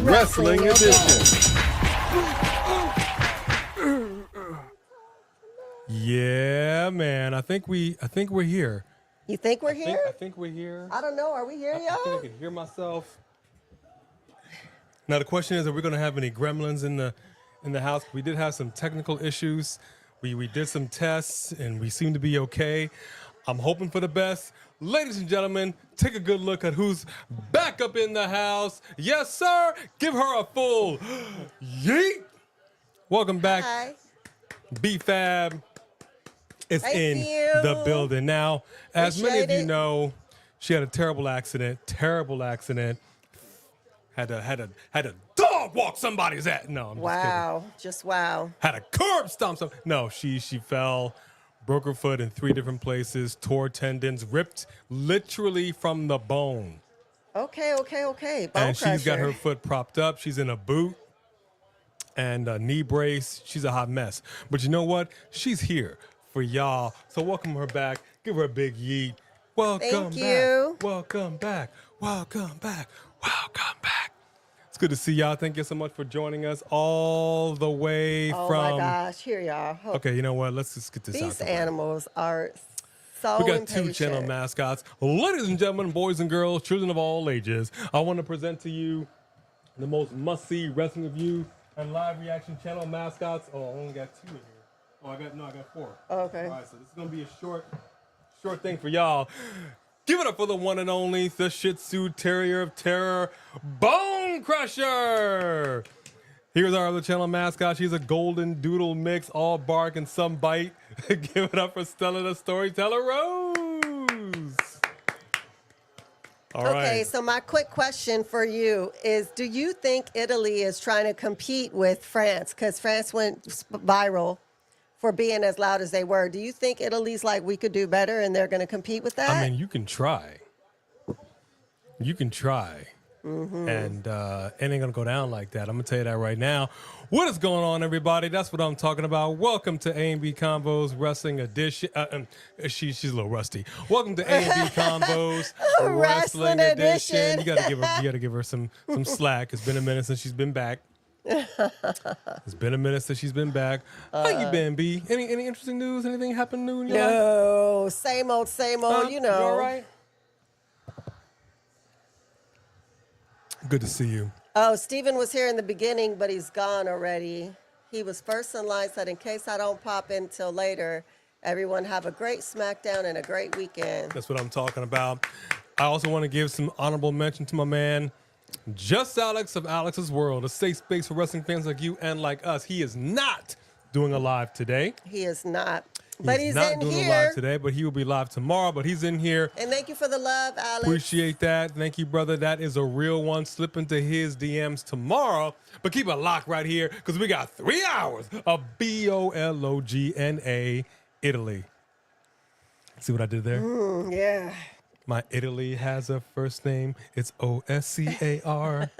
Wrestling Edition. Yeah, man. I think we're here. You think we're here? I think we're here. I don't know. Are we here, y'all? I think I can hear myself. Now the question is, are we going to have any gremlins in the house? We did have some technical issues. We did some tests and we seem to be okay. I'm hoping for the best. Ladies and gentlemen, take a good look at who's back up in the house. Yes, sir. Give her a full yeet. Welcome back. Hi. B-Fab is Thank in you. the building. Now, as many of Appreciate you it. know, she had a terrible accident. Had to dog walk somebody's ass. No, I'm just Wow. Just wow. kidding. Had a curb stomp some. No, she fell, broke her foot in 3 different places, tore tendons, ripped literally from the bone. Okay. Bone And she's got crusher. her foot propped up. She's in a boot and a knee brace. She's a hot mess. But you know what? She's here for y'all. So welcome her back. Give her a big yeet. Welcome Thank you. back. Welcome back. Welcome back. Welcome back. It's good to see y'all. Thank you so much for joining us all the way Oh from. my gosh. Here y'all. Oh, Okay, you know what? Let's just get this out. these the way. animals are so We got impatient. 2 channel mascots. Ladies and gentlemen, boys and girls, children of all ages, I want to present to you the most must-see wrestling review and live reaction channel mascots. Oh, I only got 2 in here. Oh, I got 4. Okay. All right, so this is going to be a short thing for y'all. Give it up for the one and only, the Shih Tzu Terrier of Terror, Bone Crusher. Here's our other channel mascot. She's a golden doodle mix, all bark and some bite. Give it up for Stella the Storyteller Rose. All Okay, right. so my quick question for you is, do you think Italy is trying to compete with France? Because France went viral for being as loud as they were. Do you think Italy's like, we could do better and they're going to compete with that? I mean, you can try. You can try. And it ain't going to go down like that. I'm going to tell you that right now. What is going on, everybody? That's what I'm talking about. Welcome to A&B Combos Wrestling Edition. She's a little rusty. Welcome to A&B Combos Wrestling Edition. You gotta give her some slack. It's been a minute since she's been back. It's been a minute since she's been back. How you been, B? Any interesting news? Anything happened new in your life? No, same old, Huh? you know. You all right? Good to see you. Oh, Steven was here in the beginning, but he's gone already. He was first in line, said, in case I don't pop in till later, everyone have a great Smackdown and a great weekend. That's what I'm talking about. I also want to give some honorable mention to my man, Just Alex of Alex's World, a safe space for wrestling fans like you and like us. He is not doing a live today. He is not. But he's not in doing a here. live today, but he will be live tomorrow. But he's in here. And thank you for the love, Alex. Appreciate that. Thank you, brother. That is a real one. Slip into his DMs tomorrow. But keep it locked right here because we got 3 hours of Bolgna Italy. See what I did there? Yeah. My Italy has a first name. It's Oscar.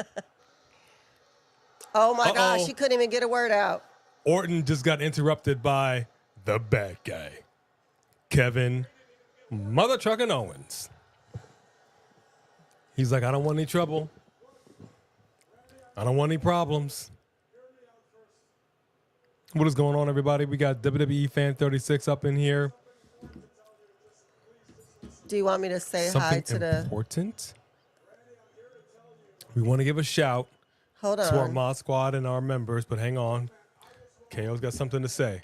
Oh, my gosh. She couldn't even get a word out. Orton just got interrupted by the bad guy, Kevin Mother Truckin' Owens. He's like, I don't want any trouble. I don't want any problems. What is going on, everybody? We got WWE Fan 36 up in here. Do you want me to say Something hi to the... important. We want to give a shout Hold to our on. Mod Squad and our members, but hang on. KO's got something to say.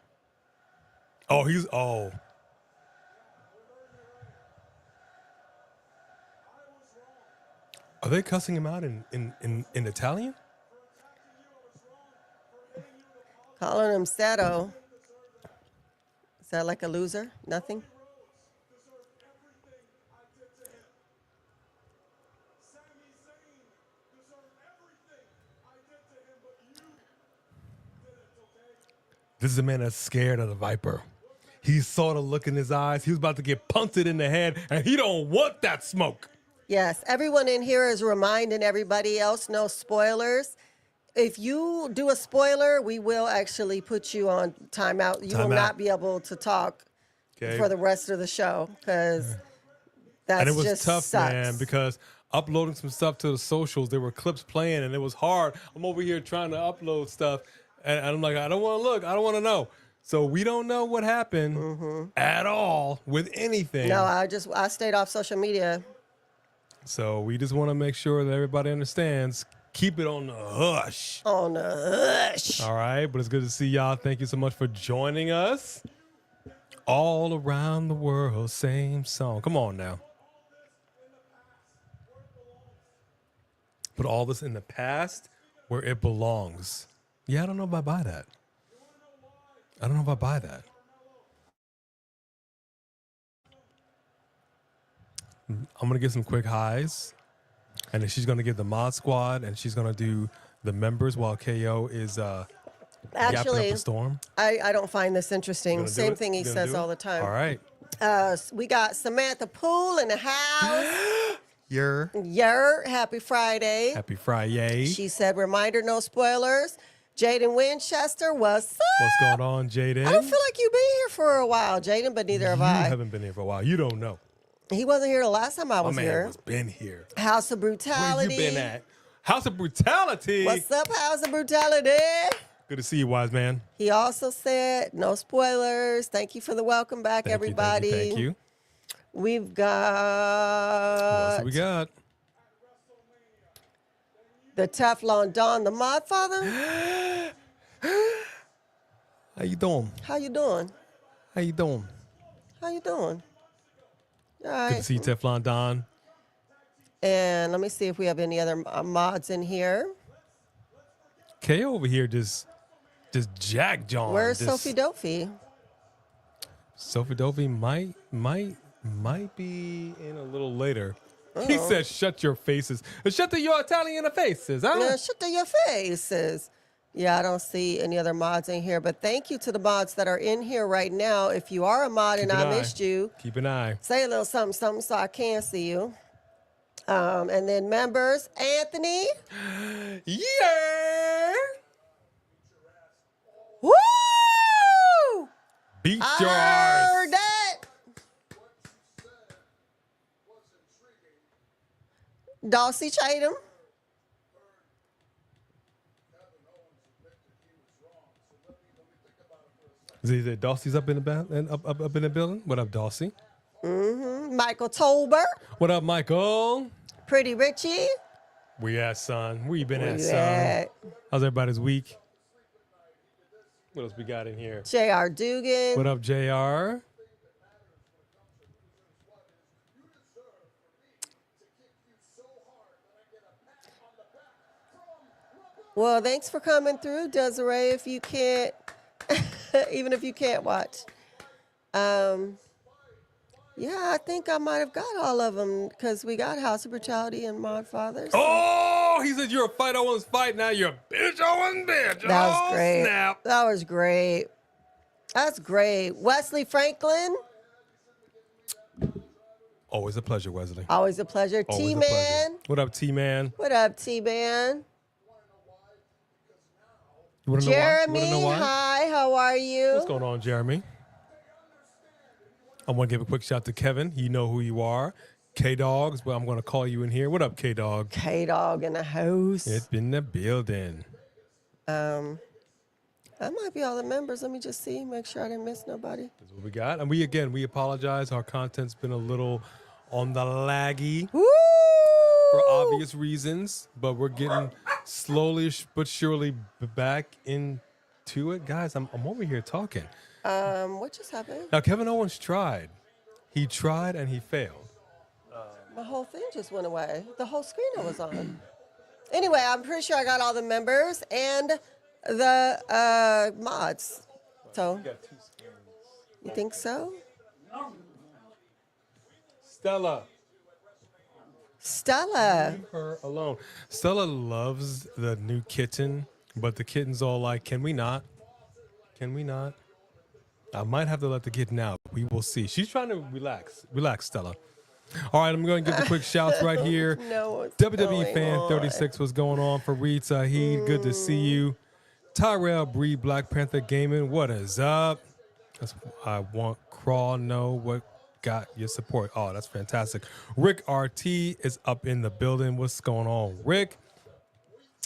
Oh, oh. Are they cussing him out in Italian? Calling him Sato. Is that like a loser? Nothing? This is a man that's scared of the Viper. He saw the look in his eyes. He was about to get punted in the head, and he don't want that smoke. Yes. Everyone in here is reminding everybody else, no spoilers. If you do a spoiler, we will actually put you on timeout. You will not be able to talk for the rest of the show because that's and it was just tough, sucks. man, because uploading some stuff to the socials. There were clips playing, and it was hard. I'm over here trying to upload stuff, and I'm like, I don't want to look. I don't want to know. So we don't know what happened at all with anything. No, I stayed off social media. So we just want to make sure that everybody understands. Keep it on the hush. On the hush. All right, but it's good to see y'all. Thank you so much for joining us. All around the world, same song. Come on now. Put all this in the past where it belongs. Yeah, I don't know if I buy that. I don't know if I buy that. I'm going to get some quick highs. And then she's going to get the mod squad, and she's going to do the members while KO is yapping up a storm. I don't find this interesting. Same thing he says all the time. All right. We got Samantha Poole in the house. Yer. Happy Friday. Happy Friday. She said, reminder, no spoilers. Jaden Winchester, what's up? What's going on, Jaden? I don't feel like you've been here for a while, Jaden, but neither have I. You haven't been here for a while. You don't know. He wasn't here the last time I was My here. man was been here. House of Brutality. Where you been at? House of Brutality. What's up, House of Brutality? Good to see you, wise man. He also said, no spoilers. Thank you for the welcome back, everybody. Thank you. We've got... What else we got? The Teflon Don, the Mod Father. How you doing? How you doing? How you doing? How you doing? All right. Good to see you, Teflon Don. And let me see if we have any other mods in here. KO over here just Jack John. Where's Sophie Dopey? Sophie Dopey might be in a little later. He said, shut your faces. Shut your Italian faces, huh? Yeah, shut your faces. Yeah, I don't see any other mods in here, but thank you to the mods that are in here right now. If you are a mod and I missed you, keep an eye. Say a little something, something so I can see you. And then members, Anthony. Yeah. Woo! Beat I your heard ass. that. Dawsey Chatham. Is it Dawsey's up in the up in the building? What up, Dawsey? Michael Tolber. What up, Michael? Pretty Richie. Where you at, son? Where you been at, you son? at? How's everybody's week? What else we got in here? J.R. Dugan. What up, JR? Well, thanks for coming through, Desiree. If you can't, even if you can't watch. Yeah, I think I might have got all of them because we got House of Brutality and Mod Fathers. Oh, he said you're a fight, I want to fight. Now you're a bitch, I want bitch. That was great. Snap. That was great. That's great. Wesley Franklin. Always a pleasure, Wesley. Always a pleasure. Always a T-Man. pleasure. What up, T-Man? What up, T-Man? You want to Jeremy, know why? hi. How are you? What's going on, Jeremy? I want to give a quick shout to Kevin. You know who you are. K-Dogs, but I'm going to call you in here. What up, K-Dog? K-Dog in the house. It's been the building. That might be all the members. Let me just see. Make sure I didn't miss nobody. That's what we got. And we apologize. Our content's been a little on the laggy Woo! for obvious reasons, but we're getting slowly but surely back into it. Guys, I'm over here talking. What just happened? Now, Kevin Owens tried. He tried and he failed. My whole thing just went away. The whole screen I was on. Anyway, I'm pretty sure I got all the members and the mods. So, you think so? Stella. Leave her alone. Stella loves the new kitten, but the kitten's all like, can we not? Can we not? I might have to let the kitten out. We will see. She's trying to relax. Relax, Stella. All right, I'm going to give the quick shouts right here. WWE Fan 36, what's going on? Fareed Saheed, good to see you. Tyrell Bree, Black Panther Gaming, what is up? I want Crawl know what got your support. Oh, that's fantastic. Rick RT is up in the building. What's going on, Rick?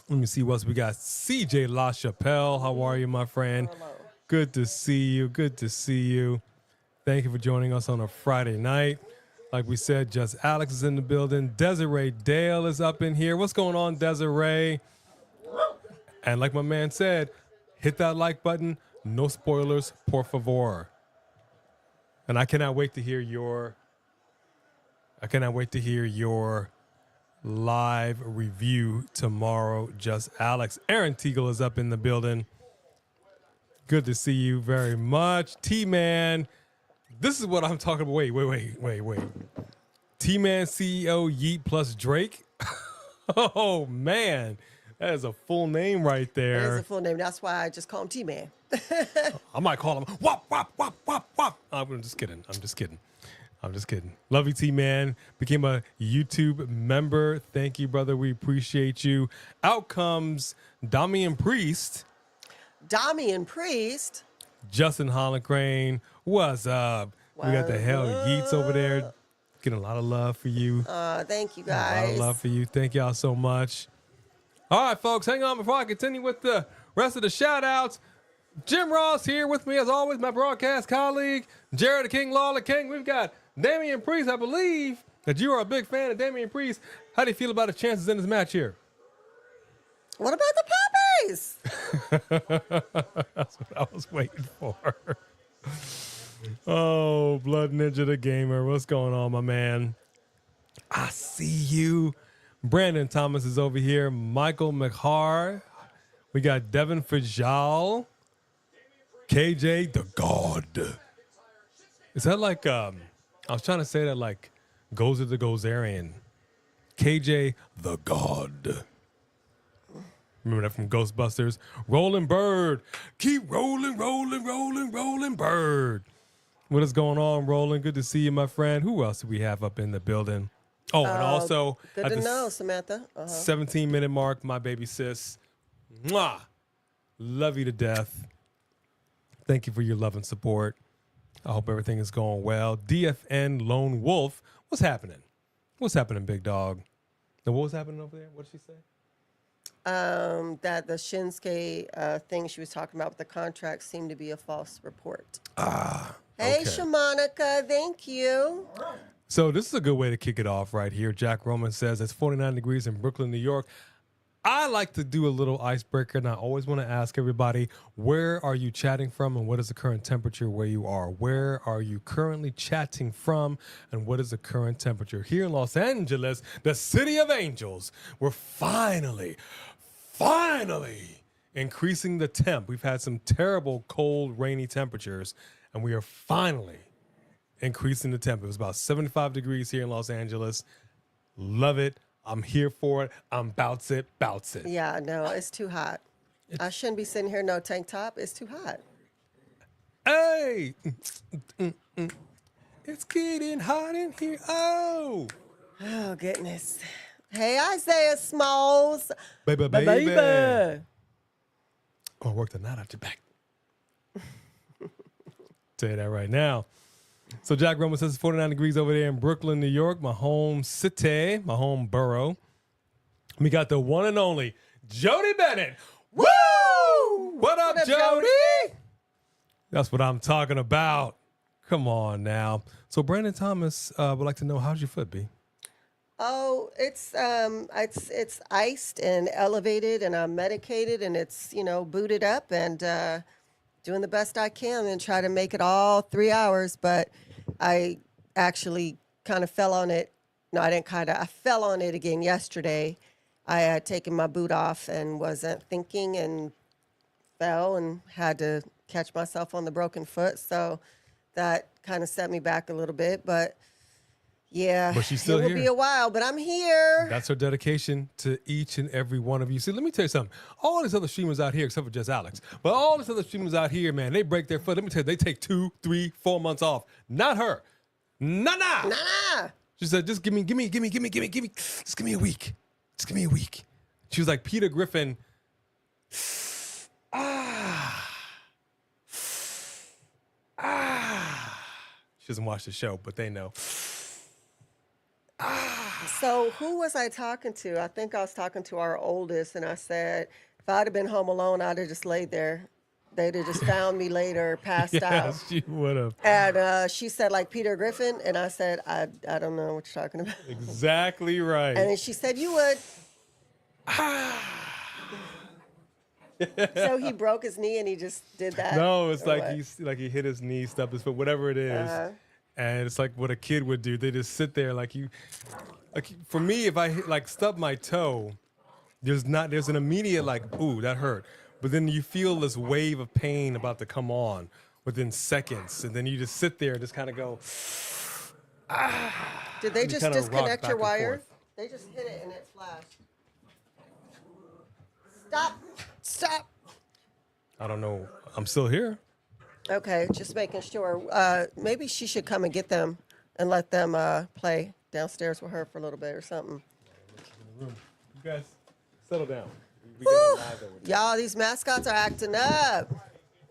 Let me see what else we got. CJ LaChapelle, how are you, my friend? Good to see you. Good to see you. Thank you for joining us on a Friday night. Like we said, Just Alex is in the building. Desiree Dale is up in here. What's going on, Desiree? And like my man said, hit that like button. No spoilers, por favor. And I cannot wait to hear your live review tomorrow. Just Alex. Aaron Teagle is up in the building. Good to see you very much. T-Man. This is what I'm talking about. Wait. T-Man CEO Yeet plus Drake. Oh, man. That is a full name right there. That is a full name. That's why I just call him T-Man. I might call him wop, wop, wop, wop, wop. I'm just kidding. Love you, T-Man. Became a YouTube member. Thank you, brother. We appreciate you. Out comes Damian Priest. Justin Hollicrane. What's up? We got the Hell Yeets over there. Getting a lot of love for you. Thank you, A guys. lot of love for you. Thank y'all so much. All right, folks, hang on before I continue with the rest of the shout-outs. Jim Ross here with me, as always, my broadcast colleague, Jared the King, Lawler King. We've got Damian Priest. I believe that you are a big fan of Damian Priest. How do you feel about his chances in this match here? What about the puppies? That's what I was waiting for. Oh, Blood Ninja the Gamer. What's going on, my man? I see you. Brandon Thomas is over here. Michael McHar. We got Devin Fajal. KJ the God. Is that like, I was trying to say that like Gozer the Gozerian. KJ the God. Remember that from Ghostbusters? Rolling Bird. Keep rolling, Bird. What is going on, Roland? Good to see you, my friend. Who else do we have up in the building? Oh, and also good at to the know, Samantha. 17-minute mark, my baby sis. Mwah. Love you to death. Thank you for your love and support. I hope everything is going well. DFN Lone Wolf. What's happening? What's happening, big dog? And what was happening over there? What did she say? That the Shinsuke thing she was talking about with the contract seemed to be a false report. Hey, okay. Shamanika, thank you. So this is a good way to kick it off right here. Jack Roman says it's 49 degrees in Brooklyn, New York. I like to do a little icebreaker, and I always want to ask everybody, where are you chatting from, and what is the current temperature where you are? Where are you currently chatting from, and what is the current temperature? Here in Los Angeles, the city of angels, we're finally increasing the temp. We've had some terrible, cold, rainy temperatures, and we are finally increasing the temp. It was about 75 degrees here in Los Angeles. Love it. I'm here for it. I'm bouts it. Yeah, no, it's too hot. I shouldn't be sitting here no tank top. It's too hot. Hey! It's getting hot in here. Oh, goodness. Hey, Isaiah Smalls. baby. Baby. Or work the night out your back. Tell you that right now. So Jack Roman says it's 49 degrees over there in Brooklyn, New York, my home city, my home borough. We got the one and only Jody Bennett. Woo! What up, Jody? That's what I'm talking about. Come on now. So Brandon Thomas would like to know, how's your foot, B? Oh, it's iced and elevated, and I'm medicated, and it's booted up, and doing the best I can and try to make it all 3 hours. But I actually kind of fell on it. No, I didn't kind of. I fell on it again yesterday. I had taken my boot off and wasn't thinking and fell and had to catch myself on the broken foot. So that kind of set me back a little bit. But yeah, but she's still it will here. be a while, but I'm here. That's her dedication to each and every one of you. See, let me tell you something. All these other streamers out here, except for just Alex, but all these other streamers out here, man, they break their foot. Let me tell you, they take 2, 3, 4 months off. Not her. Nah. She said, just give me, just give me a week. Just give me a week. She was like Peter Griffin. She doesn't watch the show, but they know. So who was I talking to? I think I was talking to our oldest, and I said, if I'd have been home alone, I'd have just laid there. They'd have just found me later, passed out. Yes, she would have. And she said, like Peter Griffin, and I said, I don't know what you're talking about. Exactly right. And then she said, you would. So he broke his knee and he just did that? No, it's or like what? he hit his knee, stubbed his foot, whatever it is. And it's like what a kid would do. They just sit there like for me, if I like stub my toe, there's an immediate like, ooh, that hurt. But then you feel this wave of pain about to come on within seconds. And then you just sit there and just kind of go, Did they and you just kinda rock disconnect back your and wire? forth. They just hit it and it flashed. Stop. I don't know. I'm still here. Okay, just making sure. Maybe she should come and get them and let them play downstairs with her for a little bit or something. You guys, settle down. We Woo! got a live that we're doing. Y'all, these mascots are acting up.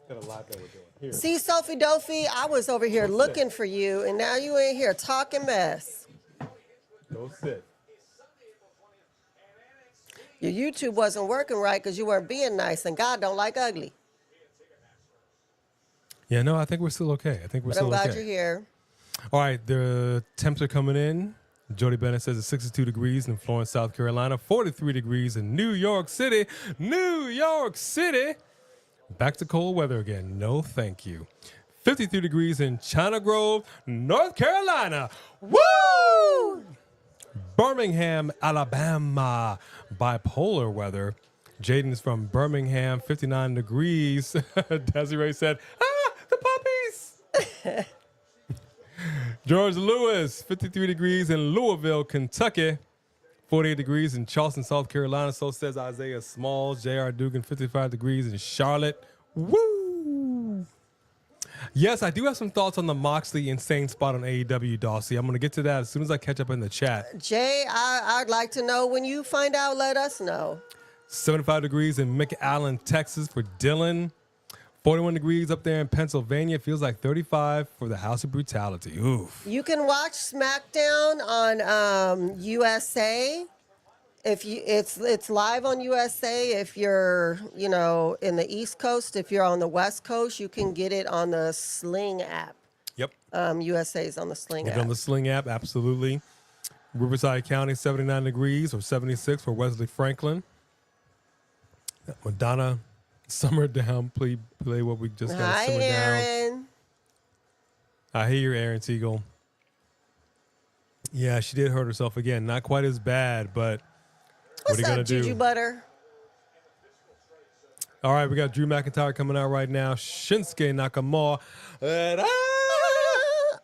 Got a live that we're doing. Here. See, Sophie Dophie, I was over here looking for you, and now you ain't here talking mess. Go sit. Your YouTube wasn't working right because you weren't being nice, and God don't like ugly. Yeah, no, I think we're still okay. I think we're But I'm still glad okay. you're here. All right, the temps are coming in. Jody Bennett says it's 62 degrees in Florence, South Carolina, 43 degrees in New York City. New York City. Back to cold weather again. No, thank you. 53 degrees in China Grove, North Carolina. Woo! Birmingham, Alabama. Bipolar weather. Jaden is from Birmingham, 59 degrees. Desiree said, the puppies. George Lewis, 53 degrees in Louisville, Kentucky. 48 degrees in Charleston, South Carolina. So says Isaiah Smalls. J.R. Dugan, 55 degrees in Charlotte. Woo! Yes, I do have some thoughts on the Moxley insane spot on AEW, Dawsey. I'm going to get to that as soon as I catch up in the chat. Jay, I'd like to know when you find out, let us know. 75 degrees in McAllen, Texas for Dylan. 41 degrees up there in Pennsylvania. Feels like 35 for the House of Brutality. Oof. You can watch SmackDown on USA. If you, it's live on USA. If you're, in the East Coast, if you're on the West Coast, you can get it on the Sling app. Yep. USA is on the Sling It's app. on the Sling app, absolutely. Riverside County, 79 degrees or 76 for Wesley Franklin. Madonna, Summer Down. Play what we just got. Hi, Summer Down. Aaron. I hear you, Aaron Teagle. Yeah, she did hurt herself again. Not quite as bad, but what are you What's going up, to do? Juju Butter? All right, we got Drew McIntyre coming out right now. Shinsuke Nakamura.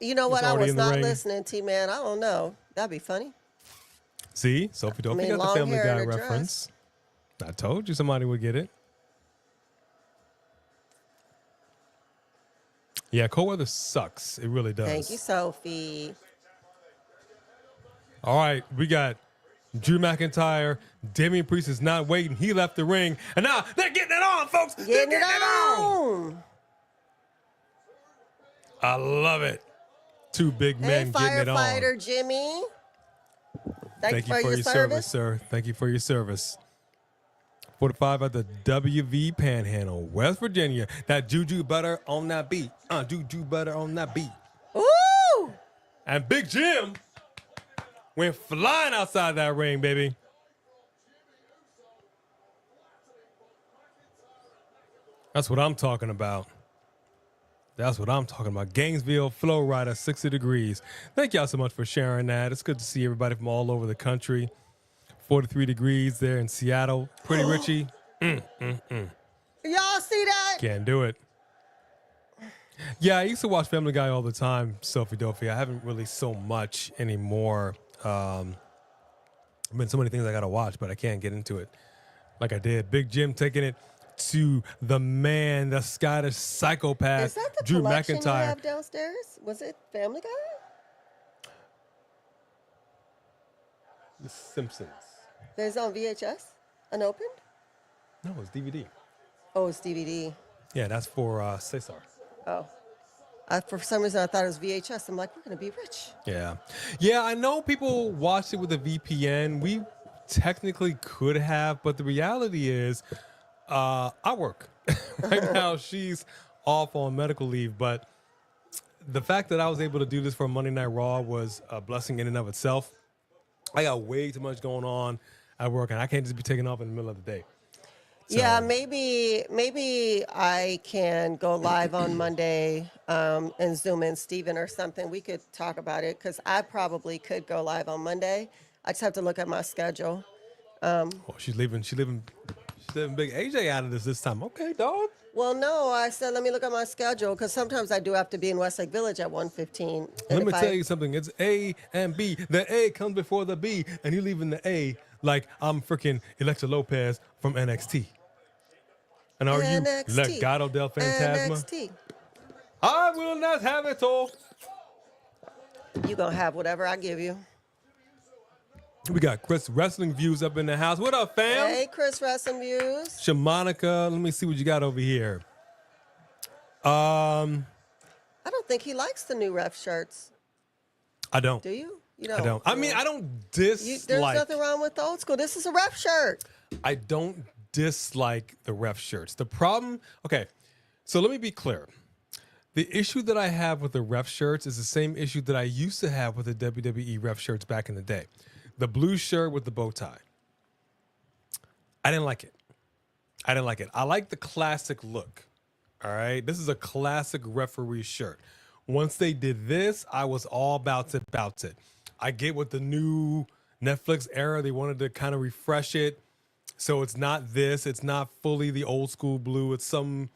You know what? It's I already was in the not ring. listening, T-Man. I don't know. That'd be funny. See, Sophie Dophie got the long Family hair Guy and a dress. reference. I told you somebody would get it. Yeah, cold weather sucks. It really does. Thank you, Sophie. All right, we got Drew McIntyre. Damian Priest is not waiting. He left the ring. And now they're getting it on, folks. Getting they're it on. I love it. Two big Hey, men getting it on. firefighter Jimmy. Thank you for your service, sir. Thank you for your service. 45 at the WV Panhandle, West Virginia. That Juju butter on that beat. Juju butter on that beat. Ooh! And Big Jim went flying outside that ring, baby. That's what I'm talking about. That's what I'm talking about. Gainesville Flow Rider, 60 degrees. Thank y'all so much for sharing that. It's good to see everybody from all over the country. 43 degrees there in Seattle. Pretty Richie. Y'all see that? Can't do it. Yeah, I used to watch Family Guy all the time, Sophie Dophie. I haven't really so much anymore. Been so many things I got to watch, but I can't get into it like I did. Big Jim taking it to the man, the Scottish psychopath, Is that the Drew collection you McIntyre. have downstairs? Was it Family Guy? The Simpsons. There's on VHS? Unopened? No, it's DVD. Oh, it's DVD. Yeah, that's for Cesar. Oh. For some reason, I thought it was VHS. I'm like, we're going to be rich. Yeah. Yeah, I know people watched it with a VPN. We technically could have, but the reality is I work. Right now, she's off on medical leave, but the fact that I was able to do this for Monday Night Raw was a blessing in and of itself. I got way too much going on at work, and I can't just be taking off in the middle of the day. So, Yeah, maybe I can go live on Monday and Zoom in Steven or something. We could talk about it because I probably could go live on Monday. I just have to look at my schedule. oh, she's leaving Big AJ out of this time. Okay, dog. Well, no, I said let me look at my schedule because sometimes I do have to be in Westlake Village at 1:15. Let me tell you something. It's A and B. The A comes before the B, and you leaving the A like I'm freaking Electra Lopez from NXT. And are you Legato del Fantasma? NXT. I will not have it all. You gonna have whatever I give you. We got Chris Wrestling Views up in the house. What up, fam? Hey, Chris Wrestling Views. Shamanica, let me see what you got over here. I don't think he likes the new ref shirts. I don't. Do you? You I don't. I mean, I don't dislike. There's nothing wrong with the old school. This is a ref shirt. I don't dislike the ref shirts. The problem, okay, so let me be clear. The issue that I have with the ref shirts is the same issue that I used to have with the WWE ref shirts back in the day. The blue shirt with the bow tie. I didn't like it. I like the classic look. All right. This is a classic referee shirt. Once they did this, I was all about it. I get with the new Netflix era, they wanted to kind of refresh it. So it's not this. It's not fully the old school blue. It's some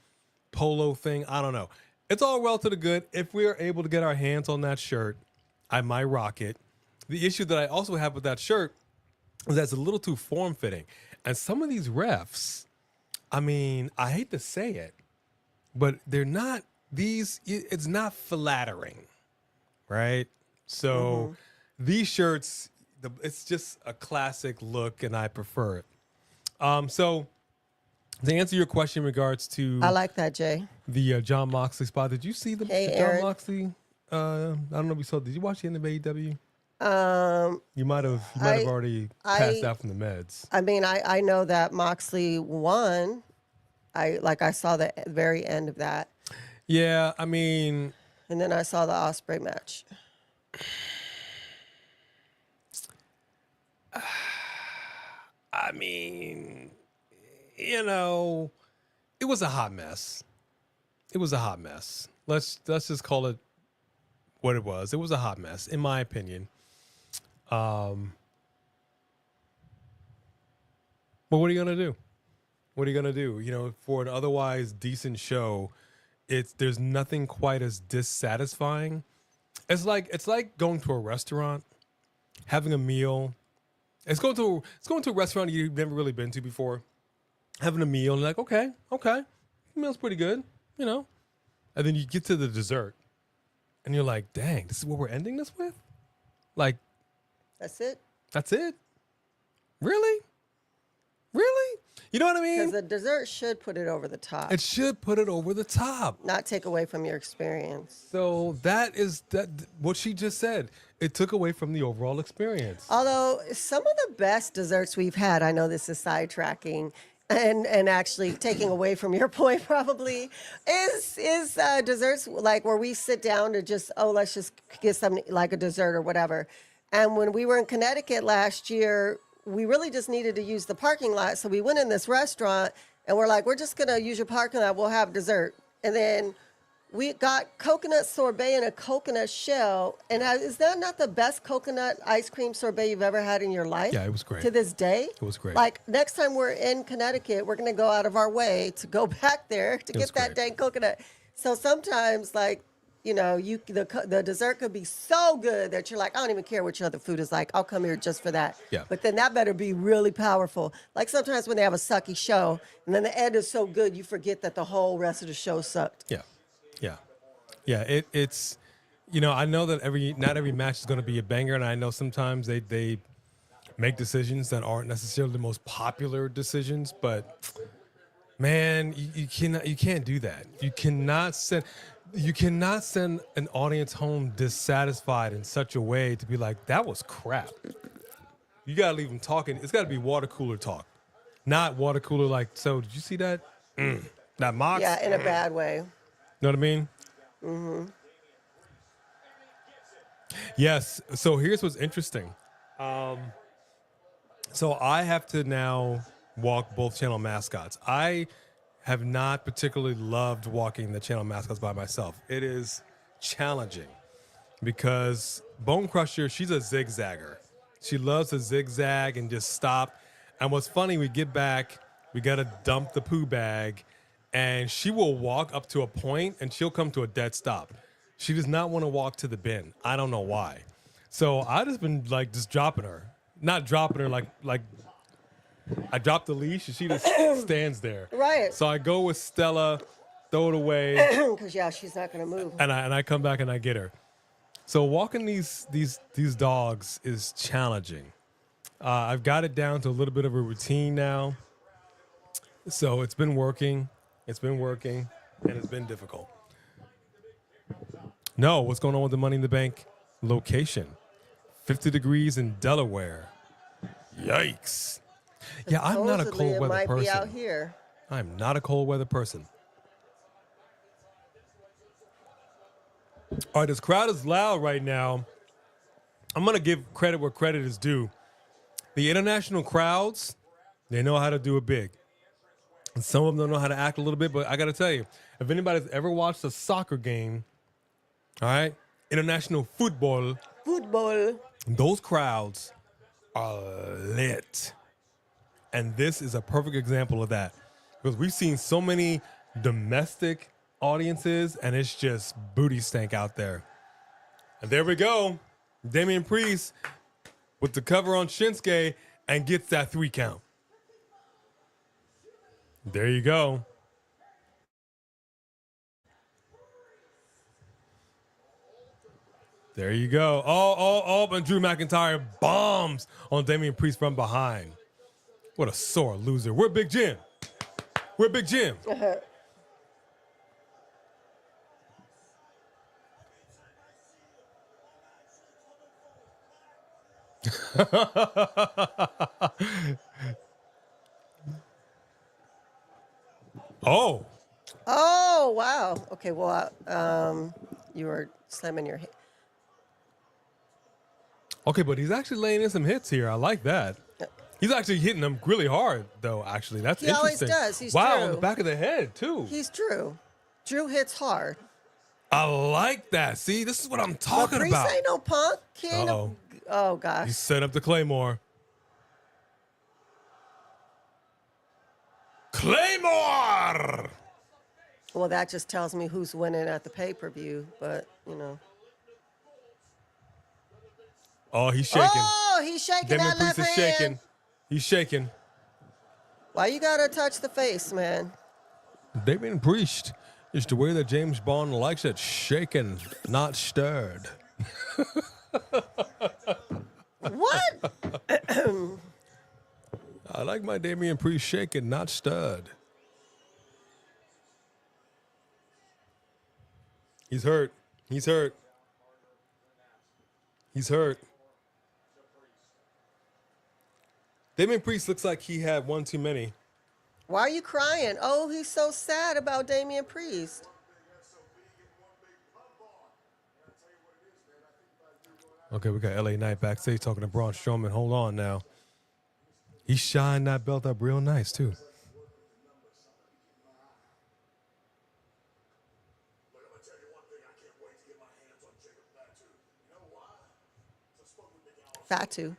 polo thing. I don't know. It's all well to the good. If we are able to get our hands on that shirt, I might rock it. The issue that I also have with that shirt is that it's a little too form-fitting. And some of these refs, I mean, I hate to say it, but they're not it's not flattering, right? So these shirts, it's just a classic look, and I prefer it. So to answer your question in regards to... I like that, Jay. The John Moxley spot. Did you see the John Aaron. Moxley? I don't know if you saw. Did you watch the end of AEW? You might have already passed out from the meds. I mean, I know that Moxley won. I saw the very end of that. Yeah, I mean, and then I saw the Osprey match. I mean, you know, it was a hot mess. Let's just call it what it was. It was a hot mess, in my opinion. But what are you gonna do? You know, for an otherwise decent show, there's nothing quite as dissatisfying. It's like going to a restaurant, having a meal. It's going to a restaurant you've never really been to before, having a meal, and like, okay, the meal's pretty good, you know. And then you get to the dessert, and you're like, dang, this is what we're ending this with? Like, That's it? That's it? Really? You know what I mean? Because the dessert should put it over the top. It should put it over the top. Not take away from your experience. So that what she just said. It took away from the overall experience. Although some of the best desserts we've had, I know this is sidetracking and actually taking away from your point probably, is desserts like where we sit down to just, let's just get something like a dessert or whatever. And when we were in Connecticut last year, we really just needed to use the parking lot. So we went in this restaurant and we're like, we're just going to use your parking lot. We'll have dessert. And then we got coconut sorbet in a coconut shell. And is that not the best coconut ice cream sorbet you've ever had in your life? Yeah, it was great. To this day? It was great. Like next time we're in Connecticut, we're going to go out of our way to go back there to get that dang coconut. So sometimes like, you know, the dessert could be so good that you're like, I don't even care what your other food is like. I'll come here just for that. Yeah. But then that better be really powerful. Like sometimes when they have a sucky show and then the end is so good, you forget that the whole rest of the show sucked. Yeah. It's, you know, I know that not every match is going to be a banger, and I know sometimes they make decisions that aren't necessarily the most popular decisions, but man, you can't do that. You cannot send. You cannot send an audience home dissatisfied in such a way to be like, that was crap. You got to leave them talking. It's got to be water cooler talk, not water cooler like, so did you see that? That Mox? Yeah, in a bad way. You know what I mean? Mm-hmm. Yes. So here's what's interesting. So I have to now walk both channel mascots. I have not particularly loved walking the channel mascots by myself. It is challenging because Bone Crusher, she's a zigzagger. She loves to zigzag and just stop. And what's funny, we get back, we got to dump the poo bag, and she will walk up to a point and she'll come to a dead stop. She does not want to walk to the bin. I don't know why. So I just been like just dropping her. Not dropping her like I dropped the leash and she just stands there. Right. So I go with Stella, throw it away. Because, yeah, she's not going to move. And I come back and I get her. So walking these dogs is challenging. I've got it down to a little bit of a routine now. So it's been working. It's been working. And it's been difficult. No, what's going on with the Money in the Bank location? 50 degrees in Delaware. Yikes. Yeah, I'm not a Supposedly cold weather it might person. be out here. I'm not a cold weather person. All right, this crowd is loud right now. I'm going to give credit where credit is due. The international crowds, they know how to do it big. And some of them don't know how to act a little bit, but I got to tell you, if anybody's ever watched a soccer game, all right, international football, those crowds are lit. And this is a perfect example of that. Because we've seen so many domestic audiences, and it's just booty stank out there. And there we go. Damian Priest with the cover on Shinsuke and gets that 3 count. There you go. There you go. Oh, and Drew McIntyre bombs on Damian Priest from behind. What a sore loser. We're Big Jim. We're Big Jim. Oh. Oh, wow. Okay, well, you were slamming your head. Okay, but he's actually laying in some hits here. I like that. He's actually hitting them really hard, though, actually. That's interesting. He always does. He's wow, Drew. on the back of the head, too. He's Drew. Drew hits hard. I like that. See, this is what I'm talking Priest about. ain't no punk. He ain't no, oh, gosh. He set up the Claymore. Claymore! Well, that just tells me who's winning at the pay-per-view, but, you know. Oh, he's shaking. Oh, he's shaking Damian that left Priest is hand. shaking. He's shaking. Why you gotta touch the face, man? Damian Priest is the way that James Bond likes it, shaken, not stirred. What? I like my Damian Priest shaken, not stirred. He's hurt. He's hurt. He's hurt. Damian Priest looks like he had one too many. Why are you crying? Oh, he's so sad about Damian Priest. Okay, we got LA Knight backstage talking to Braun Strowman. Hold on now. He shined that belt up real nice, too. Fatu.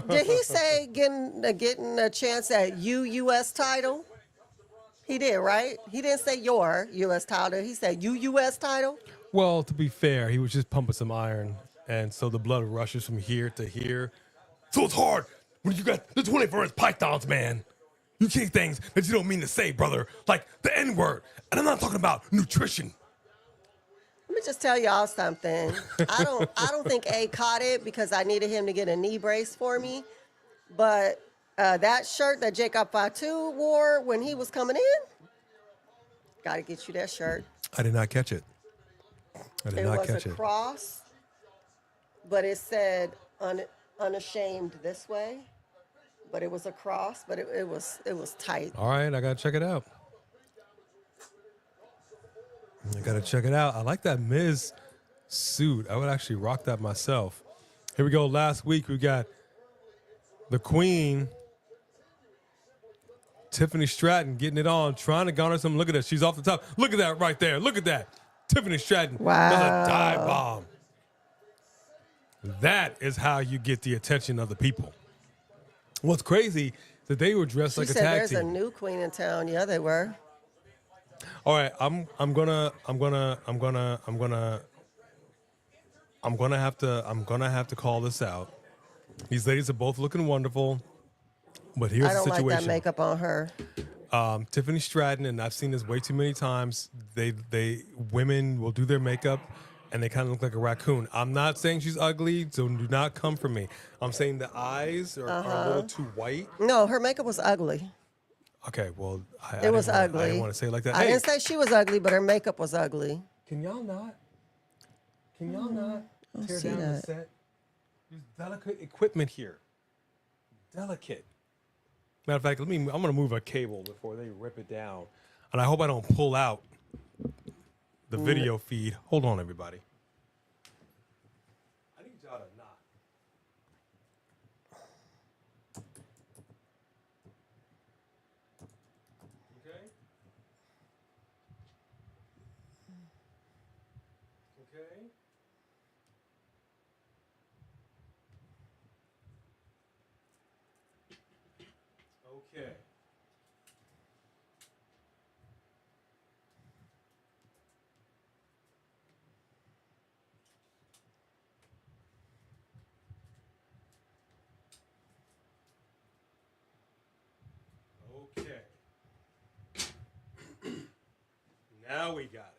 Did he say getting a chance at U.S. title? He did, right? He didn't say your U.S. title. He said U.S. title. Well, to be fair, he was just pumping some iron, and so the blood rushes from here to here. So it's hard when you got the 21st pythons, man. You say things that you don't mean to say, brother, like the N-word. And I'm not talking about nutrition. me just tell y'all something. I don't think A caught it because I needed him to get a knee brace for me. But that shirt that Jacob Fatu wore when he was coming in, got to get you that shirt. I did not catch it. I did It not was catch a it. cross, but it said unashamed this way. But it was a cross, but it was tight. All right, I gotta check it out. I gotta check it out. I like that Miz suit. I would actually rock that myself. Here we go. Last week we got the Queen, Tiffany Stratton, getting it on, trying to garner some. Look at that. She's off the top. Look at that right there. Look at that. Tiffany Stratton does a dive bomb. That is how you get the attention of the people. What's crazy is that they were dressed like a tag There's team. a new queen in town. Yeah, they were. All right, I'm gonna have to call this out. These ladies are both looking wonderful, but here's I don't the like situation. that makeup on her. Tiffany Stratton, and I've seen this way too many times. Women will do their makeup, and they kind of look like a raccoon. I'm not saying she's ugly, so do not come for me. I'm saying the eyes are a little too white. No, her makeup was ugly. Okay, well, It was ugly. I ugly. didn't want to say it like that. I Hey, didn't say she was ugly, but her makeup was ugly. can y'all not tear see down the that. set? There's delicate equipment here. Delicate. Matter of fact, I'm gonna move a cable before they rip it down, and I hope I don't pull out the video feed. Hold on, everybody. I need y'all to not. Okay. Okay. Okay. Okay. Now we got it.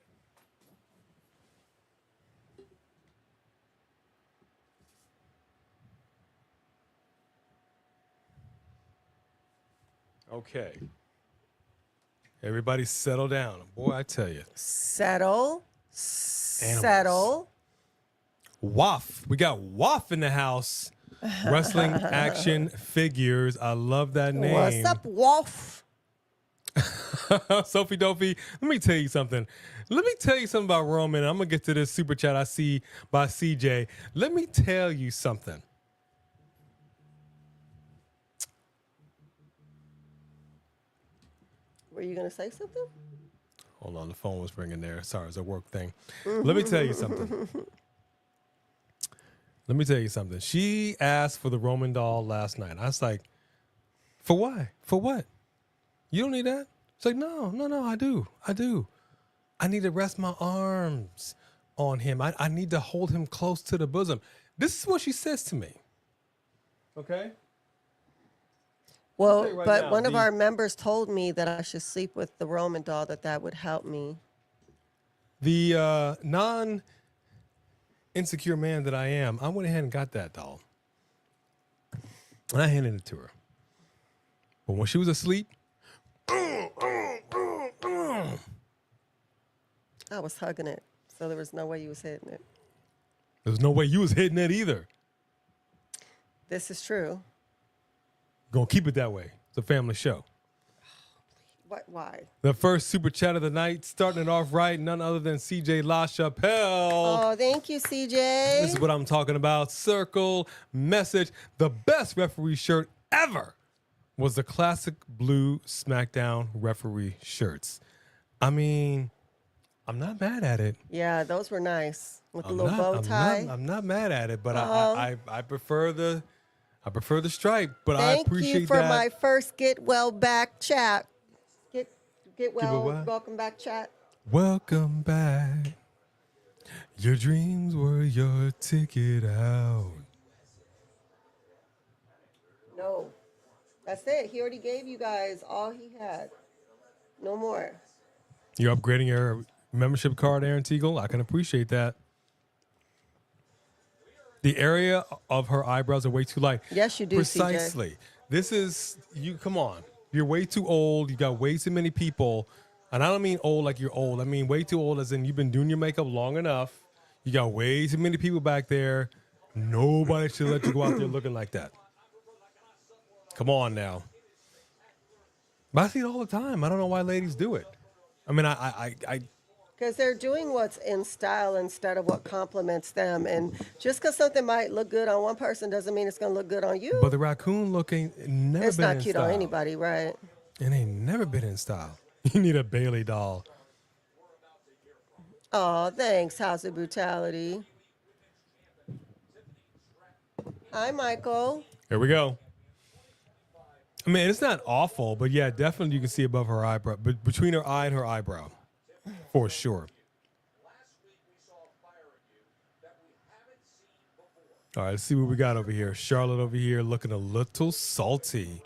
Okay. Everybody settle down. Boy, I tell you. Settle. Settle. Waff. We got Waff in the house. Wrestling action figures. I love that name. What's up, Wolf? Sophie Dopey, let me tell you something. Let me tell you something about Roman. I'm going to get to this super chat I see by CJ. Let me tell you something. Were you going to say something? Hold on, the phone was ringing there. Sorry, it's a work thing. Let me tell you something. Let me tell you something. She asked for the Roman doll last night. I was like, for why? For what? You don't need that? She's like, no, I do. I need to rest my arms on him. I need to hold him close to the bosom. This is what she says to me. Okay? Well, tell you right but now, one of our members told me that I should sleep with the Roman doll, that would help me. The non-insecure man that I am, I went ahead and got that doll. And I handed it to her. But when she was asleep, I was hugging it, so there was no way you was hitting it. there was no way you was hitting it either. This is true. Gonna keep it that way. It's a family show. What? Why? The first super chat of the night, starting it off right, none other than CJ LaChapelle. Oh, thank you, CJ. This is what I'm talking about. Circle message. The best referee shirt ever was the classic blue SmackDown referee shirts. I mean, I'm not mad at it. Yeah, those were nice with the little bow tie. I'm not mad at it, but I prefer the stripe. But I Thank appreciate you for that. my first get well back chat. Get well, what? welcome back chat. Welcome back. Your dreams were your ticket out. No, that's it. He already gave you guys all he had. No more. You're upgrading your membership card, Aaron Teagle. I can appreciate that. The area of her eyebrows are way too light. Yes, you do, Precisely. CJ. This is, you. Come on. You're way too old. You got way too many people. And I don't mean old like you're old. I mean way too old as in you've been doing your makeup long enough. You got way too many people back there. Nobody should let you go out there looking like that. Come on now. But I see it all the time. I don't know why ladies do it. I mean, I Because they're doing what's in style instead of what complements them. And just because something might look good on one person doesn't mean it's going to look good on you. but the raccoon look ain't never It's been not in cute style. on anybody, right? It ain't never been in style. You need a Bailey doll. Oh, thanks, House of Brutality. Hi, Michael. Here we go. I mean, it's not awful, but yeah, definitely you can see above her eyebrow, but between her eye and her eyebrow, for sure. All right, let's see what we got over here. Charlotte over here looking a little salty.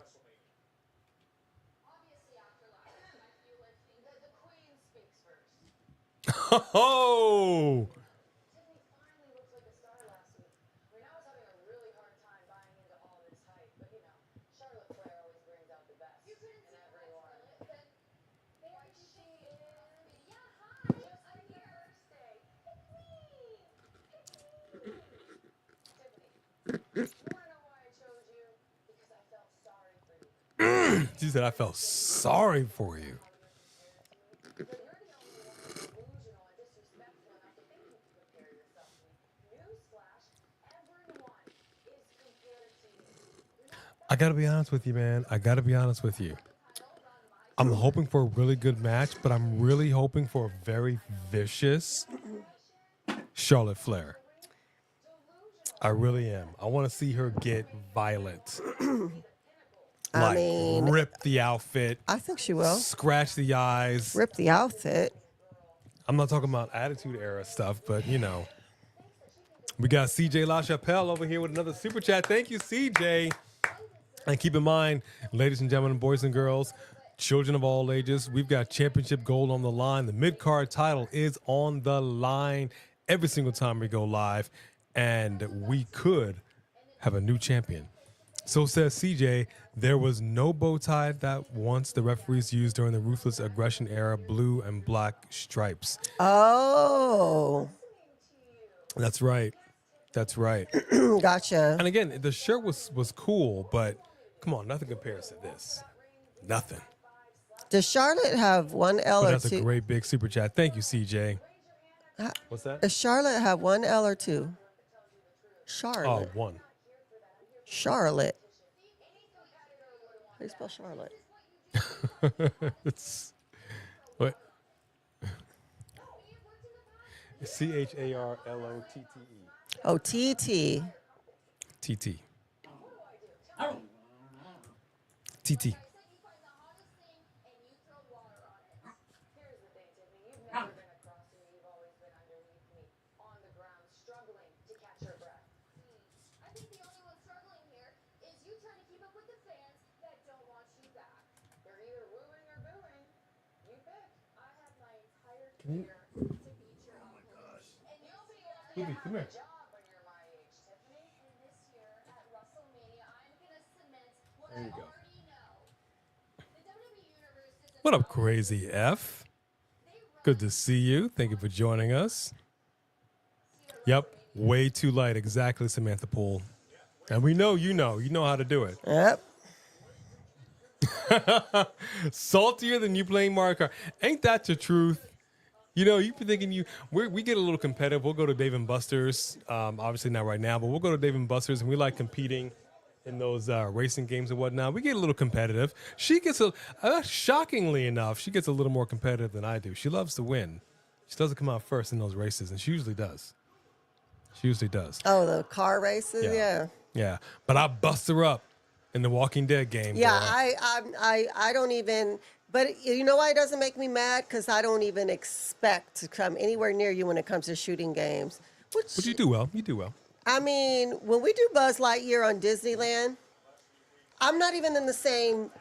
Oh! She said, I felt sorry for you. I got to be honest with you, man. I got to be honest with you. I'm hoping for a really good match, but I'm really hoping for a very vicious Charlotte Flair. I really am. I want to see her get violent. I mean, rip the outfit, I think she will. scratch the eyes. Rip the outfit. I'm not talking about Attitude Era stuff, but you know. We got CJ LaChapelle over here with another super chat. Thank you, CJ. And keep in mind, ladies and gentlemen, boys and girls, children of all ages, we've got championship gold on the line. The mid-card title is on the line every single time we go live. And we could have a new champion. So says CJ, there was no bow tie that once the referees used during the Ruthless Aggression era, blue and black stripes. Oh. That's right. That's right. Gotcha. And again, the shirt was cool, but come on, nothing compares to this. Nothing. Does Charlotte have one L But or that's a two? great big super chat. Thank you, CJ. What's that? Does Charlotte have one L or two? Oh, Charlotte. one. Charlotte. How do you spell Charlotte? It's what? CHARLOTTE. Oh, TT. TT. TT. Ruby, come here. There you go. What up, Crazy F? Good to see you. Thank you for joining us. Yep, way too light. Exactly, Samantha Poole. And we know you know how to do it. Yep. Saltier than you playing Mario Kart. Ain't that the truth? You know, you be thinking we get a little competitive. We'll go to Dave & Buster's. Obviously not right now, but we'll go to Dave & Buster's, and we like competing in those racing games and whatnot. We get a little competitive. She gets shockingly enough, she gets a little more competitive than I do. She loves to win. She doesn't come out first in those races, and she usually does. She usually does. Oh, the car races? Yeah. Yeah, but I bust her up in the Walking Dead game. Yeah, boy. I don't even. But you know why it doesn't make me mad? Because I don't even expect to come anywhere near you when it comes to shooting games. But you do well. You do well. I mean, when we do Buzz Lightyear on Disneyland, I'm not even in the same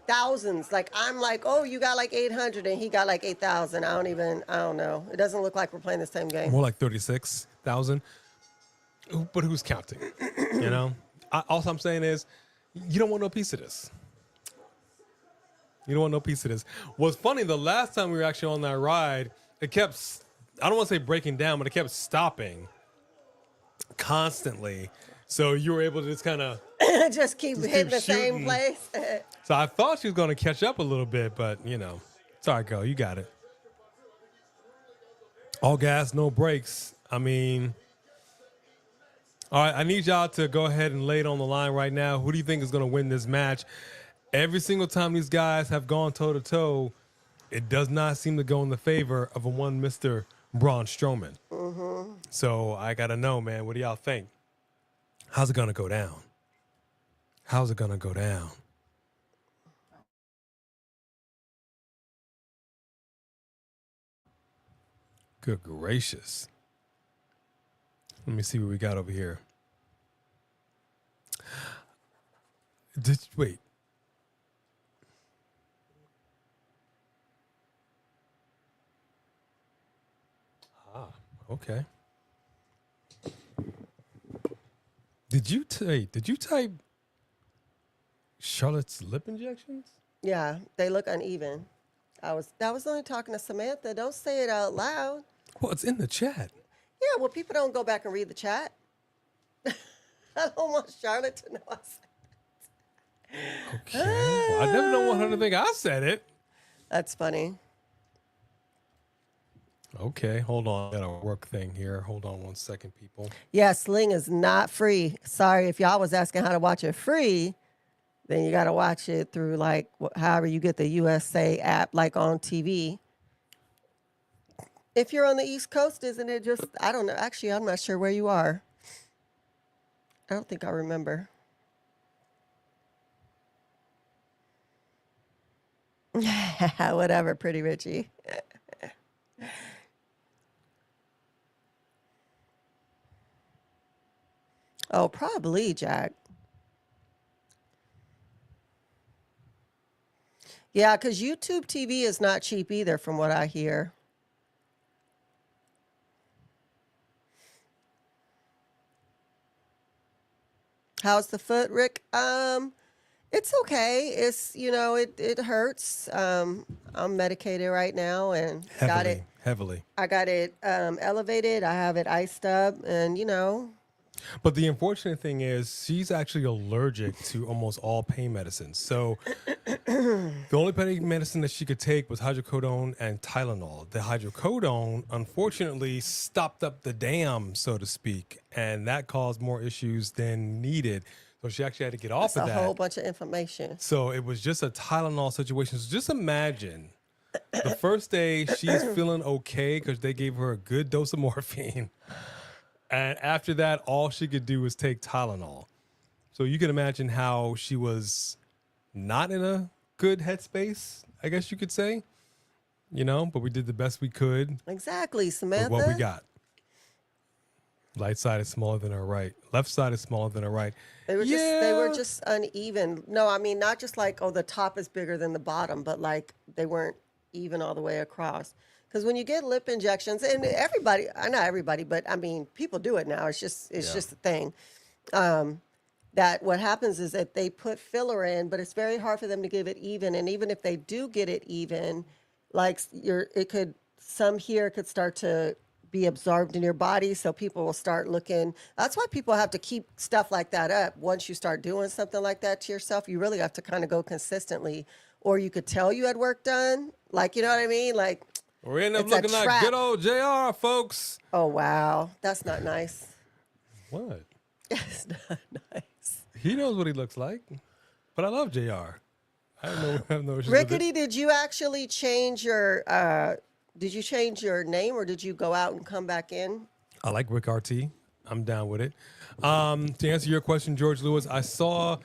thousands. Like I'm like, oh, you got like 800 and he got like 8,000. I don't know. It doesn't look like we're playing the same game. More like 36,000. But who's counting? You know? All I'm saying is, you don't want no piece of this. You don't want no piece of this. What's funny, the last time we were actually on that ride, it kept, I don't want to say breaking down, but it kept stopping constantly. So you were able to just kind of just keep hitting the same shooting. place. So I thought she was going to catch up a little bit, but, you know, it's all right, girl. You got it. All gas, no brakes. I mean, all right, I need y'all to go ahead and lay it on the line right now. Who do you think is going to win this match? Every single time these guys have gone toe-to-toe, it does not seem to go in the favor of a one Mr. Braun Strowman. Mm-hmm. So I got to know, man, what do y'all think? How's it going to go down? How's it going to go down? Good gracious. Let me see what we got over here. Wait. Okay. Did you type Charlotte's lip injections? Yeah, they look uneven. That was only talking to Samantha. Don't say it out loud. Well, it's in the chat. Yeah, well, people don't go back and read the chat. I don't want Charlotte to know I said it. Okay. Well, I never don't want her to think I said it. That's funny. Okay, hold on. Got a work thing here. Hold on 1 second, people. Yeah, Sling is not free. Sorry, if y'all was asking how to watch it free, then you got to watch it through like however you get the USA app, like on TV. If you're on the East Coast, isn't it just, I don't know. Actually, I'm not sure where you are. I don't think I remember. Whatever, Pretty Richie. Oh, probably, Jack. Yeah, because YouTube TV is not cheap either, from what I hear. How's the foot, Rick? It's okay. It's, it hurts. I'm medicated right now and got it. Heavily. I got it elevated. I have it iced up and, But the unfortunate thing is she's actually allergic to almost all pain medicines. So the only pain medicine that she could take was hydrocodone and Tylenol. The hydrocodone, unfortunately, stopped up the dam, so to speak, and that caused more issues than needed. So she actually had to get off That's of that. a whole bunch of information. So it was just a Tylenol situation. So just imagine the first day she's feeling okay because they gave her a good dose of morphine. And after that, all she could do was take Tylenol. So you can imagine how she was not in a good headspace, I guess you could say. But we did the best we could Exactly, with Samantha. what we got. Light side is smaller than her right. Left side is smaller than her right. They were just uneven. No, I mean, not just like, the top is bigger than the bottom, but like they weren't even all the way across. Because when you get lip injections, and everybody, not everybody, but I mean, people do it now. It's just a thing. That what happens is that they put filler in, but it's very hard for them to give it even. And even if they do get it even, like some here could start to be absorbed in your body. So people will start looking. That's why people have to keep stuff like that up. Once you start doing something like that to yourself, you really have to kind of go consistently. Or you could tell you had work done. Like, you know what I mean? Like, we end up looking like good old JR, folks. Oh, wow. That's not nice. What? It's not nice. He knows what he looks like. But I love JR. I have no issues Rickety, with it. did you actually change your name or did you go out and come back in? I like Rick RT. I'm down with it. To answer your question, George Lewis, I saw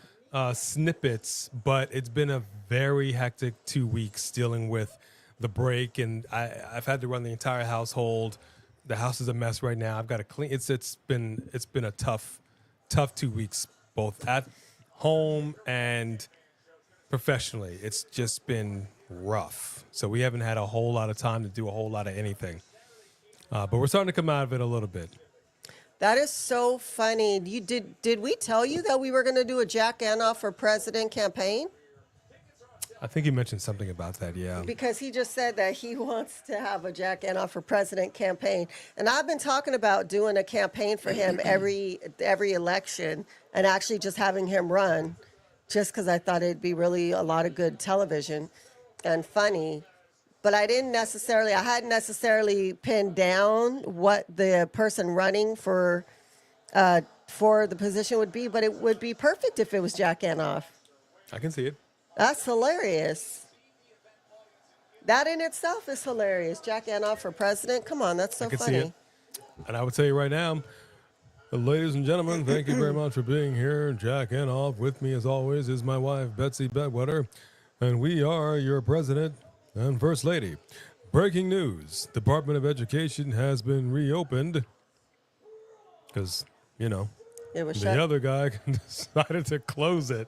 snippets, but it's been a very hectic 2 weeks dealing with the break, and I've had to run the entire household. The house is a mess right now. I've got to clean. It's been a tough 2 weeks, both at home and professionally, it's just been rough. So we haven't had a whole lot of time to do a whole lot of anything. But we're starting to come out of it a little bit. That is so funny. Did we tell you that we were going to do a Jack Antoff for president campaign? I think you mentioned something about that, yeah. Because he just said that he wants to have a Jack Antoff for president campaign. And I've been talking about doing a campaign for him every election and actually just having him run, just because I thought it'd be really a lot of good television and funny. But I hadn't necessarily pinned down what the person running for the position would be, but it would be perfect if it was Jack Antoff. I can see it. That's hilarious. That in itself is hilarious. Jack Antoff for president. Come on, that's so I can funny. see it. And I would tell you right now, ladies and gentlemen, thank you very much for being here. Jack Antoff with me, as always, is my wife, Betsy Bedwetter, and we are your president and first lady. Breaking news. Department of Education has been reopened because, It was the shut. other guy decided to close it.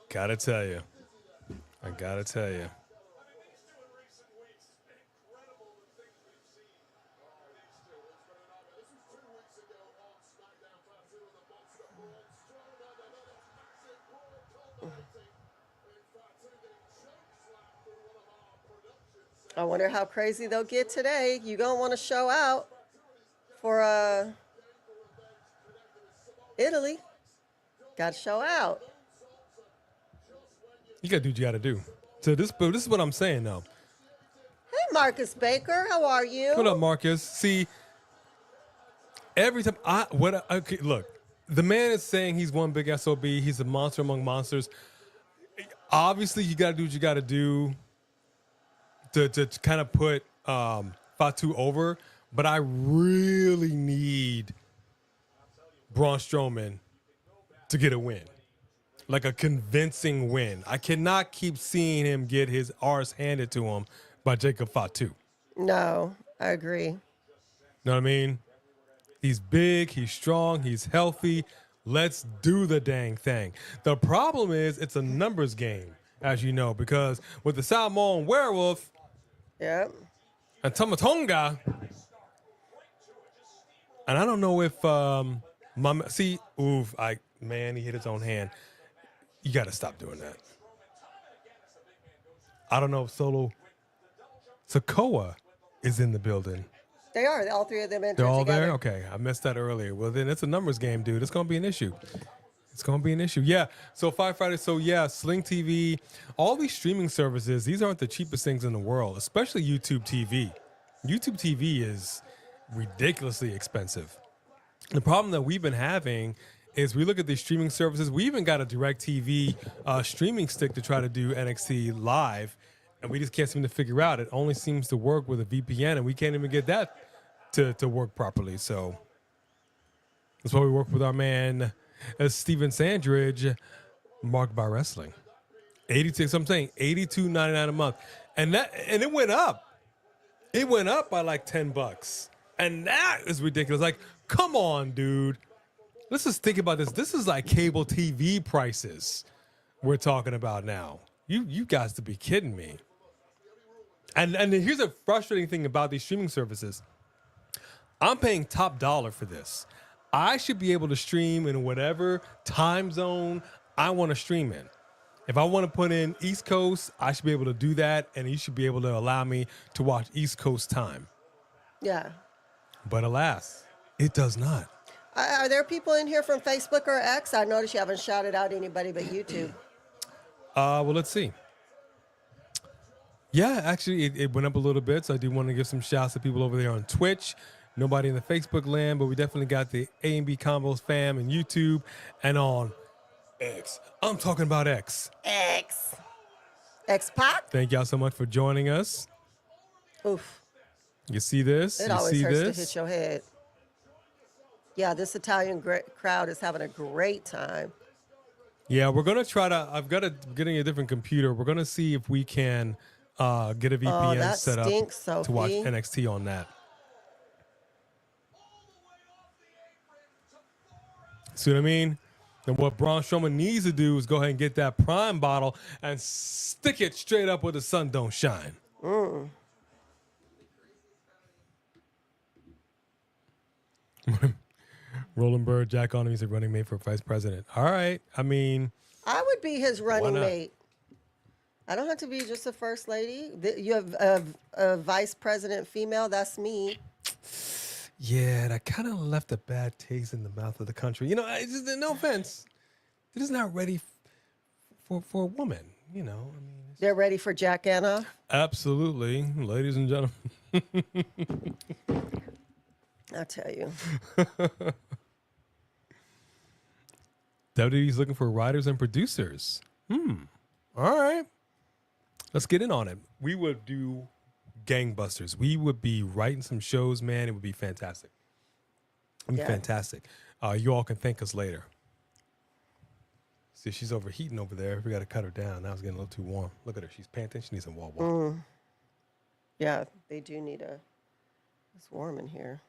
Gotta tell you. I gotta tell you. I wonder how crazy they'll get today. You gonna want to show out for Italy. Got to show out. You gotta do what you gotta do. So this is what I'm saying though. Hey, Marcus Baker, how are you? What up, Marcus? See, every time okay, look, the man is saying he's one big SOB. He's a monster among monsters. Obviously, you gotta do what you gotta do to kind of put Fatu over. But I really need Braun Strowman to get a win. Like a convincing win. I cannot keep seeing him get his arse handed to him by Jacob Fatu. No, I agree. Know what I mean? He's big, he's strong, he's healthy. Let's do the dang thing. The problem is it's a numbers game, as you know, because with the Salmon Werewolf Yep. and Tamatonga, and I don't know if he hit his own hand. You got to stop doing that. I don't know if Solo Sokoa is in the building. They are. All three of them entered They're all together. there? Okay, I missed that earlier. Well, then it's a numbers game, dude. It's going to be an issue. It's going to be an issue. Yeah, so Firefighters, Sling TV, all these streaming services, these aren't the cheapest things in the world, especially YouTube TV. YouTube TV is ridiculously expensive. The problem that we've been having is we look at these streaming services. We even got a DirecTV streaming stick to try to do NXT live, and we just can't seem to figure out. It only seems to work with a VPN, and we can't even get that to work properly. So that's why we work with our man Steven Sandridge, Marked by Wrestling. $82.99 a month, and it went up. It went up by like $10, and that is ridiculous. Like, come on, dude. Let's just think about this. This is like cable TV prices we're talking about now. You guys to be kidding me. And here's a frustrating thing about these streaming services. I'm paying top dollar for this. I should be able to stream in whatever time zone I want to stream in. If I want to put in East Coast, I should be able to do that, and you should be able to allow me to watch East Coast time. Yeah. But alas, it does not. Are there people in here from Facebook or X? I noticed you haven't shouted out anybody but YouTube. Well, let's see. Yeah, actually, it went up a little bit, so I do want to give some shouts to people over there on Twitch. Nobody in the Facebook land, but we definitely got the A&B Combos fam and YouTube and on X. I'm talking about X. X-Pac? Thank y'all so much for joining us. Oof. You see this? It You always see hurts this? to hit your head. Yeah, this Italian crowd is having a great time. Yeah, we're going to try to, getting a different computer. We're going to see if we can get a VPN that set up stinks, to watch Sophie. NXT on that. See what I mean? And what Braun Strowman needs to do is go ahead and get that prime bottle and stick it straight up where the sun don't shine. Roland Bird, Jack on him. He's a running mate for vice president. All right. I mean, I would be his running not? mate. I don't have to be just a first lady. You have a vice president female. That's me. yeah, that kind of left a bad taste in the mouth of the country. You know, it's just, no offense. It is not ready for a woman, you know. I mean, They're ready for Jack Anna. absolutely, ladies and gentlemen. I tell you. WWE's looking for writers and producers. All right. Let's get in on it. We would do gangbusters. We would be writing some shows, man. It would be fantastic. It would be fantastic. You all can thank us later. See, she's overheating over there. We got to cut her down. Now it's getting a little too warm. Look at her. She's panting. She needs some water. Yeah, they do need it's warm in here.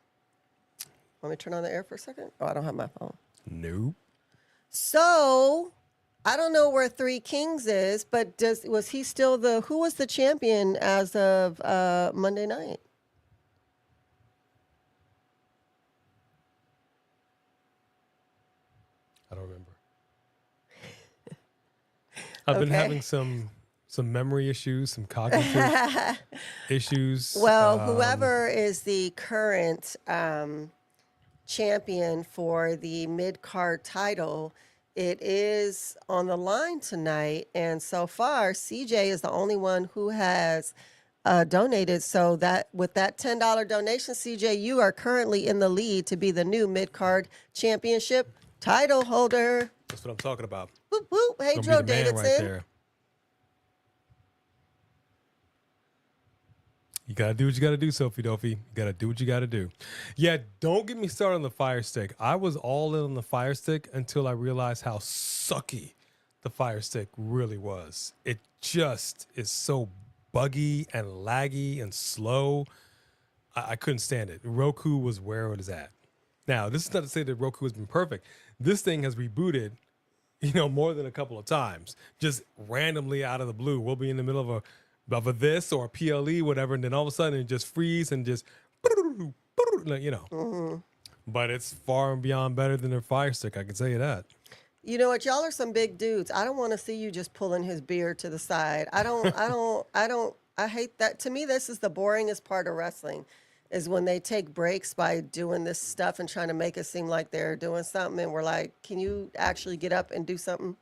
Want me to turn on the air for a second? Oh, I don't have my phone. Nope. So, I don't know where Three Kings is, but was he still who was the champion as of Monday night? I don't remember. I've been having some memory issues, some cognitive issues. Well, whoever is the current champion for the mid-card title, it is on the line tonight. And so far, CJ is the only one who has donated. So that with that $10 donation, CJ, you are currently in the lead to be the new mid-card championship title holder. That's what I'm talking about. Whoop, whoop. Hey, Gonna Joe be the man Davidson. right there. You got to do what you got to do, Sophie Dophie. You got to do what you got to do. Yeah, don't get me started on the Fire Stick. I was all in on the Fire Stick until I realized how sucky the Fire Stick really was. It just is so buggy and laggy and slow. I couldn't stand it. Roku was where it is at. Now, this is not to say that Roku has been perfect. This thing has rebooted, more than a couple of times, just randomly out of the blue. We'll be in the middle of a this or a PLE, whatever, and then all of a sudden it just freeze and just, But it's far and beyond better than their Fire Stick. I can tell you that. You know what? Y'all are some big dudes. I don't want to see you just pulling his beard to the side. I hate that. To me, this is the boringest part of wrestling, is when they take breaks by doing this stuff and trying to make it seem like they're doing something. And we're like, can you actually get up and do something?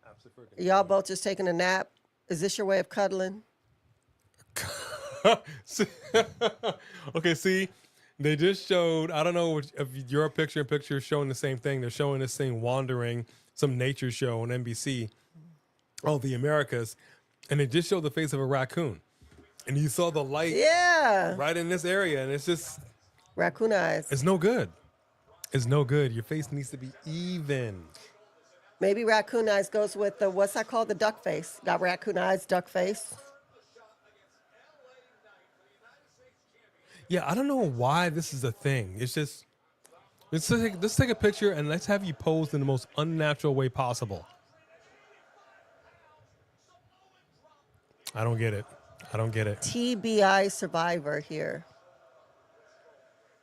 Absolutely. Y'all both just taking a nap? Is this your way of cuddling? Okay, see, they just showed, I don't know if your picture showing the same thing. They're showing this thing wandering, some nature show on NBC. Oh, the Americas. And they just showed the face of a raccoon. And you saw the light right in this area. And it's just... Raccoon eyes. It's no good. It's no good. Your face needs to be even. Maybe raccoon eyes goes with the, what's that called? The duck face. Got raccoon eyes, duck face. Yeah, I don't know why this is a thing. It's just, let's take a picture and let's have you pose in the most unnatural way possible. I don't get it. TBI Survivor here.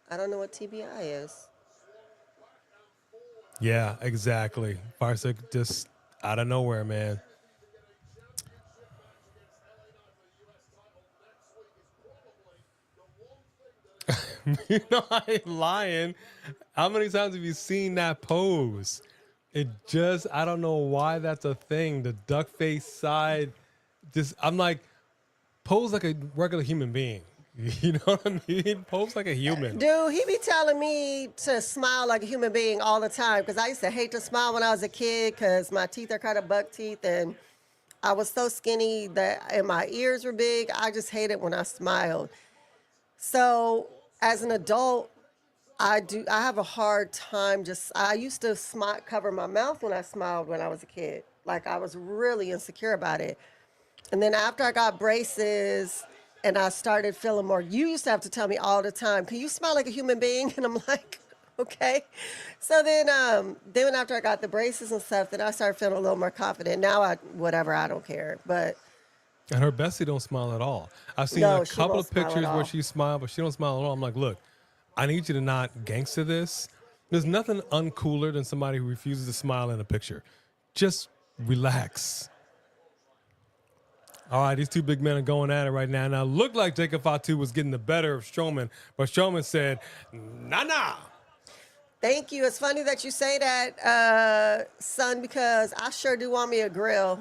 I don't know what TBI is. Yeah, exactly. Fire Stick just out of nowhere, man. I ain't lying. How many times have you seen that pose? I don't know why that's a thing. The duck face side, I'm like, pose like a regular human being. You know what I mean? Pose like a human. Dude, he be telling me to smile like a human being all the time, because I used to hate to smile when I was a kid because my teeth are kind of buck teeth and I was so skinny and my ears were big. I just hated when I smiled. So as an adult, I have a hard time I used to cover my mouth when I smiled when I was a kid. Like, I was really insecure about it. And then after I got braces and I started feeling more, you used to have to tell me all the time, can you smile like a human being? And I'm like, Okay. So then after I got the braces and stuff, then I started feeling a little more confident. Now I don't care. But And her bestie don't smile at all. I've seen no, a she couple won't of smile at pictures where all. she smiled, but she don't smile at all. I'm like, look, I need you to not gangster this. There's nothing uncooler than somebody who refuses to smile in a picture. Just relax. All right, these two big men are going at it right now. Now, it looked like Jacob Fatu was getting the better of Strowman, but Strowman said, nah. Thank you. It's funny that you say that, son, because I sure do want me a grill.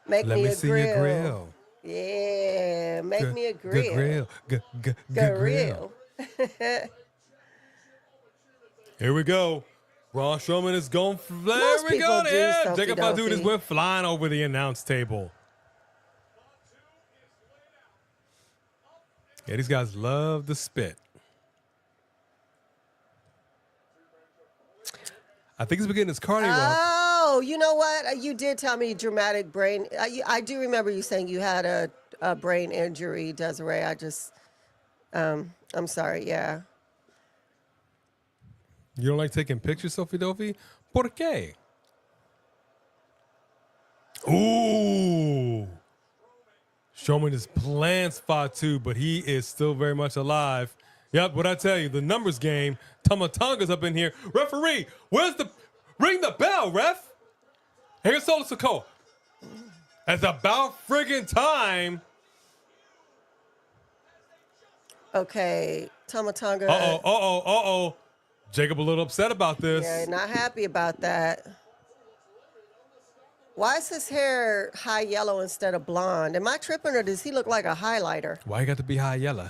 Make Let me me a see your grill. grill. Yeah, make me a Good grill. grill. Good grill. Grill. Here we go. Braun Strowman is going. There Most we people go. do Yeah, Jacob Fatu just soapy-dopey. went flying over the announce table. Yeah, these guys love the spit. I think he's been getting his cardio up. Oh, you know what? You did tell me dramatic brain. I do remember you saying you had a brain injury, Desiree. I'm sorry. Yeah. You don't like taking pictures, Sophie Dovey? ¿Por qué? Ooh. Strowman just plants Fatu, but he is still very much alive. Yep, what I tell you, the numbers game. Tamatonga's up in here. Referee, ring the bell, ref? Here's Solo Sikoa. It's about friggin' time. Okay. Tomatonga. Uh-oh. Jacob a little upset about this. Yeah, not happy about that. Why is his hair high yellow instead of blonde? Am I tripping or does he look like a highlighter? Why you got to be high yellow?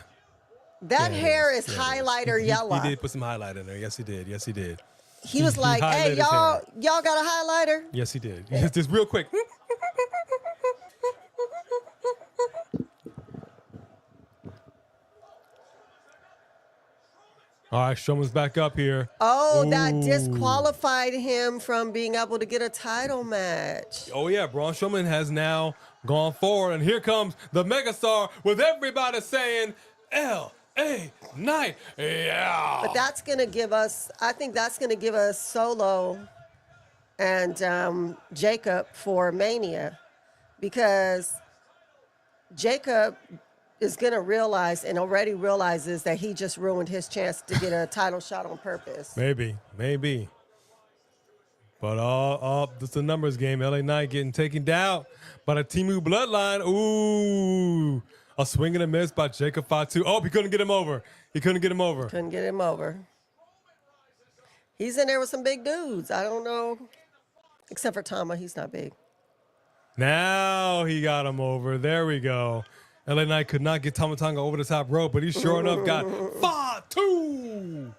That Yeah, it hair is Yeah, it highlighter He yellow. did put some highlight in there. Yes, he did. Yes, he did. He was like, highlighted hey, his y'all hair. got a highlighter? Yes, he did. Just real quick. All right, Strowman's back up here. Oh, that Ooh. disqualified him from being able to get a title match. Oh, yeah. Braun Strowman has now gone forward. And here comes the megastar with everybody saying, L.A. Knight. Yeah. But that's going to give us, I think that's going to give us Solo and Jacob for Mania. Because Jacob is going to realize and already realizes that he just ruined his chance to get a title shot on purpose. Maybe. But this is a numbers game. LA Knight getting taken down by the Timu Bloodline. Ooh. A swing and a miss by Jacob Fatu. Oh, he couldn't get him over. Couldn't get him over. He's in there with some big dudes. I don't know. Except for Tama. He's not big. Now he got him over. There we go. LA Knight could not get Tamatonga over the top rope, but he sure enough got Fatu.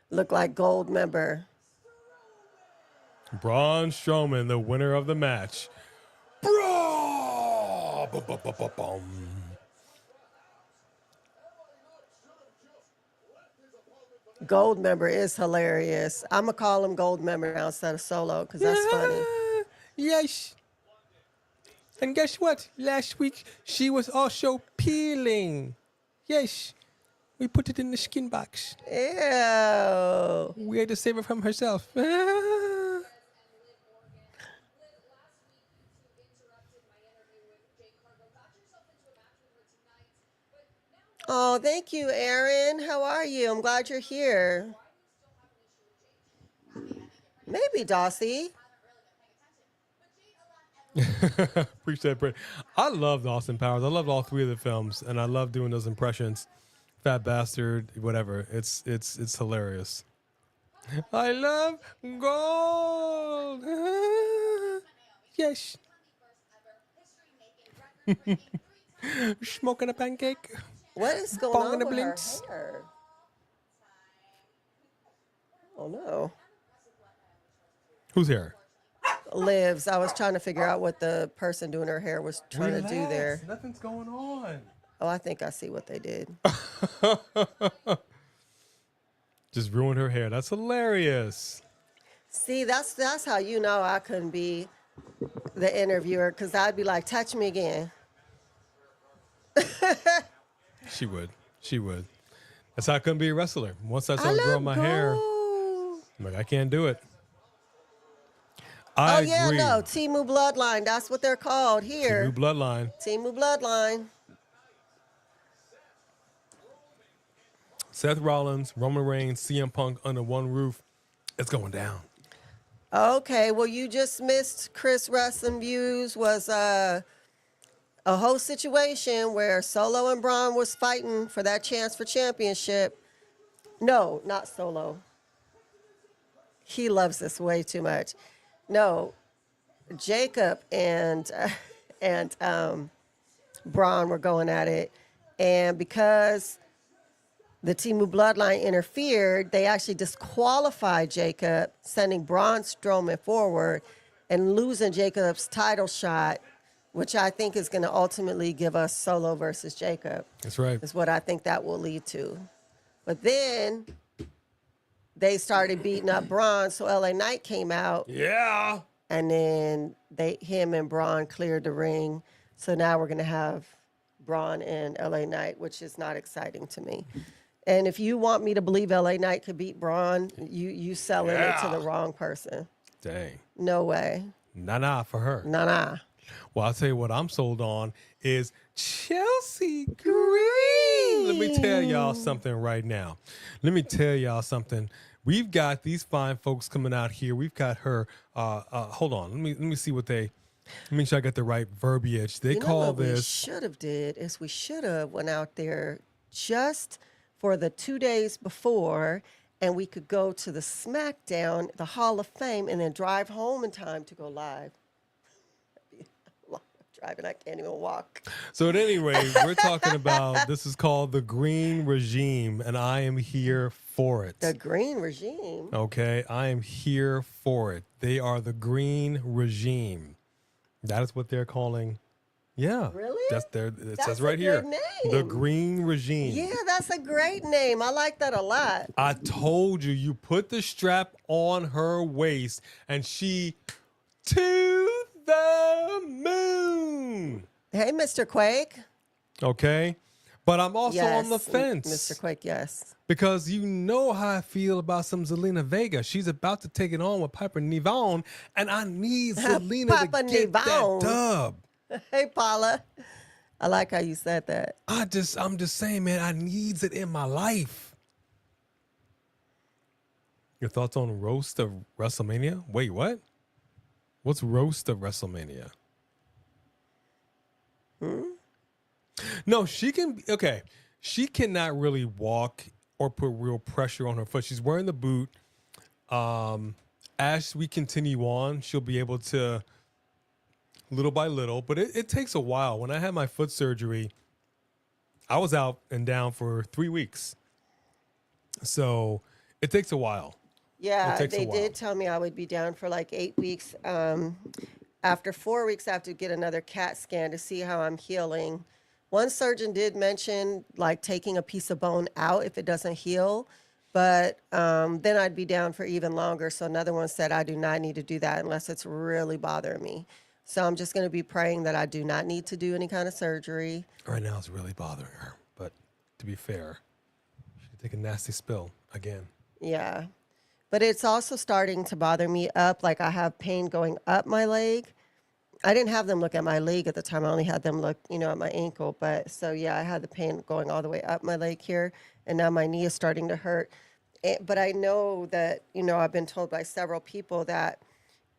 Look like gold member. Braun Strowman, the winner of the match. Braun! Gold member is hilarious. I'm going to call him gold member now instead of Solo because that's funny. Yes. And guess what? Last week, she was also peeling. Yes. We put it in the skin box. Ew. We had to save her from herself. Oh, thank you, Aaron. How are you? I'm glad you're here. Maybe Dossie. Appreciate it. I loved Austin Powers. I loved all three of the films, and I love doing those impressions. Fat bastard, whatever. It's hilarious. I love gold. Yes. Smoking a pancake. What is going Bong on in the with blinks. her hair? Oh, no. Who's here? Liv's. I was trying to figure out what the person doing her hair was trying to do there. Nothing's going on. Oh, I think I see what they did. Just ruined her hair. That's hilarious. See, that's how you know I couldn't be the interviewer because I'd be like, touch me again. She would. She would. That's how I couldn't be a wrestler. Once I I started love growing my hair, gold. I'm like, I can't do it. Oh, I yeah, agree. no. Timu Bloodline. That's what they're called here. New bloodline. Timu Bloodline. Seth Rollins, Roman Reigns, CM Punk under one roof. It's going down. Okay, well, you just missed Chris Wrestling Views was a whole situation where Solo and Braun was fighting for that chance for championship. No, not Solo. He loves this way too much. No, Jacob and Braun were going at it, and because the Timu Bloodline interfered, they actually disqualified Jacob, sending Braun Strowman forward and losing Jacob's title shot, which I think is going to ultimately give us Solo versus Jacob. That's right. Is what I think that will lead to. But then they started beating up Braun, so LA Knight came out. Yeah. And then him and Braun cleared the ring. So now we're going to have Braun and LA Knight, which is not exciting to me. And if you want me to believe LA Knight could beat Braun, you selling it to the wrong person. Dang. No way. Nah for her. Nah. Well, I'll tell you what I'm sold on is Chelsea Green. Let me tell y'all something right now. We've got these fine folks coming out here. We've got her. Hold on. Let me see what they. Let me make sure I got the right verbiage. They call this. We should have went out there just for the 2 days before, and we could go to the Smackdown, the Hall of Fame, and then drive home in time to go live. Driving, I can't even walk. So at any rate, we're talking about, this is called the Green Regime, and I am here for it. The Green Regime? Okay, I am here for it. They are the Green Regime. That is what they're calling. Yeah. Really? It says right here. Good name. The Green Regime. Yeah, that's a great name. I like that a lot. I told you, you put the strap on her waist and she to the moon. Hey, Mr. Quake. Okay. But I'm also on the fence. Mr. Quake, yes. Because you know how I feel about some Zelina Vega. She's about to take it on with Piper Niven, and I need Zelina to get that dub. Hey, Paula. I like how you said that. I'm just saying, man, I needs it in my life. Your thoughts on roast of WrestleMania? Wait, what? What's roast of WrestleMania? No, she can. Okay, she cannot really walk or put real pressure on her foot. She's wearing the boot. As we continue on, she'll be able to, little by little, but it takes a while. When I had my foot surgery, I was out and down for 3 weeks. So it takes a while. Yeah, they did tell me I would be down for like 8 weeks. After 4 weeks, I have to get another CAT scan to see how I'm healing. One surgeon did mention like taking a piece of bone out if it doesn't heal, but then I'd be down for even longer. So another one said I do not need to do that unless it's really bothering me. So I'm just going to be praying that I do not need to do any kind of surgery. Right now it's really bothering her, but to be fair, she could take a nasty spill again. Yeah. But it's also starting to bother me up. Like I have pain going up my leg. I didn't have them look at my leg at the time. I only had them look, at my ankle. But so, yeah, I had the pain going all the way up my leg here. And now my knee is starting to hurt. But I know that, I've been told by several people that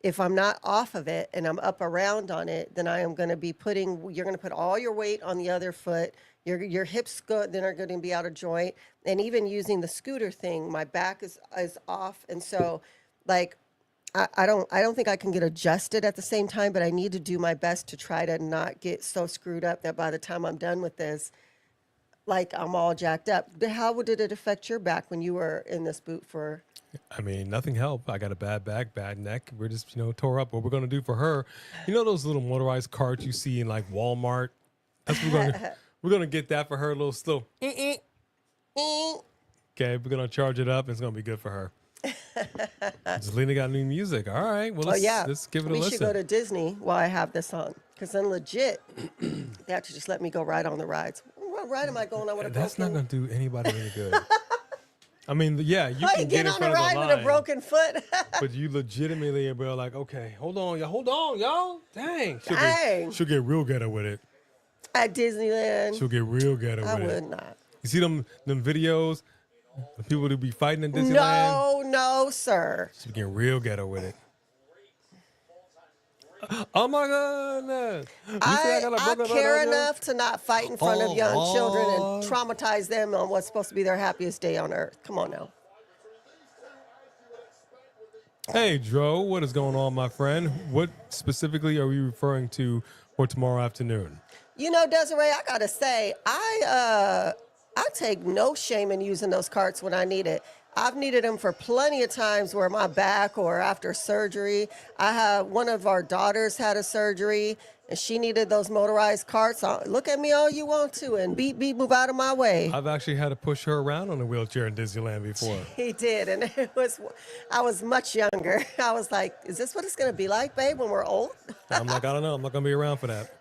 if I'm not off of it and I'm up around on it, then I am going to be you're going to put all your weight on the other foot. Your hips then are going to be out of joint. And even using the scooter thing, my back is off. And so, like, I don't think I can get adjusted at the same time, but I need to do my best to try to not get so screwed up that by the time I'm done with this, like I'm all jacked up. How did it affect your back when you were in this boot for? I mean, nothing helped. I got a bad back, bad neck. We're just, tore up. What we're going to do for her, those little motorized carts you see in like Walmart? That's what we're going to get that for her, a little slow. Okay, we're going to charge it up. It's going to be good for her. Zelina got new music. All right. Well, let's give it a listen. We should go to Disney while I have this on. Because then legit, they have to just let me go ride on the rides. What ride am I going on with a That's not broken? going to do anybody any good. I mean, yeah, you Why can you get get in on a front of ride the with a line, broken foot? but you legitimately are like, okay, hold on, y'all. Dang. Dang. She'll get real ghetto with it. At Disneyland, She'll get real ghetto I with it. would not. You see them videos, the people who be fighting in Disneyland? No, sir. She's getting real ghetto with it. Oh my goodness. I care enough to not fight in front of young children and traumatize them on what's supposed to be their happiest day on earth. Come on now. Hey, Dro, what is going on, my friend? What specifically are we referring to for tomorrow afternoon? You know, Desiree, I gotta say, I take no shame in using those carts when I need it. I've needed them for plenty of times where my back or after surgery. I have one of our daughters had a surgery and she needed those motorized carts. Look at me all you want to and beep, move out of my way. I've actually had to push her around on a wheelchair in Disneyland before. He did, and I was much younger. I was like, is this what it's gonna be like, babe, when we're old? I'm like, I don't know. I'm not going to be around for that.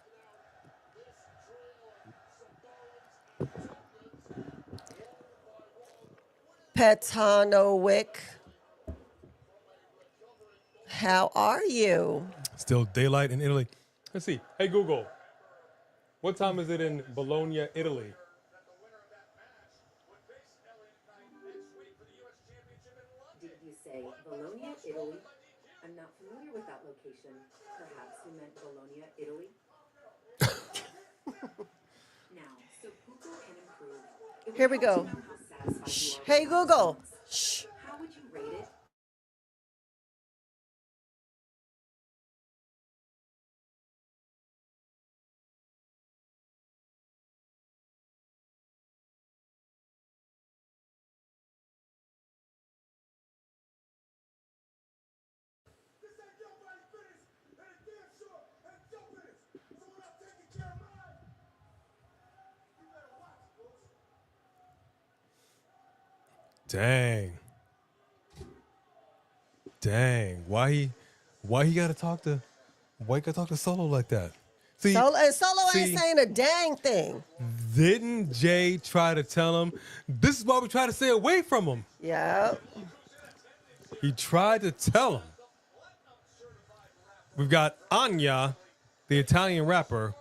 Petanowick, how are you? Still daylight in Italy. Let's see. Hey, Google. What time is it in Bologna, Italy? Did you say Bologna, Italy? I'm not familiar with that location. Perhaps you meant Bologna, Italy? Now, so Puku can improve. Here we go. Shh. Hey, Google. Shh. How would you rate it? Dang. Why he gotta talk to Solo like that? See, Solo ain't saying a dang thing. Didn't Jay try to tell him, this is why we try to stay away from him? Yeah. He tried to tell him. We've got Anya, the Italian rapper,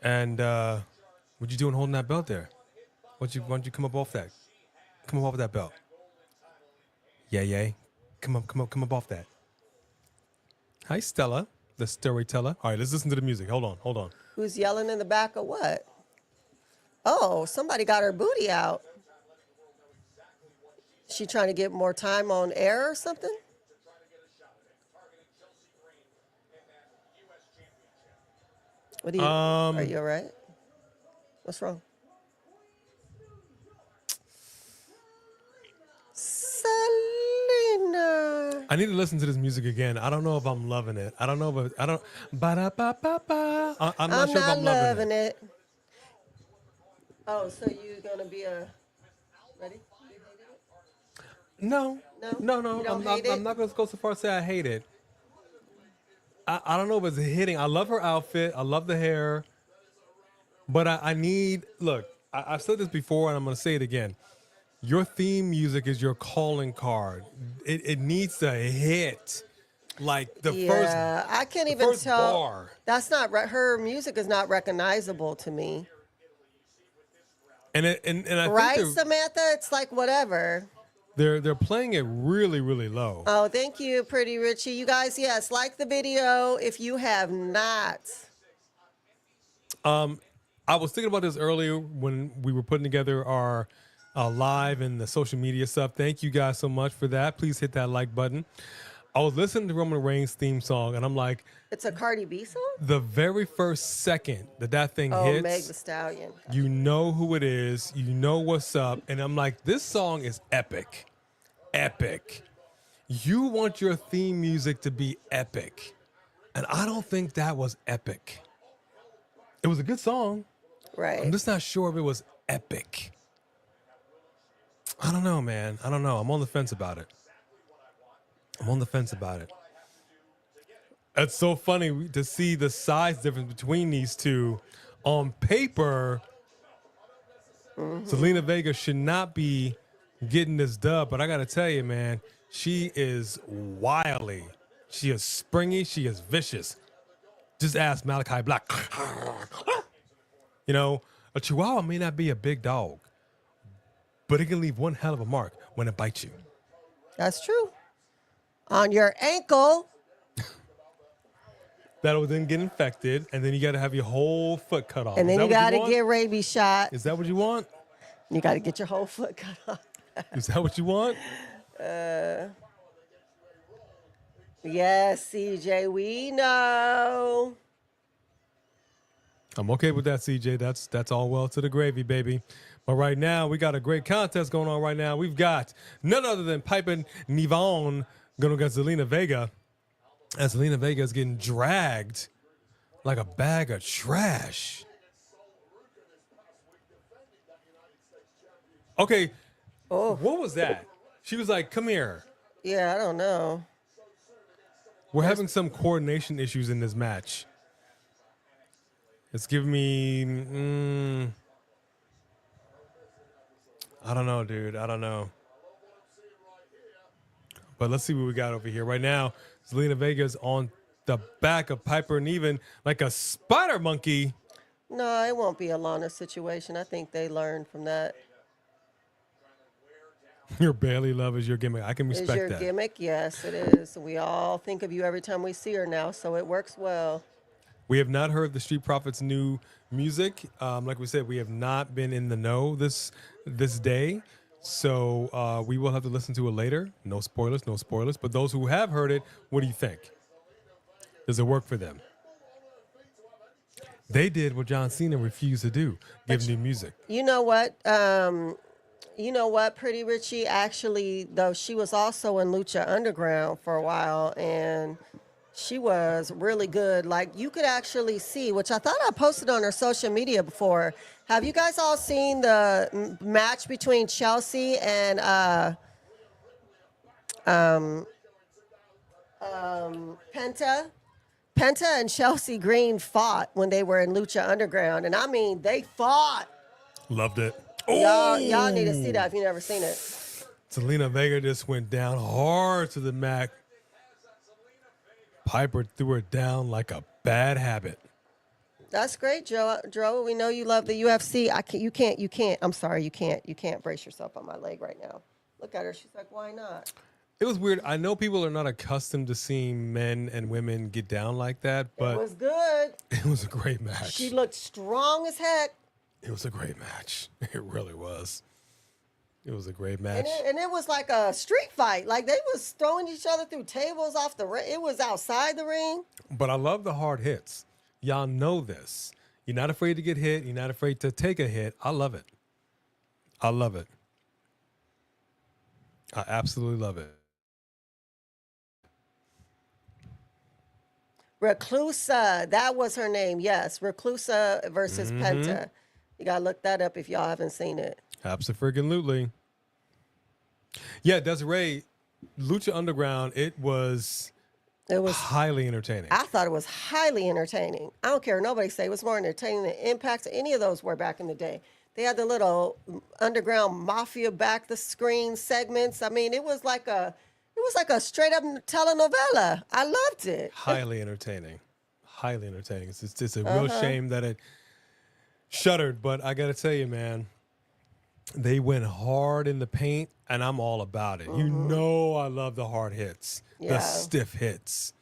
and what you doing holding that belt there? Why don't you come up off that? Come up off that belt. Yeah. Come up off that. Hi, Stella, the storyteller. All right, let's listen to the music. Hold on. Who's yelling in the back of what? Oh, somebody got her booty out. She trying to get more time on air or something? What do you? Are you all right? What's wrong? Zelina. I need to listen to this music again. I don't know if I'm loving it. I don't know if I don't. Ba-da-ba-ba-ba. I'm not sure if I'm loving it. Oh, so you gonna be a ready? You hated it? No. You don't hate it? I'm not going to go so far as say I hate it. I don't know if it's hitting. I love her outfit. I love the hair. But I need, look, I've said this before and I'm going to say it again. Your theme music is your calling card. It needs to hit like the first. Yeah, I can't even first tell. bar. That's not her music is not recognizable to me. And I Right, think Samantha? It's like whatever. they're playing it really, really low. Oh, thank you, Pretty Richie. You guys, yes, like the video if you have not. I was thinking about this earlier when we were putting together our live and the social media stuff. Thank you guys so much for that. Please hit that like button. I was listening to Roman Reigns' theme song, and I'm like, It's a Cardi B song? the very first second that thing Oh, hits, Meg Thee Stallion. you know who it is, you know what's up, and I'm like, this song is epic. Epic. You want your theme music to be epic, and I don't think that was epic. It was a good song. Right. I'm just not sure if it was epic. I don't know, man. I don't know. I'm on the fence about it. It's so funny to see the size difference between these two. On paper, Zelina Vega should not be getting this dub, but I got to tell you, man, she is wily. She is springy. She is vicious. Just ask Malachi Black. You know, a Chihuahua may not be a big dog, but it can leave one hell of a mark when it bites you. That's true. On your ankle. That'll then get infected, and then you got to have your whole foot cut off. And then you got to want? get rabies shot. Is that what you want? You got to get your whole foot cut off. Is that what you want? Yes, CJ, we know. I'm okay with that, CJ. That's all well to the gravy, baby. But right now, we got a great contest going on right now. We've got none other than Piper Niven going against Zelina Vega. And Zelina Vega is getting dragged like a bag of trash. Okay, what was that? She was like, come here. Yeah, I don't know. We're having some coordination issues in this match. It's giving me, I don't know, dude. I don't know. But let's see what we got over here. Right now, Zelina Vega's on the back of Piper Niven like a spider monkey. No, it won't be a Lana situation. I think they learned from that. Your Bailey love is your gimmick. I can respect Is your that. gimmick? Yes, it is. We all think of you every time we see her now, so it works well. We have not heard the Street Profits' new music. Like we said, we have not been in the know this day. So we will have to listen to it later. No spoilers, no spoilers. But those who have heard it, what do you think? Does it work for them? They did what John Cena refused to do, give new music. You know what? Pretty Richie, actually, though, she was also in Lucha Underground for a while, and she was really good. Like, you could actually see, which I thought I posted on her social media before. Have you guys all seen the match between Chelsea and Penta? Penta and Chelsea Green fought when they were in Lucha Underground, and I mean, they fought. Loved it. Y'all need to see that if you've never seen it. Zelina Vega just went down hard to the mat. Piper threw her down like a bad habit. That's great, Joe. Joe, we know you love the UFC. You can't. I'm sorry, you can't brace yourself on my leg right now. Look at her. She's like, why not? It was weird. I know people are not accustomed to seeing men and women get down like that, but It was good. it was a great match. She looked strong as heck. It was a great match. It really was. It was a great match. And it was like a street fight. Like, they was throwing each other through tables off the ring. It was outside the ring. But I love the hard hits. Y'all know this. You're not afraid to get hit. You're not afraid to take a hit. I love it. I love it. I absolutely love it. Reclusa. That was her name. Yes. Reclusa versus Penta. You got to look that up if y'all haven't seen it. Absolutely. Yeah, Desiree, Lucha Underground, it was highly entertaining. I thought it was highly entertaining. I don't care what nobody say. It was more entertaining than Impact. Any of those were back in the day. They had the little underground mafia back the screen segments. I mean, it was like a straight up telenovela. I loved it. Highly entertaining. Highly entertaining. It's a real shame that it shuttered, but I got to tell you, man, they went hard in the paint, and I'm all about it. You know I love the hard hits, the stiff hits.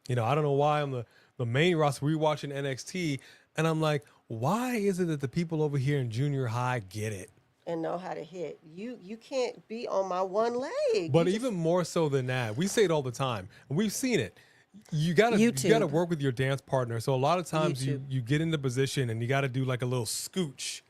You know, I don't know why on the main roster, we were watching NXT, and I'm like, why is it that the people over here in junior high get it? And know how to hit. You can't be on my one leg. But even more so than that, we say it all the time, and we've seen it. You gotta work with your dance partner. So a lot of times you get into position and you gotta do like a little scooch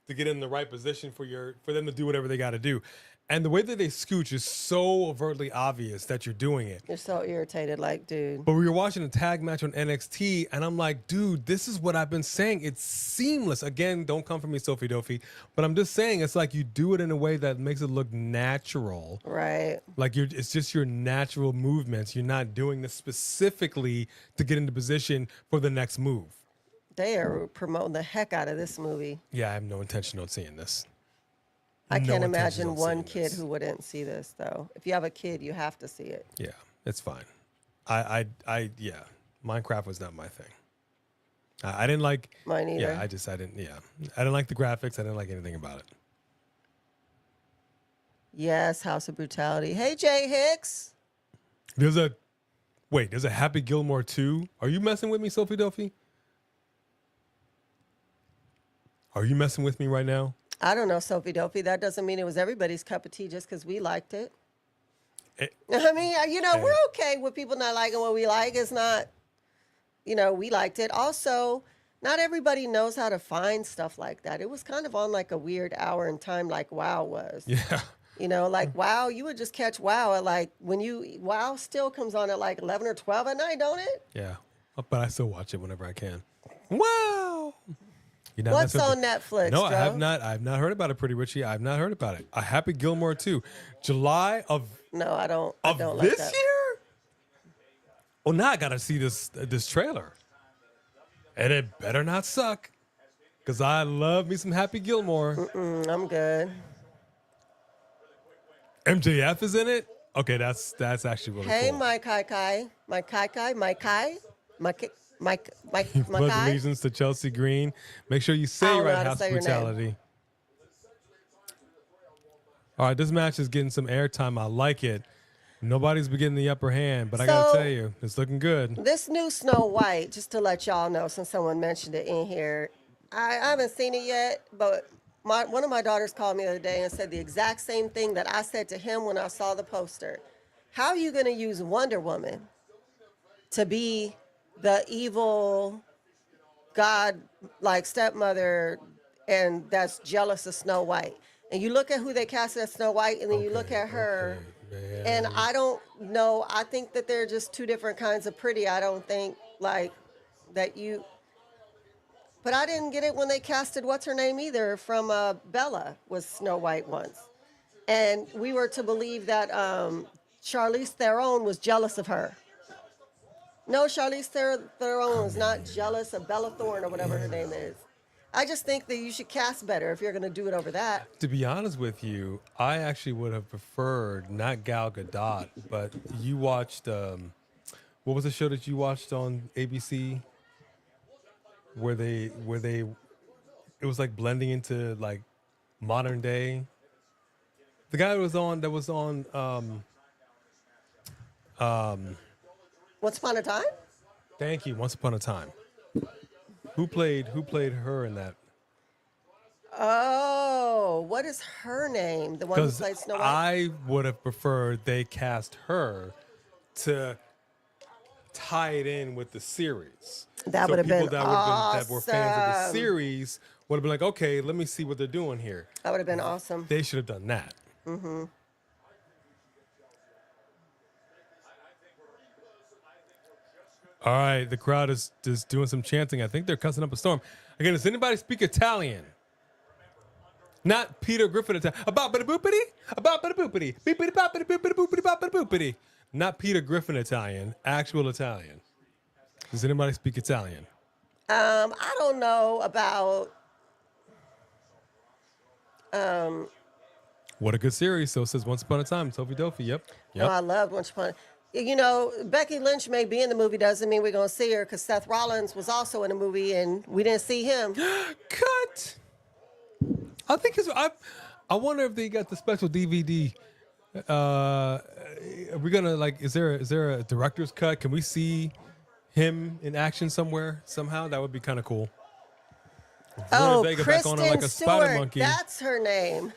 to get in the right position for them to do whatever they gotta do. And the way that they scooch is so overtly obvious that you're doing it. You're so irritated, like, dude. But we were watching a tag match on NXT, and I'm like, dude, this is what I've been saying. It's seamless. Again, don't come for me, Sophie Dophie. But I'm just saying, it's like you do it in a way that makes it look natural. Right. Like it's just your natural movements. You're not doing this specifically to get into position for the next move. They are promoting the heck out of this movie. Yeah, I have no intention on seeing this. I no can't intentions imagine on one seeing kid this. who wouldn't see this, though. If you have a kid, you have to see it. Yeah, it's fine. Yeah. Minecraft was not my thing. I didn't like. Mine either. Yeah, I didn't. Yeah, I didn't like the graphics. I didn't like anything about it. Yes, House of Brutality. Hey, Jay Hicks. There's a Happy Gilmore 2. Are you messing with me, Sophie Duffy? Are you messing with me right now? I don't know, Sophie Dopey. That doesn't mean it was everybody's cup of tea just because we liked it. I mean, we're okay with people not liking what we like. It's not, we liked it. Also, not everybody knows how to find stuff like that. It was kind of on like a weird hour in time like WoW was. Yeah. WoW, you would just catch WoW at like WoW still comes on at like 11 or 12 at night, don't it? Yeah. But I still watch it whenever I can. Wow. What's on Netflix? No, Joe? I've not heard about it, Pretty Richie. I've not heard about it. A Happy Gilmore 2. July of No, I don't this like that. year? Well, now I gotta see this trailer. And it better not suck. Because I love me some Happy Gilmore. I'm good. MJF is in it? Okay, that's actually really Hey, cool. Mike Kai. Pledge allegiance to Chelsea Green. Make sure you say I don't know right how to House say your name. Brutality. All right, this match is getting some airtime. I like it. Nobody's been getting the upper hand, but I got to tell you, it's looking good. This new Snow White, just to let y'all know, since someone mentioned it in here, I haven't seen it yet, but one of my daughters called me the other day and said the exact same thing that I said to him when I saw the poster. How are you going to use Wonder Woman to be the evil God-like stepmother and that's jealous of Snow White? And you look at who they casted as Snow White, and then you look at her, and I don't know. I think that they're just two different kinds of pretty. I don't think like that you. But I didn't get it when they casted what's her name either from Bella was Snow White once, and we were to believe that Charlize Theron was jealous of her. No, Charlize Theron was not jealous of Bella Thorne or whatever her name is. I just think that you should cast better if you're going to do it over that. To be honest with you, I actually would have preferred not Gal Gadot, but you watched, what was the show that you watched on ABC? Where they, it was like blending into like modern day. The guy that was on, Once Upon a Time? thank you, Once Upon a Time. Who played her in that? Oh, what is her name? The one who Because played Snow White? I would have preferred they cast her to tie it in with the series. That would have people been that were fans of the awesome. series would have been like, okay, let me see what they're doing here. That would have been awesome. They should have done that. Mm-hmm. All right, the crowd is just doing some chanting. I think they're cussing up a storm. Again, does anybody speak Italian? Not Peter Griffin Italian. About boopity, about boopity, beepity boppity boopity boopity boppity boopity. Not Peter Griffin Italian, actual Italian. Does anybody speak Italian? I don't know about. What a good series. So says Once Upon a Time. Sophie Dophie. Yep. Oh, I loved Once Upon. Becky Lynch may be in the movie doesn't mean we're gonna see her because Seth Rollins was also in the movie and we didn't see him. Cut. I think I wonder if they got the special DVD. Are we gonna is there a director's cut? Can we see him in action somewhere somehow? That would be kind of cool. Oh, Zelina Vega back Kristen on her like a spider Stewart, monkey. that's her name.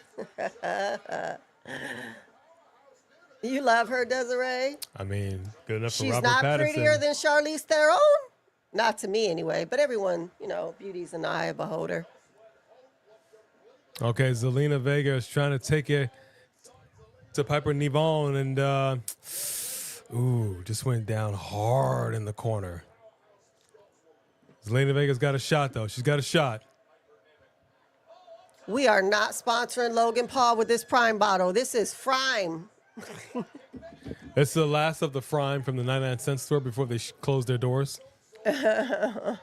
You love her, Desiree? I mean, good enough for She's Robert not Pattinson. prettier than Charlize Theron? Not to me anyway, but everyone, beauty's in the eye of a beholder. Okay, Zelina Vega is trying to take it to Piper Niven and just went down hard in the corner. Zelina Vega's got a shot though. She's got a shot. We are not sponsoring Logan Paul with this Prime bottle. This is Frime. It's the last of the Frime from the 99-cent store before they closed their doors. I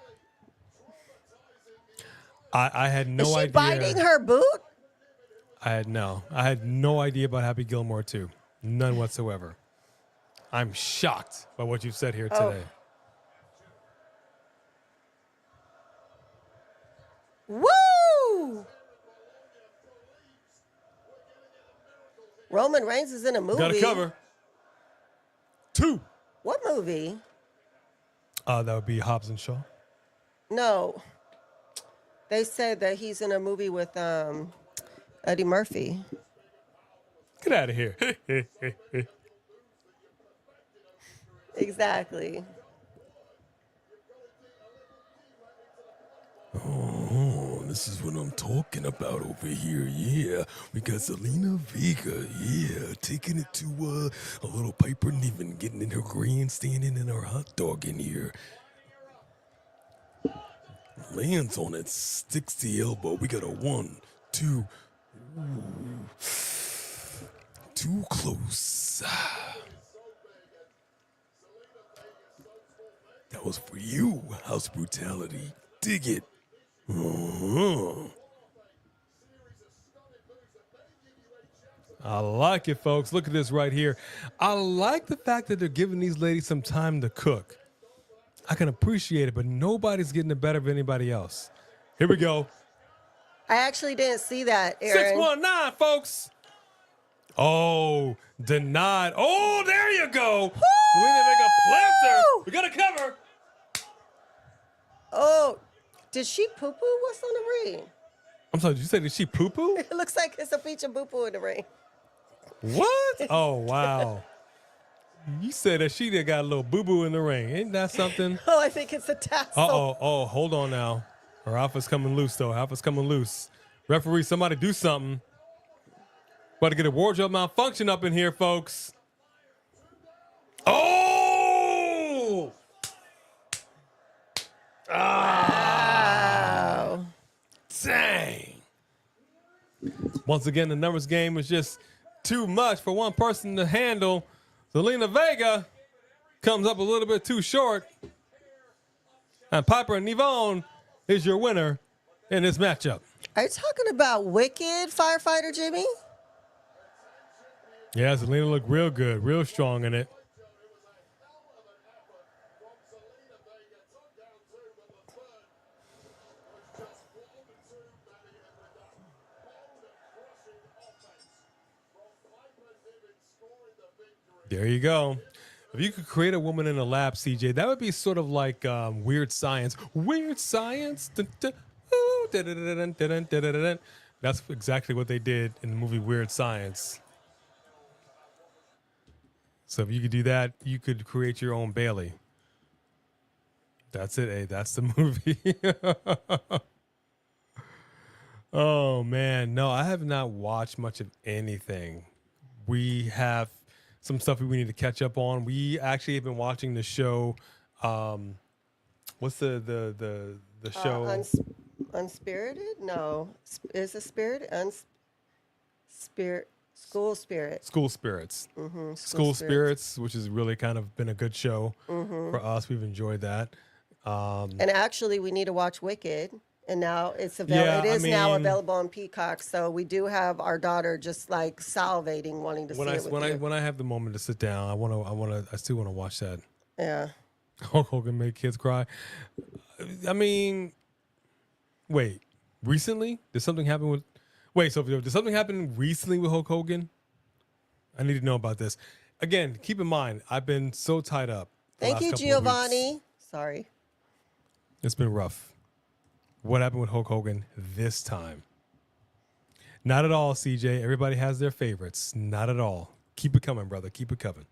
had no Is she idea. biting her boot? I had no idea about Happy Gilmore 2. None whatsoever. I'm shocked by what you said here today. Woo! Roman Reigns is in a movie. Got to cover. 2. What movie? That would be Hobbs and Shaw. No. They said that he's in a movie with Eddie Murphy. Get out of here. Exactly. Oh, this is what I'm talking about over here. Yeah, we got Zelina Vega. Yeah, taking it to a little Piper Niven, getting in her grandstanding in her hot dog in here. Lands on it, sticks the elbow. We got a 1, 2. Ooh. Too close. That was for you, House Brutality. Dig it. I like it, folks. Look at this right here. I like the fact that they're giving these ladies some time to cook. I can appreciate it, but nobody's getting the better of anybody else. Here we go. I actually didn't see that, Aaron. 619, folks. Oh, denied. Oh, there you go. Zelina Vega plants her. We got to cover. Oh, did she poo-poo? What's on the ring? I'm sorry, did you say did she poo-poo? It looks like it's a piece of poo-poo in the ring. What? Oh, wow. You said that she did got a little boo-boo in the ring. Ain't that something? Oh, I think it's a tassel. Uh-oh. Oh, hold on now. Her outfit's coming loose, though. Her outfit's coming loose. Referee, somebody do something. About to get a wardrobe malfunction up in here, folks. Oh! Wow. Dang. Once again, the numbers game was just too much for one person to handle. Zelina Vega comes up a little bit too short. And Piper Niven is your winner in this matchup. Are you talking about Wicked, Firefighter Jimmy? Yeah, Zelina looked real good, real strong in it. There you go. If you could create a woman in a lab, CJ, that would be sort of like Weird Science. Weird Science. Dun, dun, ooh, dun, dun, dun, dun, dun, dun, dun, dun. That's exactly what they did in the movie Weird Science. So if you could do that, you could create your own Bailey. That's it. Hey, that's the movie. Oh, man. No, I have not watched much of anything. We have some stuff we need to catch up on. We actually have been watching the show. What's the show? Unspirited? No. Is it Spirited? School Spirit. School Spirits. Mm-hmm. School Spirits, which has really kind of been a good show for us. We've enjoyed that. And actually, we need to watch Wicked. And now it's available. Yeah, now available on Peacock. So we do have our daughter just like salivating, wanting to see it. When I have the moment to sit down, I still want to watch that. Yeah. Hulk Hogan made kids cry. I mean, wait, recently? Did something happen with... Wait, so did something happen recently with Hulk Hogan? I need to know about this. Again, keep in mind, I've been so tied up. Thank you, Giovanni. Sorry. It's been rough. What happened with Hulk Hogan this time? Not at all, CJ. Everybody has their favorites. Not at all. Keep it coming, brother. Keep it coming.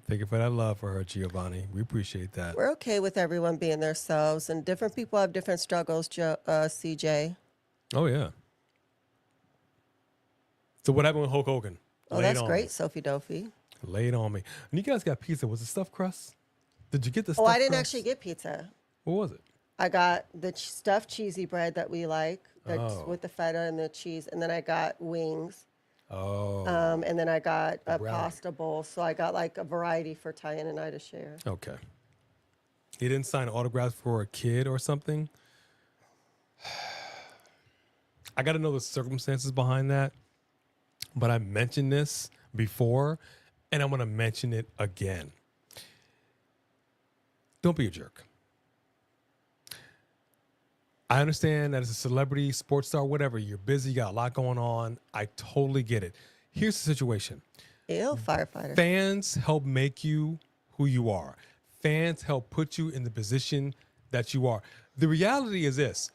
Thank you for that love for her, Giovanni. We appreciate that. We're okay with everyone being themselves, and different people have different struggles, CJ. Oh, yeah. So what happened with Hulk Hogan? Oh, that's great, Sophie Dophie. Lay it on me. And you guys got pizza. Was it stuffed crust? Did you get the stuffed crust? Oh, I didn't actually get pizza. What was it? I got the stuffed cheesy bread that we like, that's with the feta and the cheese, and then I got wings. Oh. And then I got a pasta bowl, so I got like a variety for Tyann and I to share. Okay. He didn't sign autographs for a kid or something? I got to know the circumstances behind that. But I mentioned this before, and I'm going to mention it again. Don't be a jerk. I understand that as a celebrity, sports star, whatever, you're busy, you got a lot going on. I totally get it. Here's the situation. Ew, firefighter. Fans help make you who you are. Fans help put you in the position that you are. The reality is this.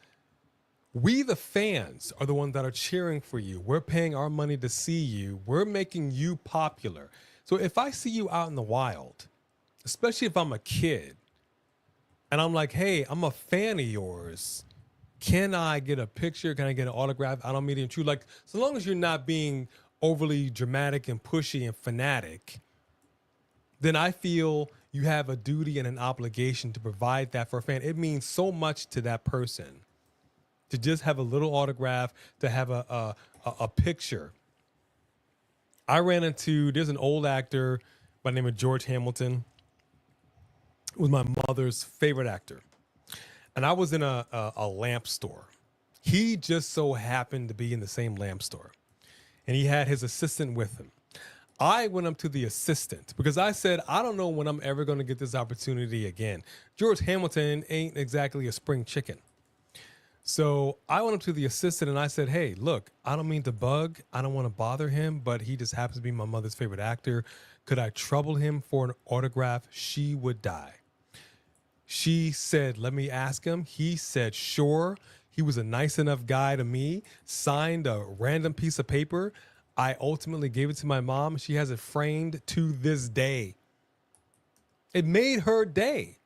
We, the fans, are the ones that are cheering for you. We're paying our money to see you. We're making you popular. So if I see you out in the wild, especially if I'm a kid, and I'm like, hey, I'm a fan of yours. Can I get a picture? Can I get an autograph? I don't mean to intrude. Like, so long as you're not being overly dramatic and pushy and fanatic, then I feel you have a duty and an obligation to provide that for a fan. It means so much to that person to just have a little autograph, to have a picture. There's an old actor by the name of George Hamilton. It was my mother's favorite actor. And I was in a lamp store. He just so happened to be in the same lamp store. And he had his assistant with him. I went up to the assistant because I said, I don't know when I'm ever going to get this opportunity again. George Hamilton ain't exactly a spring chicken. So I went up to the assistant and I said, hey, look, I don't mean to bug. I don't want to bother him, but he just happens to be my mother's favorite actor. Could I trouble him for an autograph? She would die. She said, let me ask him. He said, sure. He was a nice enough guy to me, signed a random piece of paper. I ultimately gave it to my mom. She has it framed to this day. It made her day.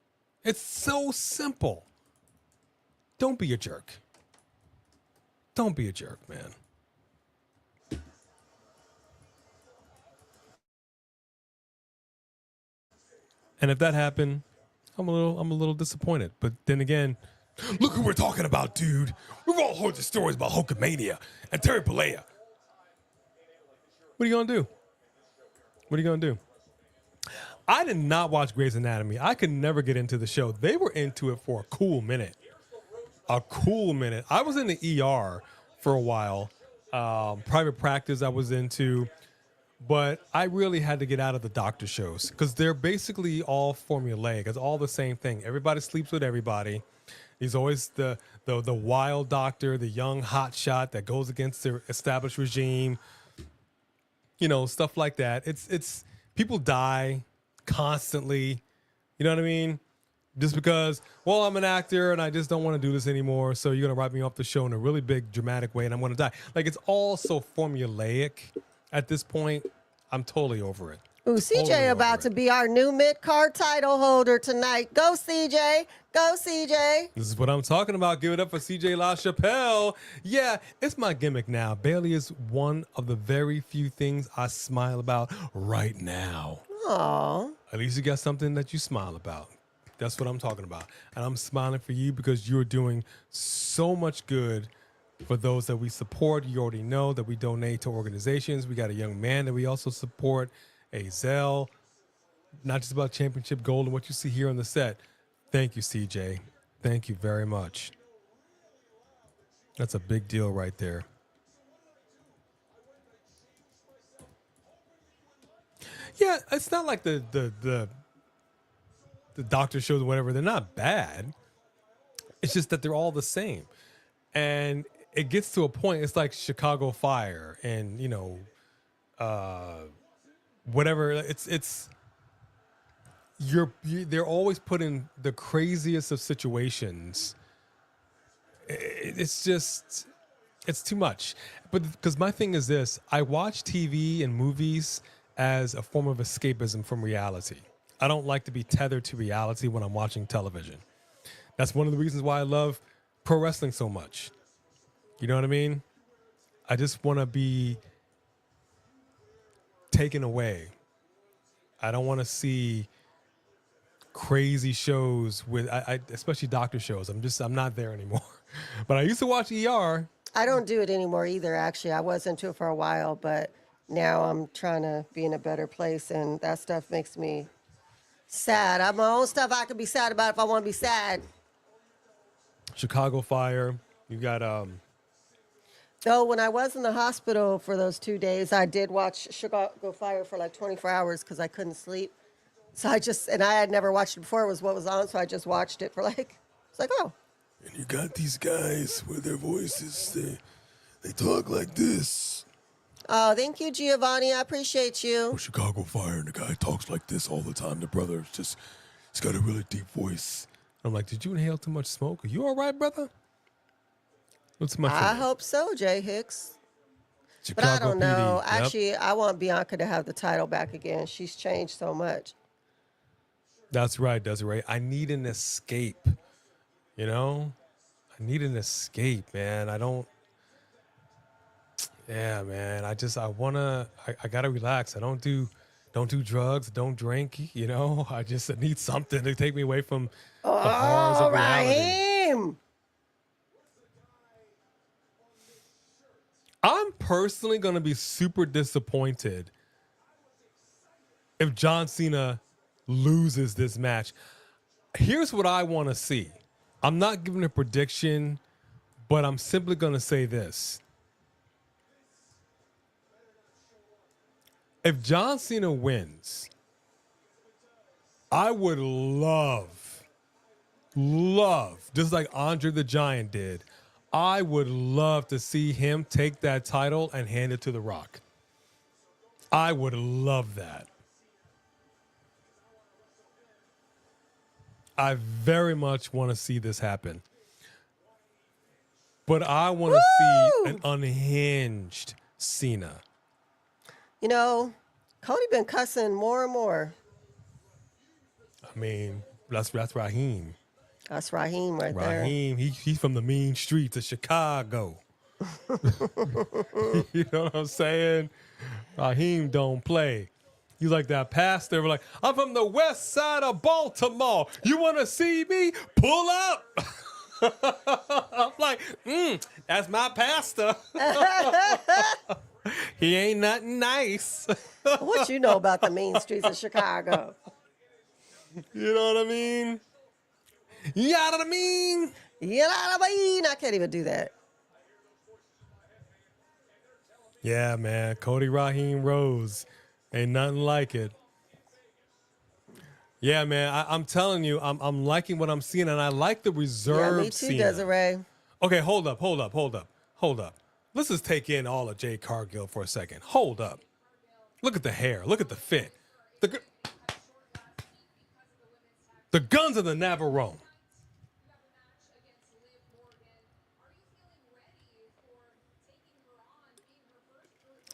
It's so simple. Don't be a jerk. Don't be a jerk, man. And if that happened, I'm a little disappointed. But then again, look who we're talking about, dude. We've all heard the stories about Hulkamania and Terry Bollea. What are you gonna do? What are you gonna do? I did not watch Grey's Anatomy. I could never get into the show. They were into it for a cool minute. A cool minute. I was in the ER for a while. Private practice I was into. But I really had to get out of the doctor shows because they're basically all formulaic. It's all the same thing. Everybody sleeps with everybody. He's always the wild doctor, the young hotshot that goes against the established regime. You know, stuff like that. It's people die constantly. You know what I mean? Just because, well, I'm an actor and I just don't want to do this anymore. So you're going to write me off the show in a really big dramatic way and I'm going to die. Like, it's all so formulaic at this point. I'm totally over it. Ooh, CJ about to be our new mid-card title holder tonight. Go, CJ. Go, CJ. This is what I'm talking about. Give it up for CJ LaChapelle. Yeah, it's my gimmick now. Bailey is one of the very few things I smile about right now. Aw. At least you got something that you smile about. That's what I'm talking about. And I'm smiling for you because you're doing so much good for those that we support. You already know that we donate to organizations. We got a young man that we also support, Azel. Not just about championship gold and what you see here on the set. Thank you, CJ. Thank you very much. That's a big deal right there. Yeah, it's not like the doctor shows or whatever. They're not bad. It's just that they're all the same. And it gets to a point, it's like Chicago Fire and, you know, whatever. They're always put in the craziest of situations. It's too much. But because my thing is this, I watch TV and movies as a form of escapism from reality. I don't like to be tethered to reality when I'm watching television. That's one of the reasons why I love pro wrestling so much. You know what I mean? I just want to be taken away. I don't want to see crazy shows with, especially doctor shows. I'm not there anymore. But I used to watch ER. I don't do it anymore either, actually. I was into it for a while, but now I'm trying to be in a better place, and that stuff makes me sad. I have my own stuff I could be sad about if I want to be sad. Chicago Fire. You got Oh, when I was in the hospital for those 2 days, I did watch Chicago Fire for like 24 hours because I couldn't sleep. So and I had never watched it before. It was what was on, so I just watched it for it's like, oh. And you got these guys with their voices, they talk like this. Oh, thank you, Giovanni. I appreciate you. Or Chicago Fire, and the guy talks like this all the time. The brother he's got a really deep voice. I'm like, did you inhale too much smoke? Are you all right, brother? What's my I hope so, Jay Hicks. But I don't know. PD. Yep. Actually, I want Bianca to have the title back again. She's changed so much. That's right, Desiree. I need an escape. You know? I need an escape, man. Yeah, man. I gotta relax. I don't do drugs, don't drink, you know. I need something to take me away from the horrors of reality. Raheem! I'm personally gonna be super disappointed if John Cena loses this match. Here's what I want to see. I'm not giving a prediction, but I'm simply gonna say this. If John Cena wins, I would love, just like Andre the Giant did, I would love to see him take that title and hand it to The Rock. I would love that. I very much want to see this happen. But I want to see an unhinged Cena. You know, Cody been cussing more and more. I mean, that's Raheem. That's Raheem right there. Raheem, he's from the mean streets of Chicago. You know what I'm saying? Raheem don't play. He's like that pastor. We're like, I'm from the west side of Baltimore. You want to see me? Pull up. I'm like, that's my pastor. He ain't nothing nice. What you know about the mean streets of Chicago? You know what I mean? You know what I mean? I can't even do that. Yeah, man. Cody Raheem Rose. Ain't nothing like it. Yeah, man. I'm telling you, I'm liking what I'm seeing, and I like the reserve. Yeah, me too, Cena. Desiree. Okay, hold up. Let's just take in all of Jade Cargill for a second. Hold up. Look at the hair. Look at the fit. The guns of the Navarone.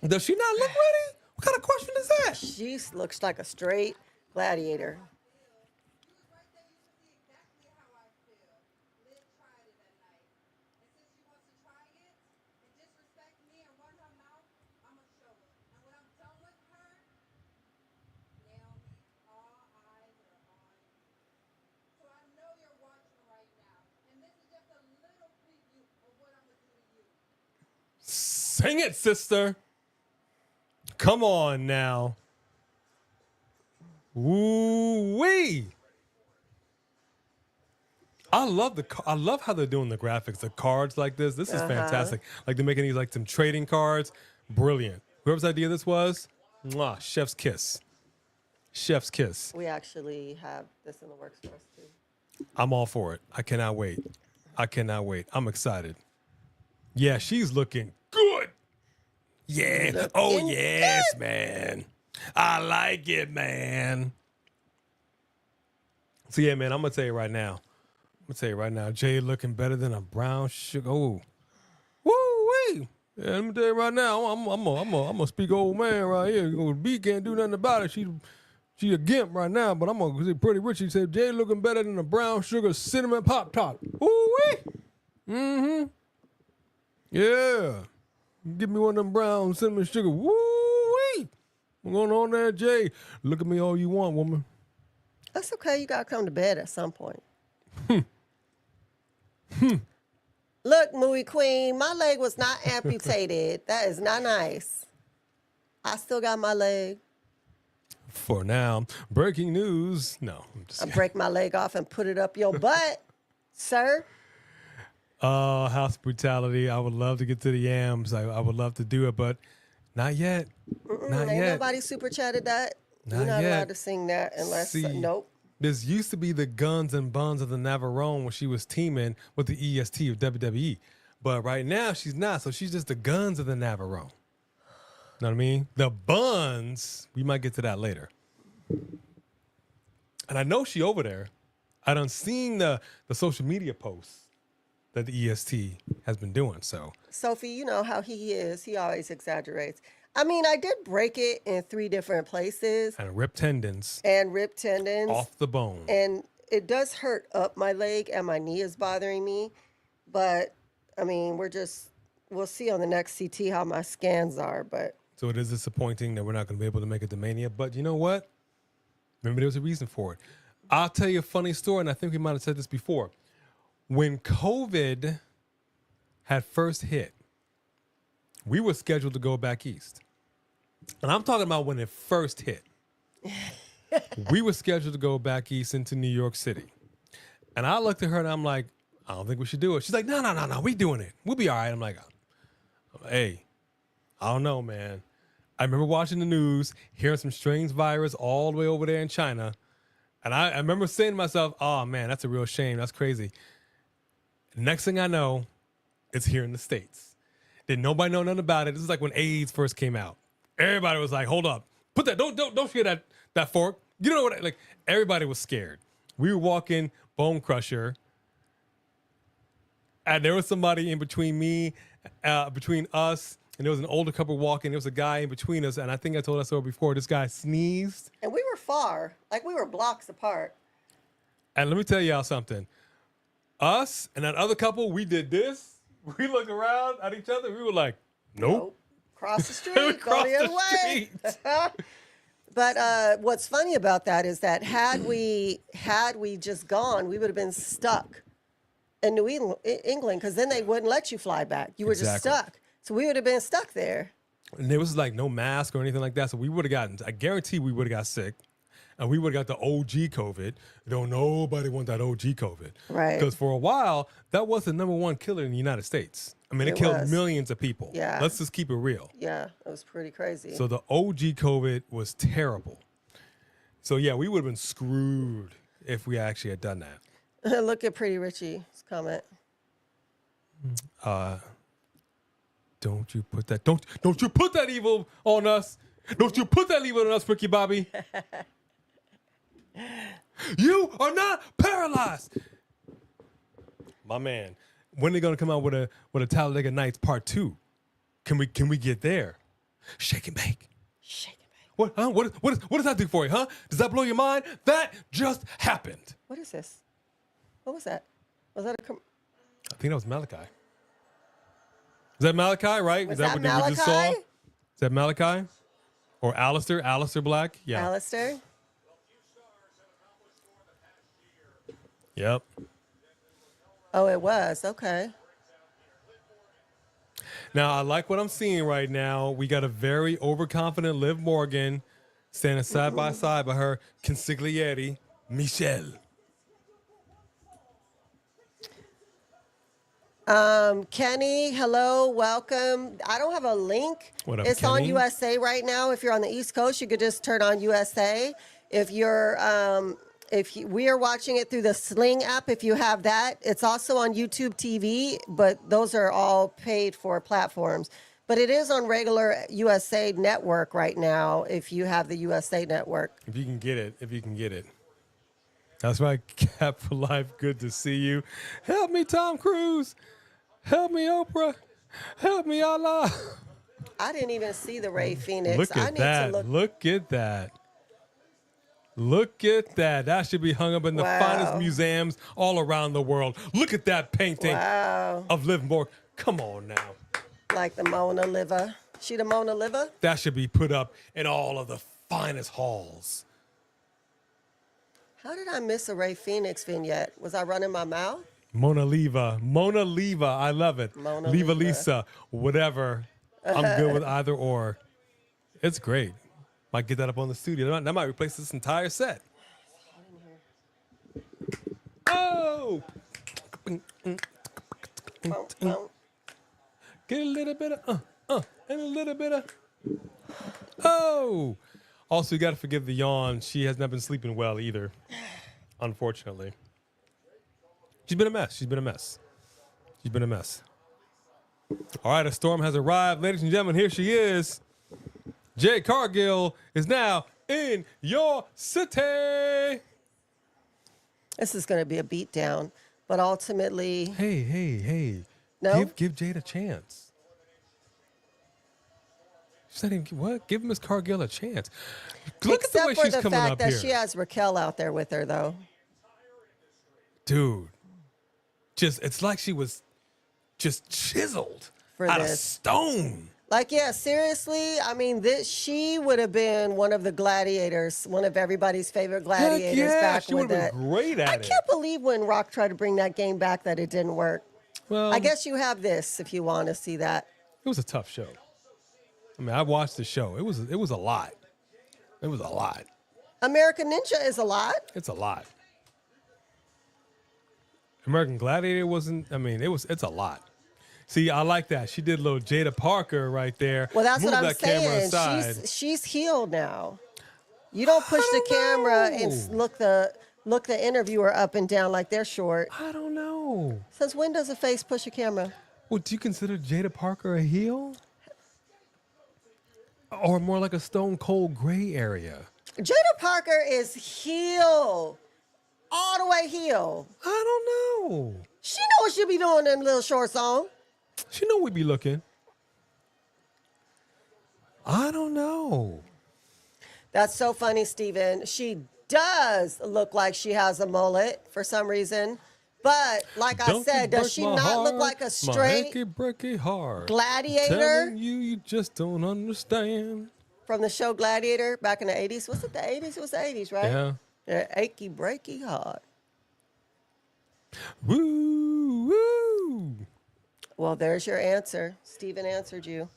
Does she not look ready? What kind of question is that? She looks like a straight gladiator. Sing it, sister. Come on now. Woo-wee. I love how they're doing the graphics, the cards like this. This is fantastic. Like they're making these like some trading cards. Brilliant. Whoever's idea this was, mwah, chef's kiss. Chef's kiss. We actually have this in the works for us too. I'm all for it. I cannot wait. I'm excited. Yeah, she's looking good. Yeah. Oh, yes, man. I like it, man. So, yeah, man, I'm going to tell you right now. Jay looking better than a brown sugar. Oh. Woo-wee. Yeah, let me tell you right now. I'm gonna speak old man right here. B can't do nothing about it. She a gimp right now, but I'm going to say Pretty Rich. He said, Jay looking better than a brown sugar cinnamon Pop-Tart. Woo-wee. Mm-hmm. Yeah. Give me one of them brown cinnamon sugar. Woo-wee. What's going on there, Jay? Look at me all you want, woman. That's okay. You got to come to bed at some point. Look, Mooey Queen, my leg was not amputated. That is not nice. I still got my leg. For now, breaking news. No, I'm just I break my leg off and put it up your butt, sir. House brutality. I would love to get to the yams. I would love to do it, but not yet. Not Ain't yet. nobody super chatted that. You're Not not yet. allowed to sing that unless See, nope. This used to be the guns and buns of the Navarone when she was teaming with the EST of WWE. But right now she's not, so she's just the guns of the Navarone. Know what I mean? The buns, we might get to that later. And I know she over there. I done seen the social media posts that the EST has been doing. So Sophie, you know how he is. He always exaggerates. I mean, I did break it in 3 different places and rip tendons and rip tendons. off the bone. And it does hurt up my leg and my knee is bothering me. But, I mean, we'll see on the next CT how my scans are. But So it is disappointing that we're not going to be able to make it to Mania. But you know what? Remember, there was a reason for it. I'll tell you a funny story, and I think we might have said this before. When COVID had first hit, we were scheduled to go back east. And I'm talking about when it first hit. We were scheduled to go back east into New York City. And I looked at her and I'm like, I don't think we should do it. She's like, no, we doing it. We'll be all right. I'm like, hey, I don't know, man. I remember watching the news, hearing some strange virus all the way over there in China. And I remember saying to myself, oh, man, that's a real shame. That's crazy. Next thing I know, it's here in the States. Didn't nobody know nothing about it. This is like when AIDS first came out. Everybody was like, hold up. Put that, don't share that fork. You know what, like, everybody was scared. We were walking Bone Crusher, and there was somebody in between between us, and there was an older couple walking. There was a guy in between us, and I think I told that story before. This guy sneezed. and we were far, like we were blocks apart. And let me tell y'all something. Us and that other couple, we did this. We looked around at each other. We were like, nope. Cross the street, We go crossed the other the way. street. But what's funny about that is that had we just gone, we would have been stuck in New England, because then they wouldn't let you fly back. You were just Exactly. stuck. So we would have been stuck there. And there was like no mask or anything like that. So we would have gotten, I guarantee we would have got sick. And we would have got the OG COVID. Don't nobody want that OG COVID. Right. Because for a while, that was the #1 killer in the United States. I mean, it It killed was. millions of people. Yeah. Let's just keep it real. Yeah, it was pretty crazy. So the OG COVID was terrible. So yeah, we would have been screwed if we actually had done that. Look at Pretty Richie's comment. Don't you put that, don't you put that evil on us. Don't you put that evil on us, Ricky Bobby. You are not paralyzed. My man, when are they gonna come out with a Talladega Nights Part 2? Can we get there? Shake and bake. Shake it, babe. What? Huh? What does that do for you? Huh? Does that blow your mind? That just happened. What is this? What was that? Was that a I think that was Malachi. Is that Malachi? Right? Was Is that that what we just saw? Malachi? Is that Malachi? Or Alistair? Alistair Black? Yeah. Alistair? Yep. Oh, it was. Okay. Now, I like what I'm seeing right now. We got a very overconfident Liv Morgan standing side by side by her consigliere, Michelle. Kenny, hello, welcome. I don't have a link. What up, It's on Kenny? USA right now. If you're on the East Coast, you could just turn on USA. If you're we are watching it through the Sling app, if you have that, it's also on YouTube TV, but those are all paid for platforms. But it is on regular USA Network right now if you have the USA Network. If you can get it. That's right, Cap for Life. Good to see you. Help me, Tom Cruise. Help me, Oprah. Help me, Allah. I didn't even see the Ray Phoenix. Look I at need that. to look. Look at that. Look at that. That should be hung up in the Wow. finest museums all around the world. Look at that painting Wow. of Liv Morgan. Come on now. Like the Mona Lisa. She the Mona Lisa? That should be put up in all of the finest halls. How did I miss a Ray Phoenix vignette? Was I running my mouth? Mona Lisa. Mona Lisa. I love it. Mona Lisa Lisa. Lisa. Whatever. I'm good with either or. It's great. Might get that up on the studio. That might replace this entire set. Oh! Get a little bit of and a little bit of oh. Also, you got to forgive the yawn. She has not been sleeping well either, unfortunately. She's been a mess. She's been a mess. She's been a mess. All right, a storm has arrived. Ladies and gentlemen, here she is. Jade Cargill is now in your city. This is going to be a beatdown, but ultimately, Hey. No? Give Jade a chance. She's not even, what? Give Miss Cargill a chance. Look at the way except for she's the coming fact up that here. she has Raquel out there with her, though. Dude, it's like she was just chiseled For out of this. stone. Like, yeah, seriously, I mean, she would have been one of the gladiators, one of everybody's favorite gladiators yeah, back she with would've that. been great at I it. can't believe when Rock tried to bring that game back that it didn't work. Well, I guess you have this if you want to see that. it was a tough show. I mean, I watched the show. It was a lot. It was a lot. American Ninja is a lot. It's a lot. American Gladiator wasn't. I mean, it's a lot. See, I like that. She did a little Jada Parker right there. Well, that's Move what I'm that camera saying. aside. She's healed now. You don't push the camera and look the interviewer up and down like they're short. I don't know. Since when does a face push a camera? Well, do you consider Jada Parker a heel? Or more like a stone cold gray area? Jada Parker is heel. All the way heel. I don't know. She know what she be doing in little shorts on. She know we be looking. I don't know. That's so funny, Steven. She does look like she has a mullet for some reason. But like I said, does she not look like a straight breaky heart. gladiator Telling you just don't understand. from the show Gladiator back in the 80s? Was it the 80s? It was the 80s, right? Yeah. Yeah, achy breaky heart. Woo, woo. Well, there's your answer. Steven answered you.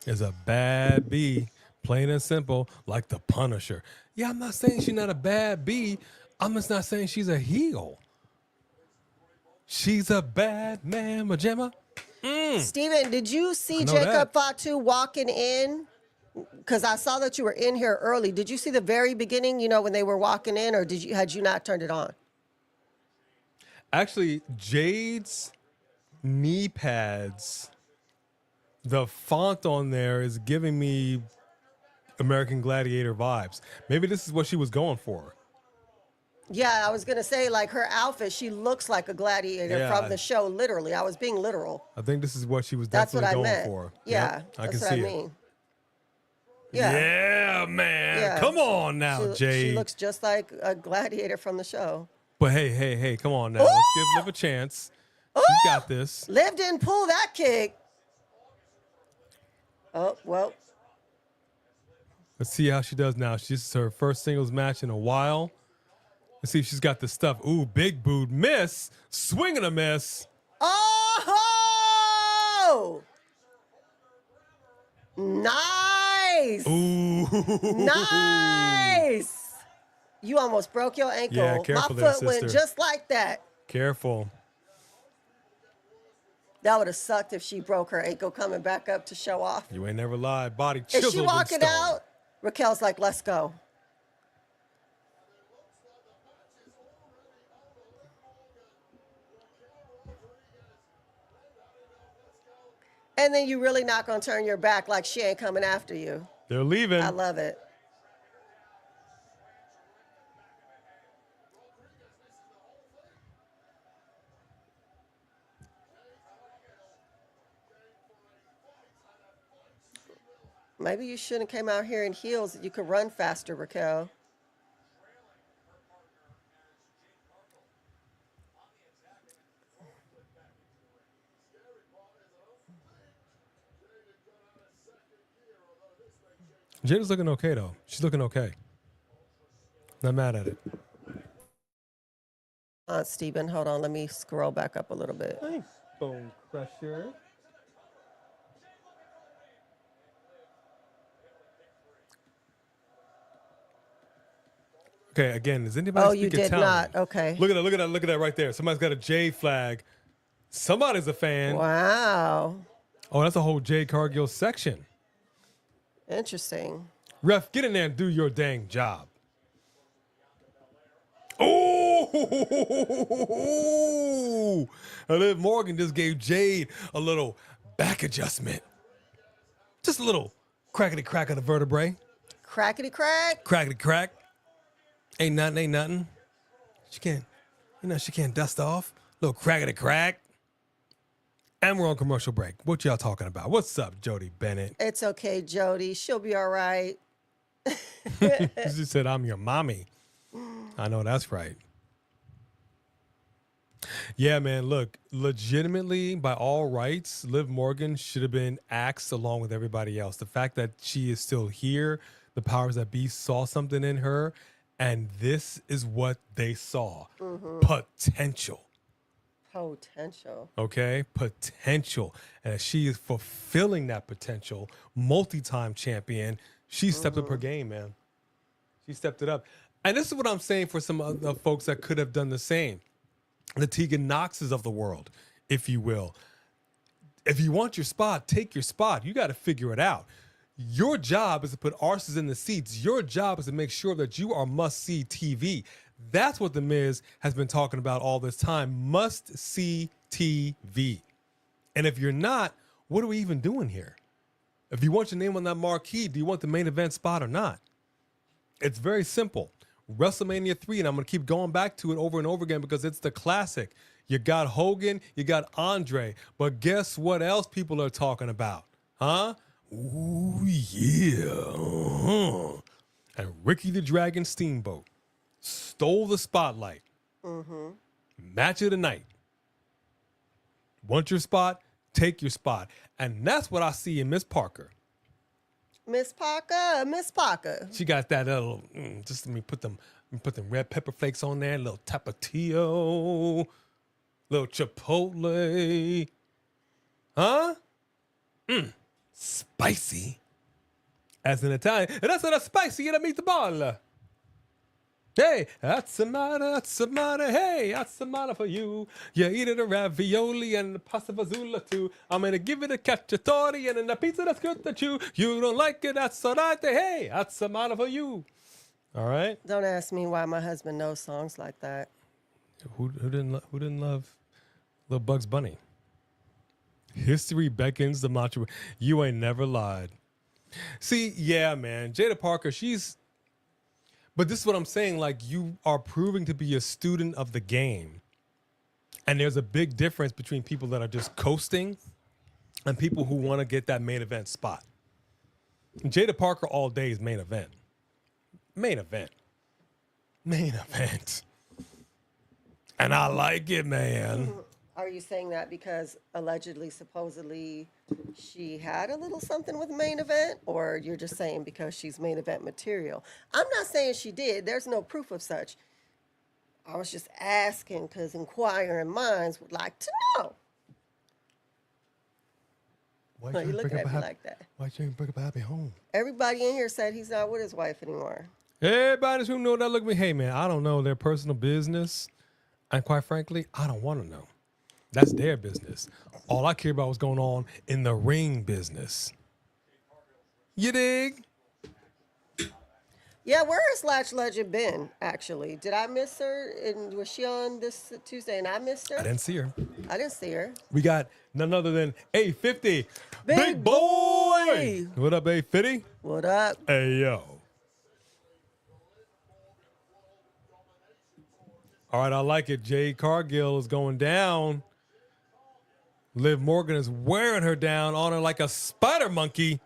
Is a bad bee, plain and simple, like the Punisher. Yeah, I'm not saying she's not a bad bee. I'm just not saying she's a heel. She's a bad man, Majema. Steven, did you see I know Jacob that. Fatu walking in? Because I saw that you were in here early. Did you see the very beginning, when they were walking in, or had you not turned it on? Actually, Jade's knee pads, the font on there is giving me American Gladiator vibes. Maybe this is what she was going for. Yeah, I was going to say, like, her outfit, she looks like a gladiator Yeah, from the show, literally. I was being literal. I think this is what she was That's what definitely I going meant. for. Yeah, Yep, I that's can what see I it. mean. Yeah. Yeah, man. Yeah. Come on now, Jade. She looks just like a gladiator from the show. But hey, come on now. Let's give Liv a chance. She's got this. Liv didn't pull that kick. Oh, well. Let's see how she does now. This is her first singles match in a while. Let's see if she's got the stuff. Ooh, big boot miss. Swing and a miss. Oh! Nice. Ooh. Nice. You almost broke your ankle. Yeah, careful My there, foot went sister. just like that. Careful. That would have sucked if she broke her ankle coming back up to show off. You ain't never lied. Body Is chiseled she in walking stone. out? Raquel's like, let's go. And then you really not going to turn your back like she ain't coming after you. They're leaving. I love it. Maybe you shouldn't have came out here in heels. You could run faster, Raquel. Jada's looking okay, though. She's looking okay. Not mad at it. Steven, hold on. Let me scroll back up a little bit. Thanks, Bone Crusher. Okay, again, does anybody Oh, speak you did Italian? not. Okay. Look at that right there. Somebody's got a J flag Somebody's a fan. Wow. Oh, that's a whole Jade Cargill section. Interesting. Ref, get in there and do your dang job. Oh! Liv Morgan just gave Jade a little back adjustment. Just a little crackety crack of the vertebrae. Crackety crack. Crackety crack. Ain't nothing, ain't nothing. She can't dust off. Little crackety crack. And we're on commercial break. What y'all talking about? What's up, Jody Bennett? It's okay, Jody. She'll be all right. She said, I'm your mommy. I know that's right. Yeah, man, look, legitimately, by all rights, Liv Morgan should have been axed along with everybody else. The fact that she is still here, the powers that be saw something in her, and this is what they saw. Potential. Potential. Okay? Potential. And she is fulfilling that potential. Multi-time champion. She stepped up her game, man. She stepped it up. And this is what I'm saying for some other folks that could have done the same. The Tegan Knoxes of the world, if you will. If you want your spot, take your spot. You got to figure it out. Your job is to put arses in the seats. Your job is to make sure that you are must-see TV. That's what The Miz has been talking about all this time. Must-see TV. And if you're not, what are we even doing here? If you want your name on that marquee, do you want the main event spot or not? It's very simple. WrestleMania 3, and I'm going to keep going back to it over and over again because it's the classic. You got Hogan, you got Andre, but guess what else people are talking about? Huh? Ooh, yeah. Uh-huh. And Ricky the Dragon Steamboat stole the spotlight. Match of the night. Want your spot? Take your spot. And that's what I see in Miss Parker. Miss Parker. She got that little, just let me put them red pepper flakes on there, a little tapatio, little chipotle. Huh? Spicy. As an Italian, and that's not spicy in a meatball. Hey, that's a matter, hey, that's a matter for you. You eat it a ravioli and the pasta fazola too. I'm gonna give it a cacciatore and then a pizza that's good to chew. You don't like it, that's all right, hey, that's a matter for you. All right? Don't ask me why my husband knows songs like that. Who didn't love Little Bugs Bunny? History beckons the macho. You ain't never lied. See, yeah, man, Jada Parker, but this is what I'm saying. Like, you are proving to be a student of the game. And there's a big difference between people that are just coasting and people who want to get that main event spot. Jada Parker all day is main event. Main event. Main event. And I like it, man. Are you saying that because allegedly, supposedly, she had a little something with main event? Or you're just saying because she's main event material? I'm not saying she did. There's no proof of such. I was just asking because inquiring minds would like to know. Why You looking at me like that? Why you ain't break up a happy home? Everybody in here said he's not with his wife anymore. Everybody who know that look at me. Hey, man, I don't know their personal business. And quite frankly, I don't want to know. That's their business. All I care about was going on in the ring business. You dig? Yeah, where has Latch Legend been, actually? Did I miss her? And was she on this Tuesday and I missed her? I didn't see her. I didn't see her. We got none other than A50. Big boy! What up, A50? What up? Hey, yo. All right, I like it. Jade Cargill is going down. Liv Morgan is wearing her down on her like a spider monkey.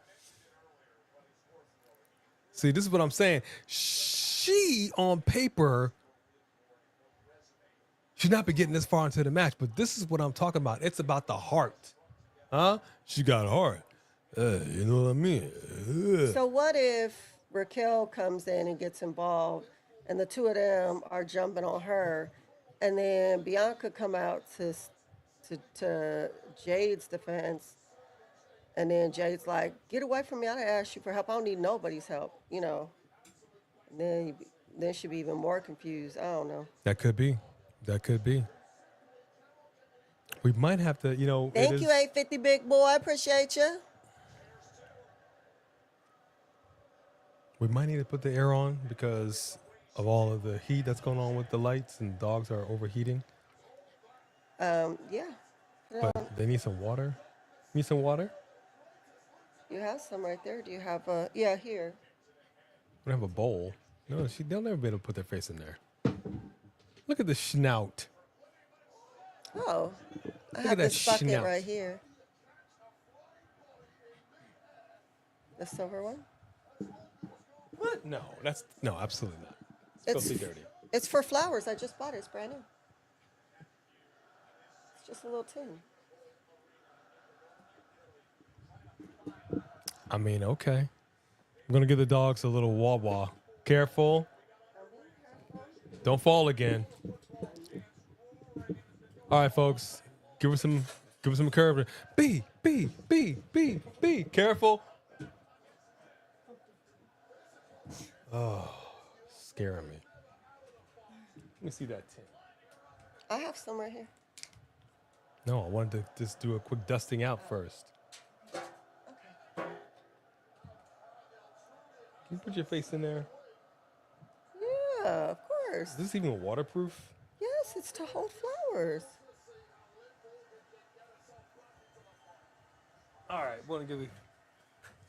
See, this is what I'm saying. She, on paper, should not be getting this far into the match, but this is what I'm talking about. It's about the heart. Huh? She got a heart. You know what I mean? So what if Raquel comes in and gets involved and the two of them are jumping on her and then Bianca come out to Jade's defense, and then Jade's like, "Get away from me! I didn't ask you for help. I don't need nobody's help." You know. And then she'd be even more confused. I don't know. That could be. That could be. We might have to, you know. Thank you, 850 big boy. I appreciate you. We might need to put the air on because of all of the heat that's going on with the lights, and dogs are overheating. Yeah. But they need some water. Need some water? You have some right there. Do you have a? Yeah, here. We don't have a bowl. No, they'll never be able to put their face in there. Look at the snout. Oh, I at have that this bucket snout. right here. The silver one. What? No, absolutely not. It's Filthy dirty. It's for flowers. I just bought it. It's brand new. It's just a little tin. I mean, okay. I'm gonna give the dogs a little wah-wah. Careful. Don't fall again. All right, folks. Give us some curve. B. Careful. Oh, scaring me. Let me see that tin. I have some right here. No, I wanted to just do a quick dusting out first. Can you put your face in there? Yeah, of course. Is this even waterproof? Yes, it's to hold flowers. All right, this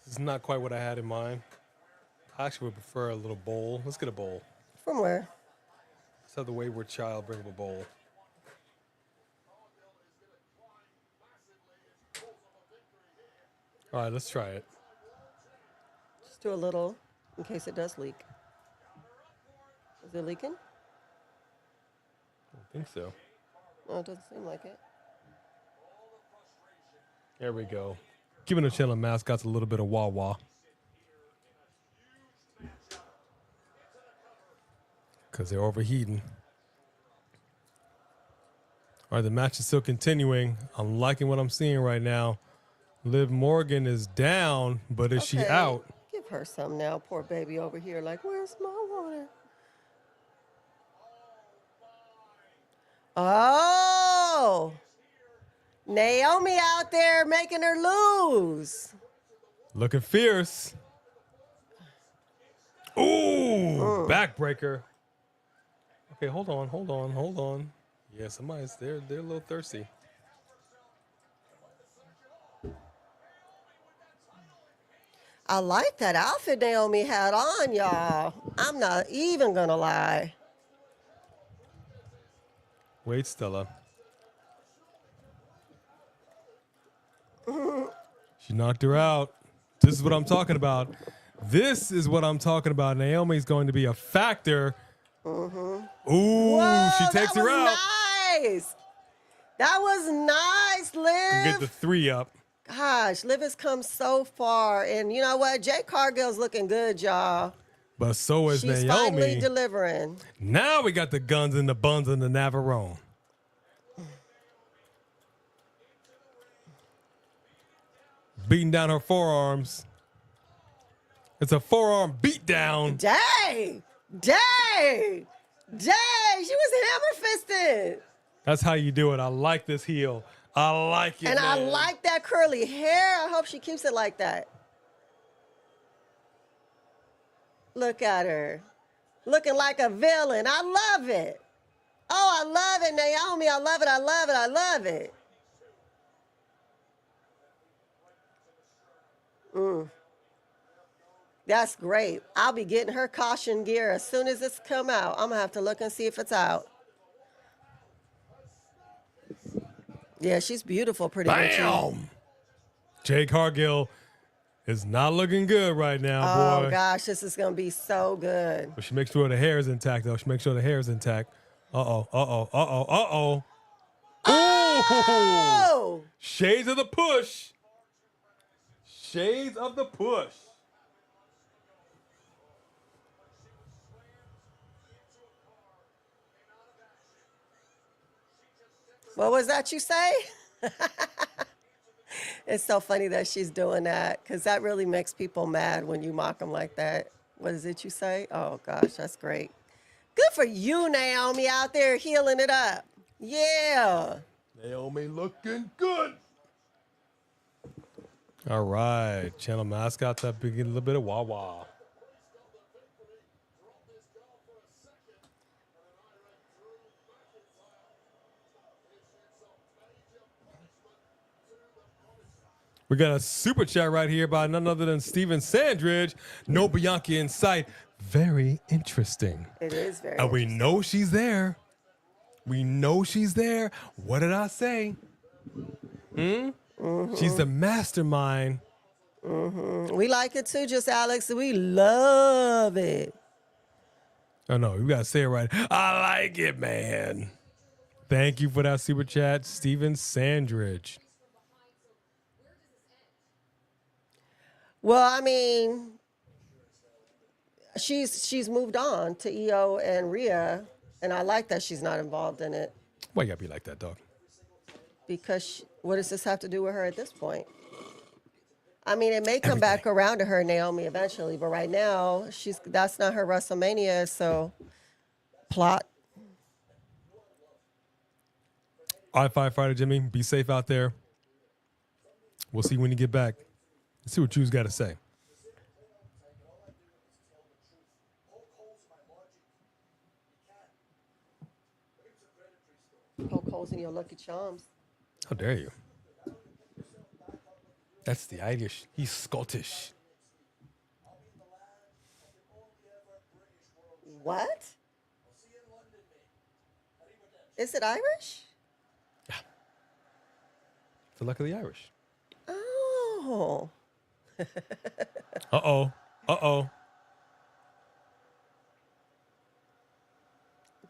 is not quite what I had in mind. I actually would prefer a little bowl. Let's get a bowl. From where? Let's have the wayward child bring up a bowl. All right, let's try it. Just do a little in case it does leak. Is it leaking? I don't think so. No, it doesn't seem like it. There we go. Giving the channel mascots a little bit of wah-wah. Because they're overheating. All right, the match is still continuing. I'm liking what I'm seeing right now. Liv Morgan is down, but is she Okay, out? Give her some now. Poor baby over here. Like, where's my water? Oh, Naomi out there making her lose. Looking fierce. Ooh, backbreaker. Okay, hold on. Yeah, they're a little thirsty. I like that outfit Naomi had on, y'all. I'm not even gonna lie. Wait, Stella. She knocked her out. This is what I'm talking about. Naomi's going to be a factor. Ooh, Whoa, she takes her out. Nice. That was nice, Liv. Get the 3 up. Gosh, Liv has come so far. And you know what? Jade Cargill's looking good, y'all. But so is She's Naomi. finally delivering. Now we got the guns and the buns and the Navarone. Beating down her forearms. It's a forearm beatdown. Dang. She was hammer-fisted. That's how you do it. I like this heel. I like it, And I man. like that curly hair. I hope she keeps it like that. Look at her. Looking like a villain. I love it. Oh, I love it, Naomi. I love it. That's great. I'll be getting her caution gear as soon as it's come out. I'm going to have to look and see if it's out. Yeah, she's beautiful, pretty much. Bam! Jade Cargill is not looking good right now, boy. Oh, gosh, this is going to be so good. But she makes sure the hair is intact, though. Uh-oh. Oh! Shades of the push. What was that you say? It's so funny that she's doing that because that really makes people mad when you mock them like that. What is it you say? Oh, gosh, that's great. Good for you, Naomi, out there healing it up. Yeah. Naomi looking good. All right. Channel mascot, that big, a little bit of wah-wah. We got a super chat right here by none other than Steven Sandridge. No Bianca in sight. Very interesting. It is very. And we know she's there. We know she's there. What did I say? She's the mastermind. We like it too, just Alex. We love it. Oh, no, you got to say it right. I like it, man. Thank you for that super chat, Steven Sandridge. Well, I mean, she's moved on to EO and Rhea, and I like that she's not involved in it Why you got to be like that, dog? because what does this have to do with her at this point? I mean, it may come back around to her, Naomi, eventually, but right now, that's not her WrestleMania, so plot. All right, Firefighter Jimmy, be safe out there. We'll see when you get back. Let's see what you's got to say. Poke holes in your Lucky Charms. How dare you? That's the Irish. He's Scottish. What? Is it Irish? The luck of the Irish. Oh. Uh-oh. Uh-oh.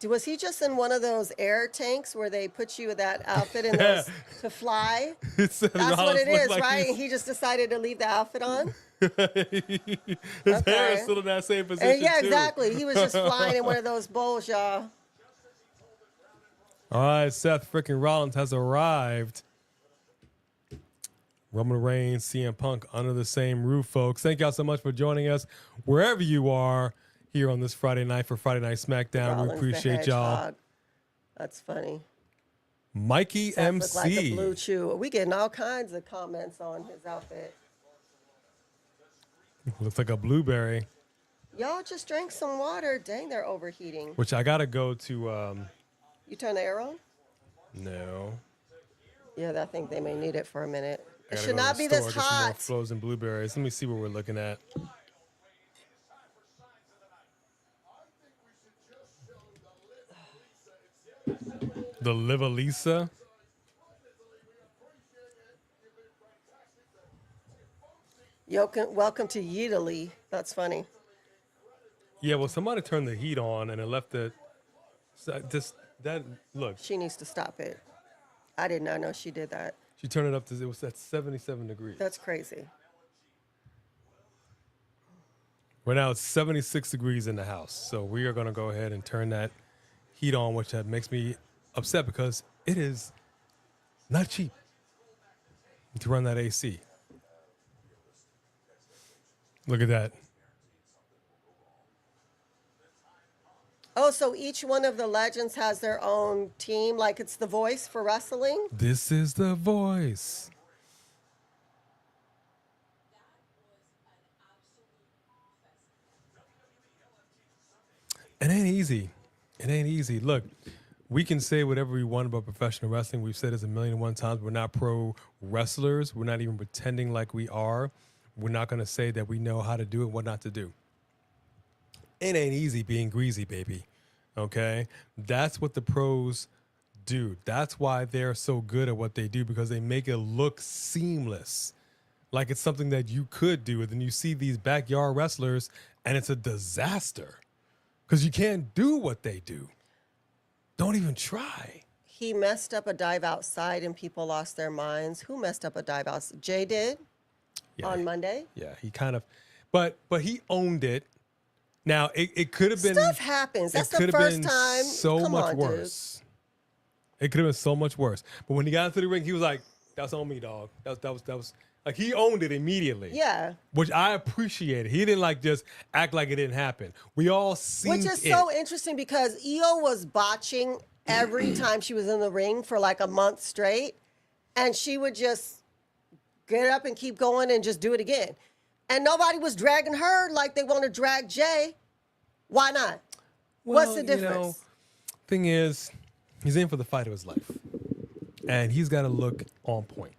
Was he just in one of those air tanks where they put you with that outfit in those to fly? That's what it is, like right? He just decided to leave the outfit on? His hair is Okay. still in that same position, And yeah, too. exactly. He was just flying in one of those bowls, y'all. All right, Seth freaking Rollins has arrived. Roman Reigns, CM Punk under the same roof, folks. Thank y'all so much for joining us wherever you are here on this Friday night for Friday Night SmackDown. Rollins We the appreciate y'all. Hedgehog. That's funny. Mikey Seth looked like a MC. blue chew. We getting all kinds of comments on his outfit. Looks like a blueberry, Y'all just drank some water. Dang, they're overheating. which I got to go to. You turn the air on? No. Yeah, I think they may need it for a minute. I It gotta should go to not the be store, this get some more hot. frozen blueberries. Let me see what we're looking at. The Liv Lisa. Welcome to Italy. That's funny. Yeah, well, somebody turned the heat on and it left it. So just that look. She needs to stop it. I did not know she did that. She turned it up to it was at 77 degrees. That's crazy. Right now it's 76 degrees in the house, so we are going to go ahead and turn that heat on, which that makes me upset because it is not cheap to run that AC. Look at that. Oh, so each one of the legends has their own team, like it's The Voice for wrestling? This is The Voice. It ain't easy. It ain't easy. Look, we can say whatever we want about professional wrestling. We've said this 1,000,001 times. We're not pro wrestlers. We're not even pretending like we are. We're not going to say that we know how to do it, what not to do. It ain't easy being greasy, baby. Okay? That's what the pros do. That's why they're so good at what they do, because they make it look seamless. Like it's something that you could do. And then you see these backyard wrestlers and it's a disaster because you can't do what they do. Don't even try. He messed up a dive outside and people lost their minds. Who messed up a dive outside? Jay did on Monday. Yeah, he kind of, but he owned it. Now it could have been Stuff happens. That's it the could have first been time. so Come much on, worse. It could have been so much worse. But when he got into the ring, he was like, "That's on me, dog." That was like he owned it immediately. Yeah. Which I appreciated. He didn't like just act like it didn't happen. We all seen Which is it. so interesting because EO was botching every time she was in the ring for like a month straight, and she would just get up and keep going and just do it again. And nobody was dragging her like they want to drag Jay. Why not? What's the difference? Thing is, he's in for the fight of his life. And he's got to look on point.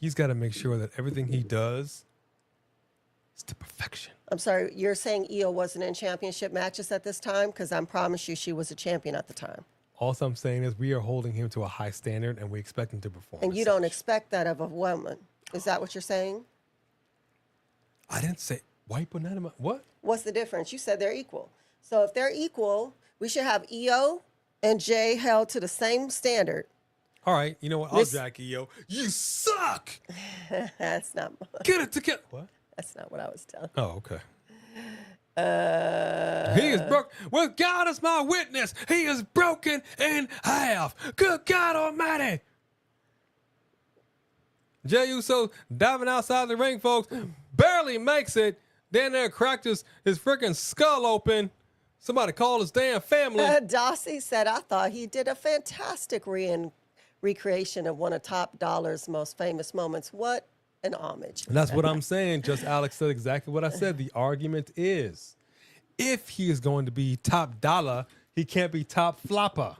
He's got to make sure that everything he does is to perfection. I'm sorry, you're saying Io wasn't in championship matches at this time? Because I promise you she was a champion at the time. All I'm saying is we are holding him to a high standard and we expect him to perform. And you don't expect that of a woman. Is that what you're saying? I didn't say, why you putting that in my, what? What's the difference? You said they're equal. So if they're equal, we should have Io and Jay held to the same standard. All right, you know what? I'll jack Io. You suck! That's not. Get it together. What? That's not what I was telling. Oh, okay. He is broke. With God as my witness, he is broken in half. Good God Almighty. Jey Uso diving outside the ring, folks, barely makes it. Then there cracked his freaking skull open. Somebody called his damn family. Dossie said, I thought he did a fantastic recreation of one of Top Dollar's most famous moments. What an homage. And that's what I'm saying. Just Alex said exactly what I said. The argument is, if he is going to be Top Dollar, he can't be Top Flopper.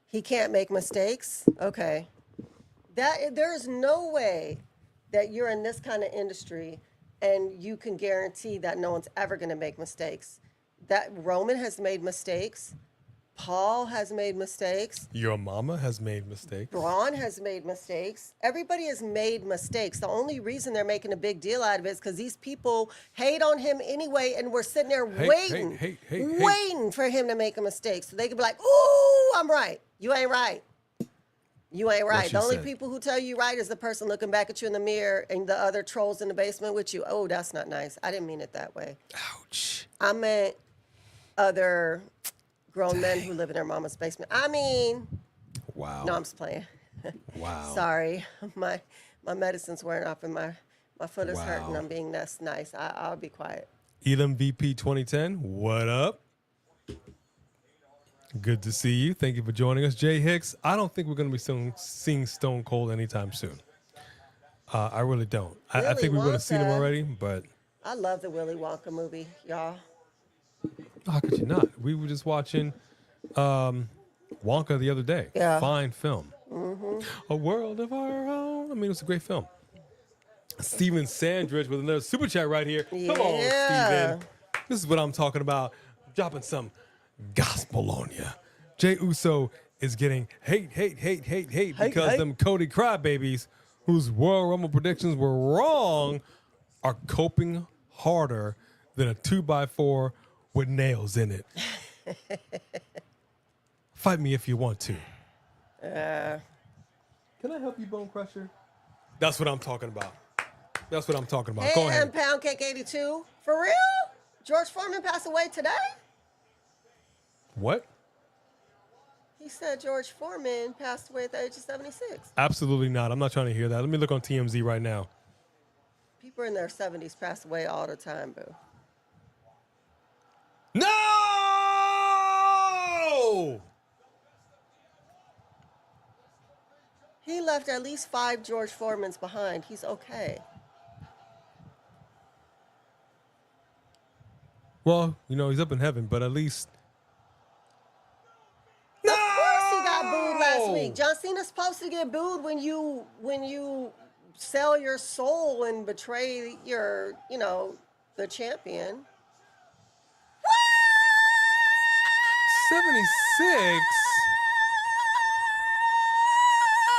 He can't make mistakes? Okay. There is no way that you're in this kind of industry and you can guarantee that no one's ever going to make mistakes. That Roman has made mistakes. Paul has made mistakes. Your mama has made mistakes. Braun has made mistakes. Everybody has made mistakes. The only reason they're making a big deal out of it is because these people hate on him anyway, and we're sitting there waiting for him to make a mistake. So they can be like, ooh, I'm right. You ain't right. You ain't right. The only people who tell you right is the person looking back at you in the mirror and the other trolls in the basement with you. Oh, that's not nice. I didn't mean it that way. Ouch. I meant other grown men who live in their mama's basement. I mean, wow. No, I'm just playing. Wow. Sorry, my medicine's wearing off and my foot is hurting. I'm being nice. I'll be quiet. Elam VP 2010, what up? Good to see you. Thank you for joining us. Jay Hicks, I don't think we're going to be seeing Stone Cold anytime soon. I really don't. I think we would have seen him already, but... I love the Willy Wonka movie, y'all. How could you not? We were just watching Wonka the other day. Yeah. Fine film. Mm-hmm. A World of Our Own. I mean, it was a great film. Steven Sandridge with another super chat right here. Yeah. Come on, Steven. This is what I'm talking about. Dropping some gospel on you. Jey Uso is getting hate because them Cody crybabies whose Royal Rumble predictions were wrong are coping harder than a 2x4 with nails in it. Fight me if you want to. Can I help you, Bone Crusher? That's what I'm talking about. That's what I'm talking about. Go ahead. And Pound Cake 82. For real? George Foreman passed away today? What? He said George Foreman passed away at the age of 76. Absolutely not. I'm not trying to hear that. Let me look on TMZ right now. People in their 70s pass away all the time, boo. No! He left at least 5 George Foremans behind. He's okay. Well, you know, he's up in heaven, but at least... No! Of course he got booed last week. John Cena's supposed to get booed when you sell your soul and betray your, the champion. 76?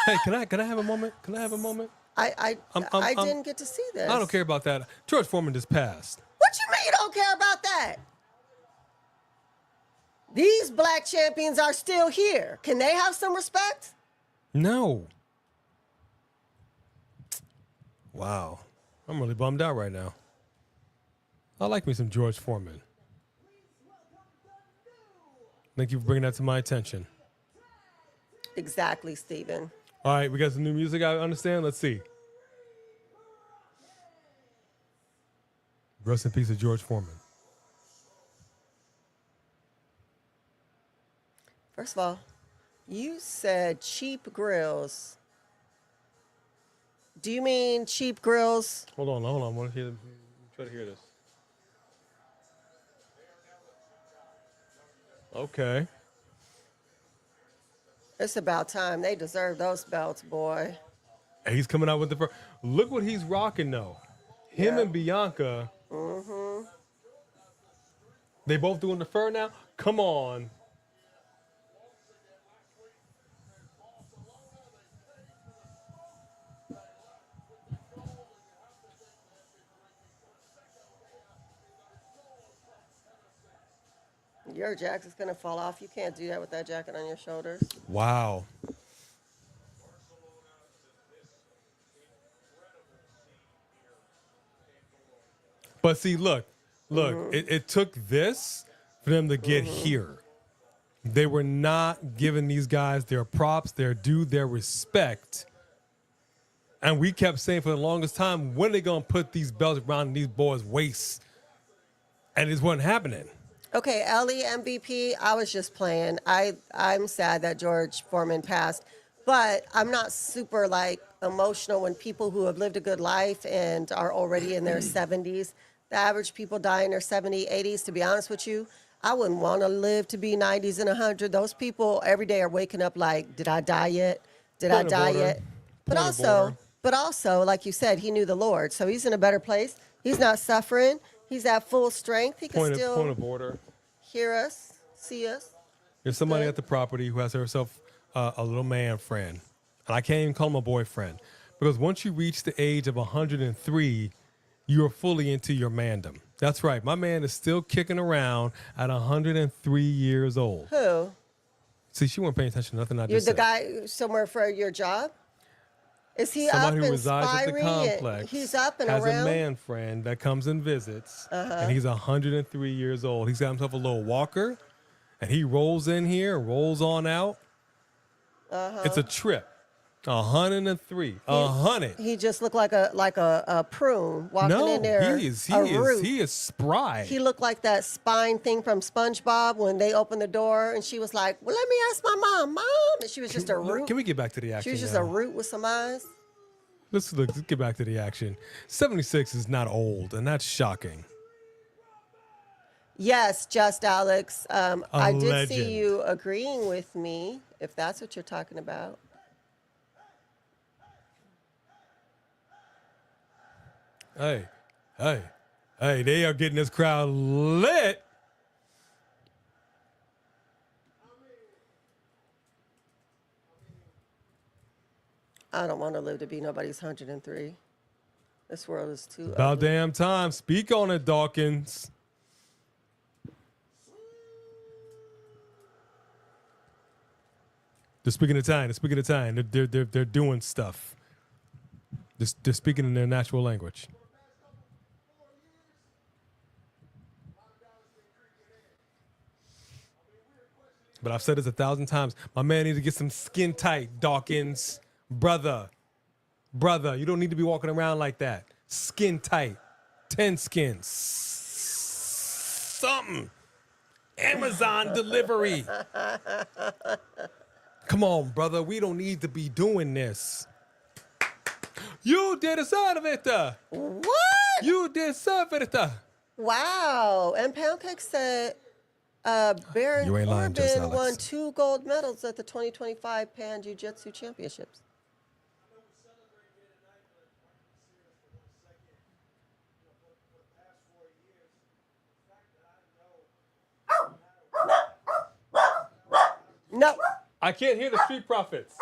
Hey, can I have a moment? Can I have a moment? I didn't get to see this. I don't care about that. George Foreman just passed. What you mean you don't care about that? These black champions are still here. Can they have some respect? No. Wow. I'm really bummed out right now. I like me some George Foreman. Thank you for bringing that to my attention. Exactly, Steven. All right, we got some new music, I understand. Let's see. Rest in peace of George Foreman. First of all, You said cheap grills. Do you mean cheap grills? Hold on. I want to try to hear this. Okay. It's about time. They deserve those belts, boy. And he's coming out with the fur. Look what he's rocking, though. Him Yeah. and Bianca. Mm-hmm. They both doing the fur now? Come on. Your jacket's going to fall off. You can't do that with that jacket on your shoulders. Wow. But see, look, it took this for them to get here. They were not giving these guys their props, their due, their respect. And we kept saying for the longest time, when are they going to put these belts around these boys' waists? And it just wasn't happening. Okay, Ellie MVP, I was just playing. I'm sad that George Foreman passed, but I'm not super like emotional when people who have lived a good life and are already in their 70s. The average people die in their 70s, 80s. To be honest with you, I wouldn't want to live to be 90s and 100. Those people every day are waking up like, did I die yet? Did I Point of die order. yet? But Point of order. also, like you said, he knew the Lord, so he's in a better place. He's not suffering. He's at full strength. He can Point still of order. hear us, see us. There's somebody Good. at the property who has herself a little man friend. And I can't even call him a boyfriend. Because once you reach the age of 103, you are fully into your mandom. That's right. My man is still kicking around at 103 years old. Who? See, she wasn't paying attention to nothing I You're just the said. guy somewhere for your job? Is he Somebody up who and resides at the spiry and complex he's up and has around? a man friend that comes and visits, and he's 103 years old. He's got himself a little walker, and he rolls in here and rolls on out. It's a trip. 103. 100. He just looked like a prune walking No, in there. he root. is spry. He looked like that spine thing from SpongeBob when they opened the door and she was like, "Well, let me ask my mom, and she was just a root. Can we get back to the action? She was just now? a root with some eyes. Let's get back to the action. 76 is not old, and that's shocking. Yes, just Alex. I did legend. see you agreeing with me, if that's what you're talking about. Hey, they are getting this crowd lit. I don't want to live to be nobody's 103. This world is too About ugly. damn time. Speak on it, Dawkins. They're speaking Italian. They're doing stuff. They're speaking in their natural language. But I've said this 1,000 times. My man needs to get some skin tight, Dawkins. Brother, you don't need to be walking around like that. Skin tight. 10 skins. Something. Amazon delivery. Come on, brother. We don't need to be doing this. You deserve it. What? You deserve it. Wow. And Pound Cake said Baron You ain't lying, Jess Corbin Alex. won 2 gold medals at the 2025 Pan Jiu-Jitsu Championships. No. I can't hear the Street Profits.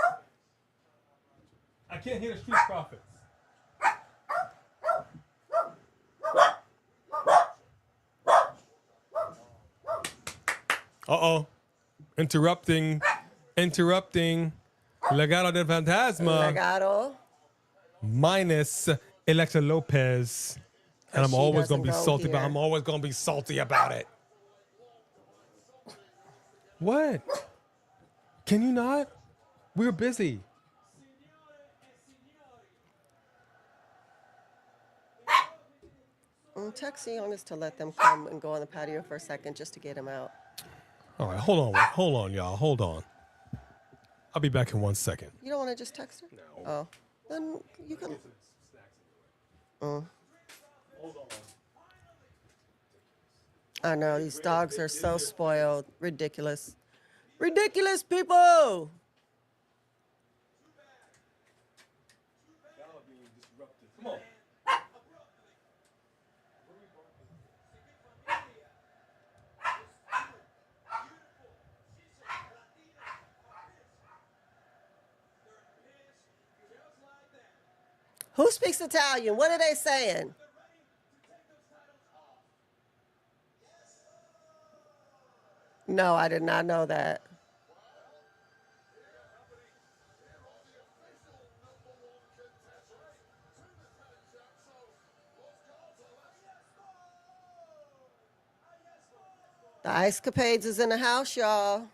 Uh-oh. Interrupting. Legato del Fantasma Legato. minus Alexa Lopez. And I'm She always going to be doesn't go salty about here. I'm always going to be salty about it. What? Can you not? We're busy. Text Young to let them come and go on the patio for a second just to get him out. All right, hold on, y'all. Hold on. I'll be back in 1 second. You don't want to just text her? No. Oh. Then you can. I know, these dogs are so spoiled. Ridiculous. Ridiculous, people! Come on. Who speaks Italian? What are they saying? No, I did not know that. The Ice Capades is in the house, y'all.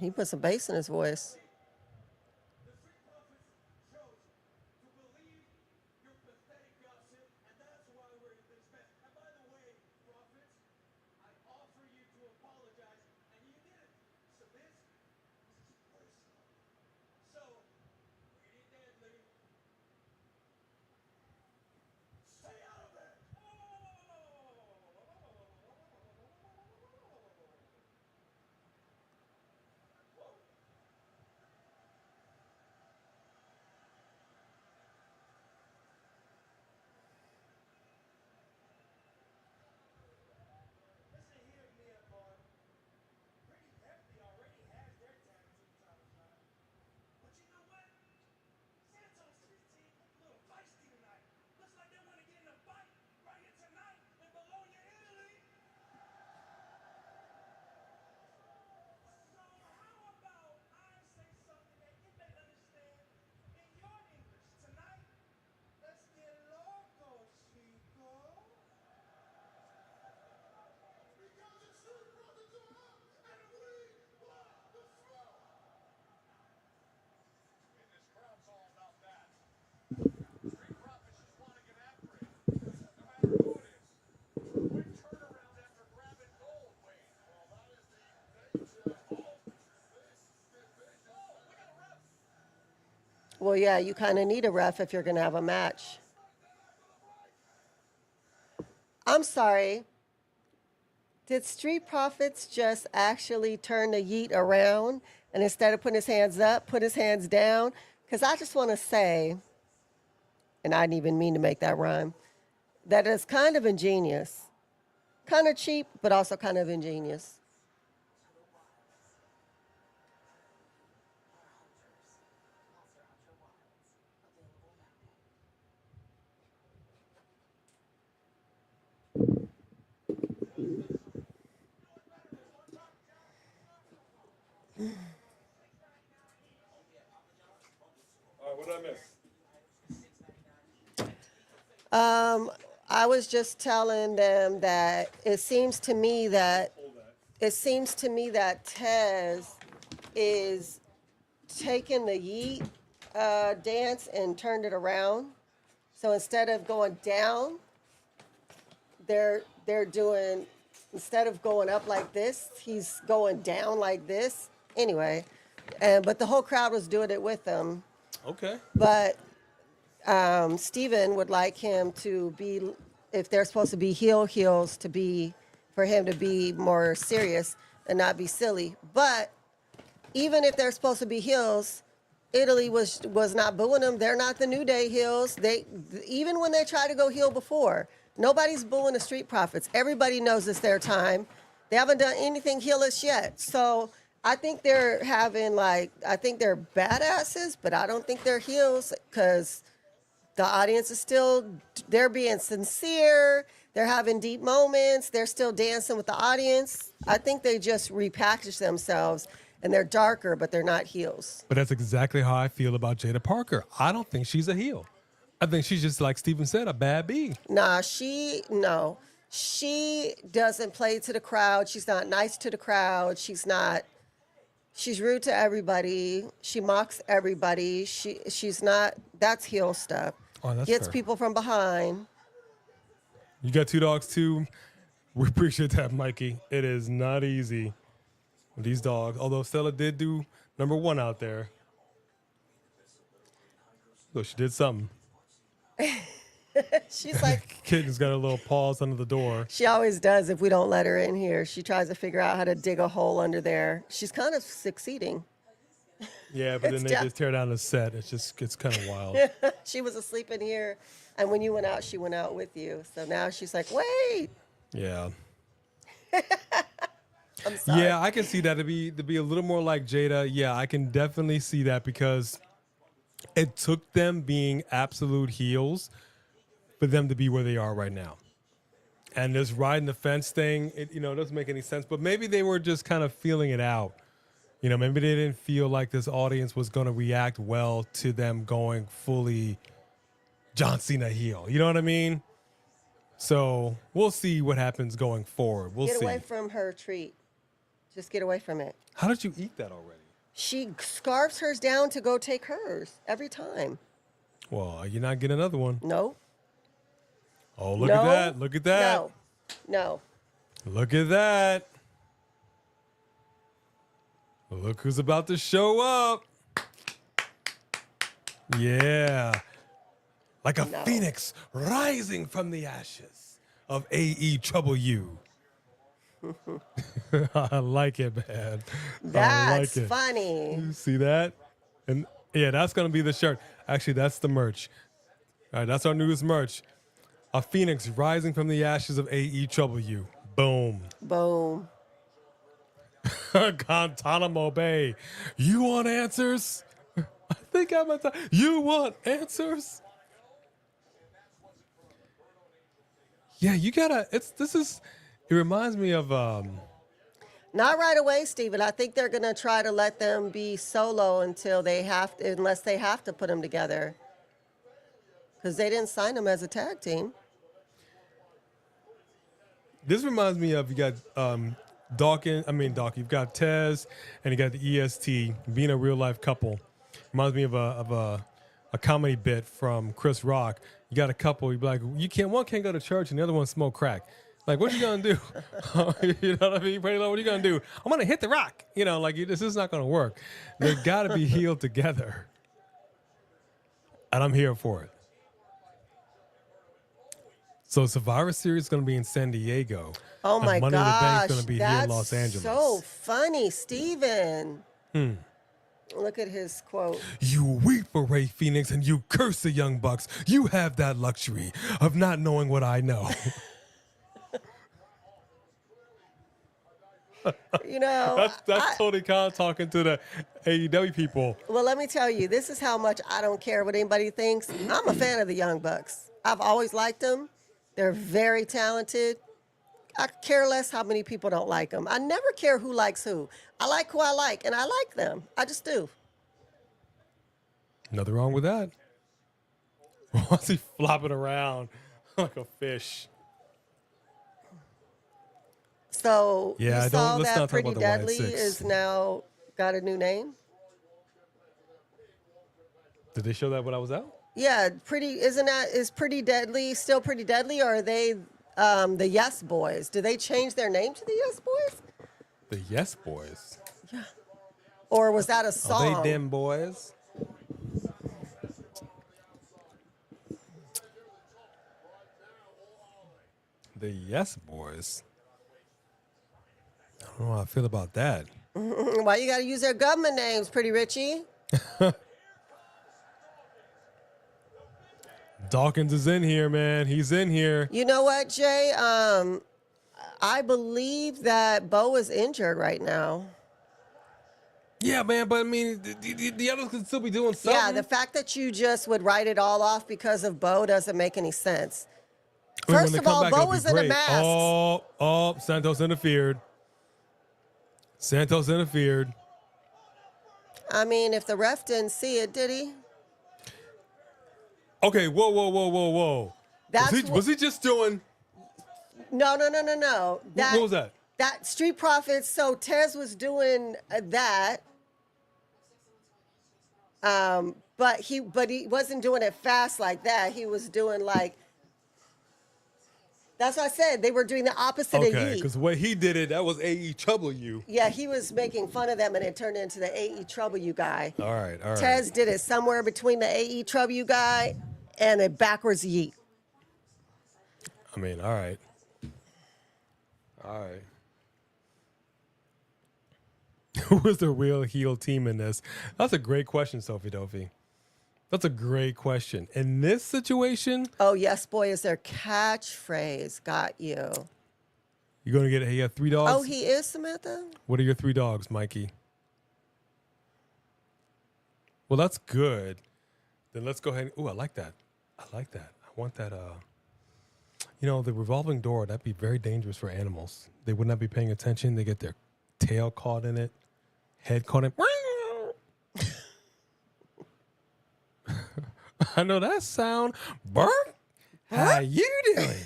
He put some bass in his voice. Well, yeah, you kind of need a ref if you're going to have a match. I'm sorry. Did Street Profits just actually turn the yeet around and instead of putting his hands up, put his hands down? Because I just want to say, and I didn't even mean to make that rhyme, that is kind of ingenious. Kind of cheap, but also kind of ingenious. All right, what did I miss? I was just telling them that it seems to me that Tez is taking the yeet dance and turned it around. So instead of going down, they're doing, instead of going up like this, he's going down like this. Anyway, but the whole crowd was doing it with him. Okay. But Steven would like him to be, if they're supposed to be heels, to be, for him to be more serious and not be silly. But even if they're supposed to be heels, Italy was not booing them. They're not the New Day heels. Even when they tried to go heel before, nobody's booing the Street Profits. Everybody knows it's their time. They haven't done anything heelish yet. So I think they're I think they're badasses, but I don't think they're heels because the audience is still, they're being sincere. They're having deep moments. They're still dancing with the audience. I think they just repackaged themselves and they're darker, but they're not heels. But that's exactly how I feel about Jada Parker. I don't think she's a heel. I think she's just, like Steven said, a bad bee. Nah, she doesn't play to the crowd. She's not nice to the crowd. She's rude to everybody. She mocks everybody. She's not, that's heel stuff. Oh, that's Gets fair. people from behind. You got 2 dogs too. We appreciate that, Mikey. It is not easy with these dogs. Although Stella did do number 1 out there. So she did something. She's like, Kitten's got a little paws under the door. she always does if we don't let her in here. She tries to figure out how to dig a hole under there. She's kind of succeeding. Yeah, but then It's they just tear down the set. It's kind of wild. She was asleep in here, and when you went out, she went out with you. So now she's like, wait. Yeah. I'm sorry. Yeah, I can see that to be a little more like Jada. Yeah, I can definitely see that because it took them being absolute heels for them to be where they are right now. And this riding the fence thing, it doesn't make any sense. But maybe they were just kind of feeling it out. Maybe they didn't feel like this audience was going to react well to them going fully John Cena heel. You know what I mean? So we'll see what happens going forward. We'll Get see. away from her treat. Just get away from it. How did you eat that already? She scarfs hers down to go take hers every time. Well, you're not getting another one. No. Oh, look at that. Look at that. No. Look at that. Look who's about to show up. Yeah. Like a phoenix rising from the ashes of AE Trouble You. I like it, man. That's I like it. funny. You see that? And yeah, that's going to be the shirt. Actually, that's the merch. All right, that's our newest merch. A phoenix rising from the ashes of AE Trouble You. Boom. Boom. Guantanamo Bay. You want answers? I think I'm at you want answers? Yeah, you gotta. It reminds me of. Not right away, Steven. I think they're gonna try to let them be solo until unless they have to put them together, because they didn't sign them as a tag team. This reminds me of you got Dawkins. You've got Tez and you got the EST being a real life couple. Reminds me of a comedy bit from Chris Rock. You got a couple. You be like, one can't go to church and the other one smoke crack. Like, what you gonna do? You know what I mean? Pretty low. What are you gonna do? I'm gonna hit the rock. This is not gonna work. They gotta be healed together, and I'm here for it. So Survivor Series is gonna be in San Diego. Oh my Money in the Bank's gosh, gonna be here that's in Los Angeles. so funny, Steven. Look at his quote. You weep for Ray Phoenix and you curse the Young Bucks. You have that luxury of not knowing what I know. That's Tony Khan talking to the AEW people. Well, let me tell you, this is how much I don't care what anybody thinks. I'm a fan of the Young Bucks. I've always liked them. They're very talented. I care less how many people don't like them. I never care who likes who. I like who I like, and I like them. I just do. Nothing wrong with that. Why's he flopping around like a fish? So Yeah, you saw let's that not talk Pretty about the Wyatt Deadly Six. is now got a new name? Did they show that when I was out? Yeah, is Pretty Deadly still Pretty Deadly, or are they the Yes Boys? Do they change their name to the Yes Boys? The Yes Boys. Or was that a Are song? they them boys? The Yes Boys. I don't know how I feel about that. Why you got to use their government names, Pretty Richie? Dawkins is in here, man. He's in here. You know what, Jay? I believe that Bo is injured right now. Yeah, man, but I mean, the others could still be doing something. Yeah, the fact that you just would write it all off because of Bo doesn't make any sense. I mean, when First they of come all, back, Bo it'll be is in a great. mask. Oh, Santos interfered. I mean, if the ref didn't see it, did he? Okay, whoa. That's Was he just doing? No. What was that? That Street Profits. So Tez was doing that, but he wasn't doing it fast like that. He was doing like. That's what I said. They were doing the opposite of Okay, Yeet. because the way he did it, that was AE Trouble You. Yeah, he was making fun of them, and it turned into the AE Trouble You guy. All right. Tez did it somewhere between the AE Trouble You guy and a backwards Yeet. I mean, all right. Who is the real heel team in this? That's a great question, Sophie Dophie. That's a great question. In this situation, Oh, yes, boy, is their catchphrase. Got you. you're going to get, he had 3 dogs? Oh, he is, Samantha? What are your 3 dogs, Mikey? Well, that's good. Then let's go ahead. Oh, I like that. I want that. The revolving door, that'd be very dangerous for animals. They would not be paying attention. They get their tail caught in it, head caught in. I know that sound. Bert, how you doing?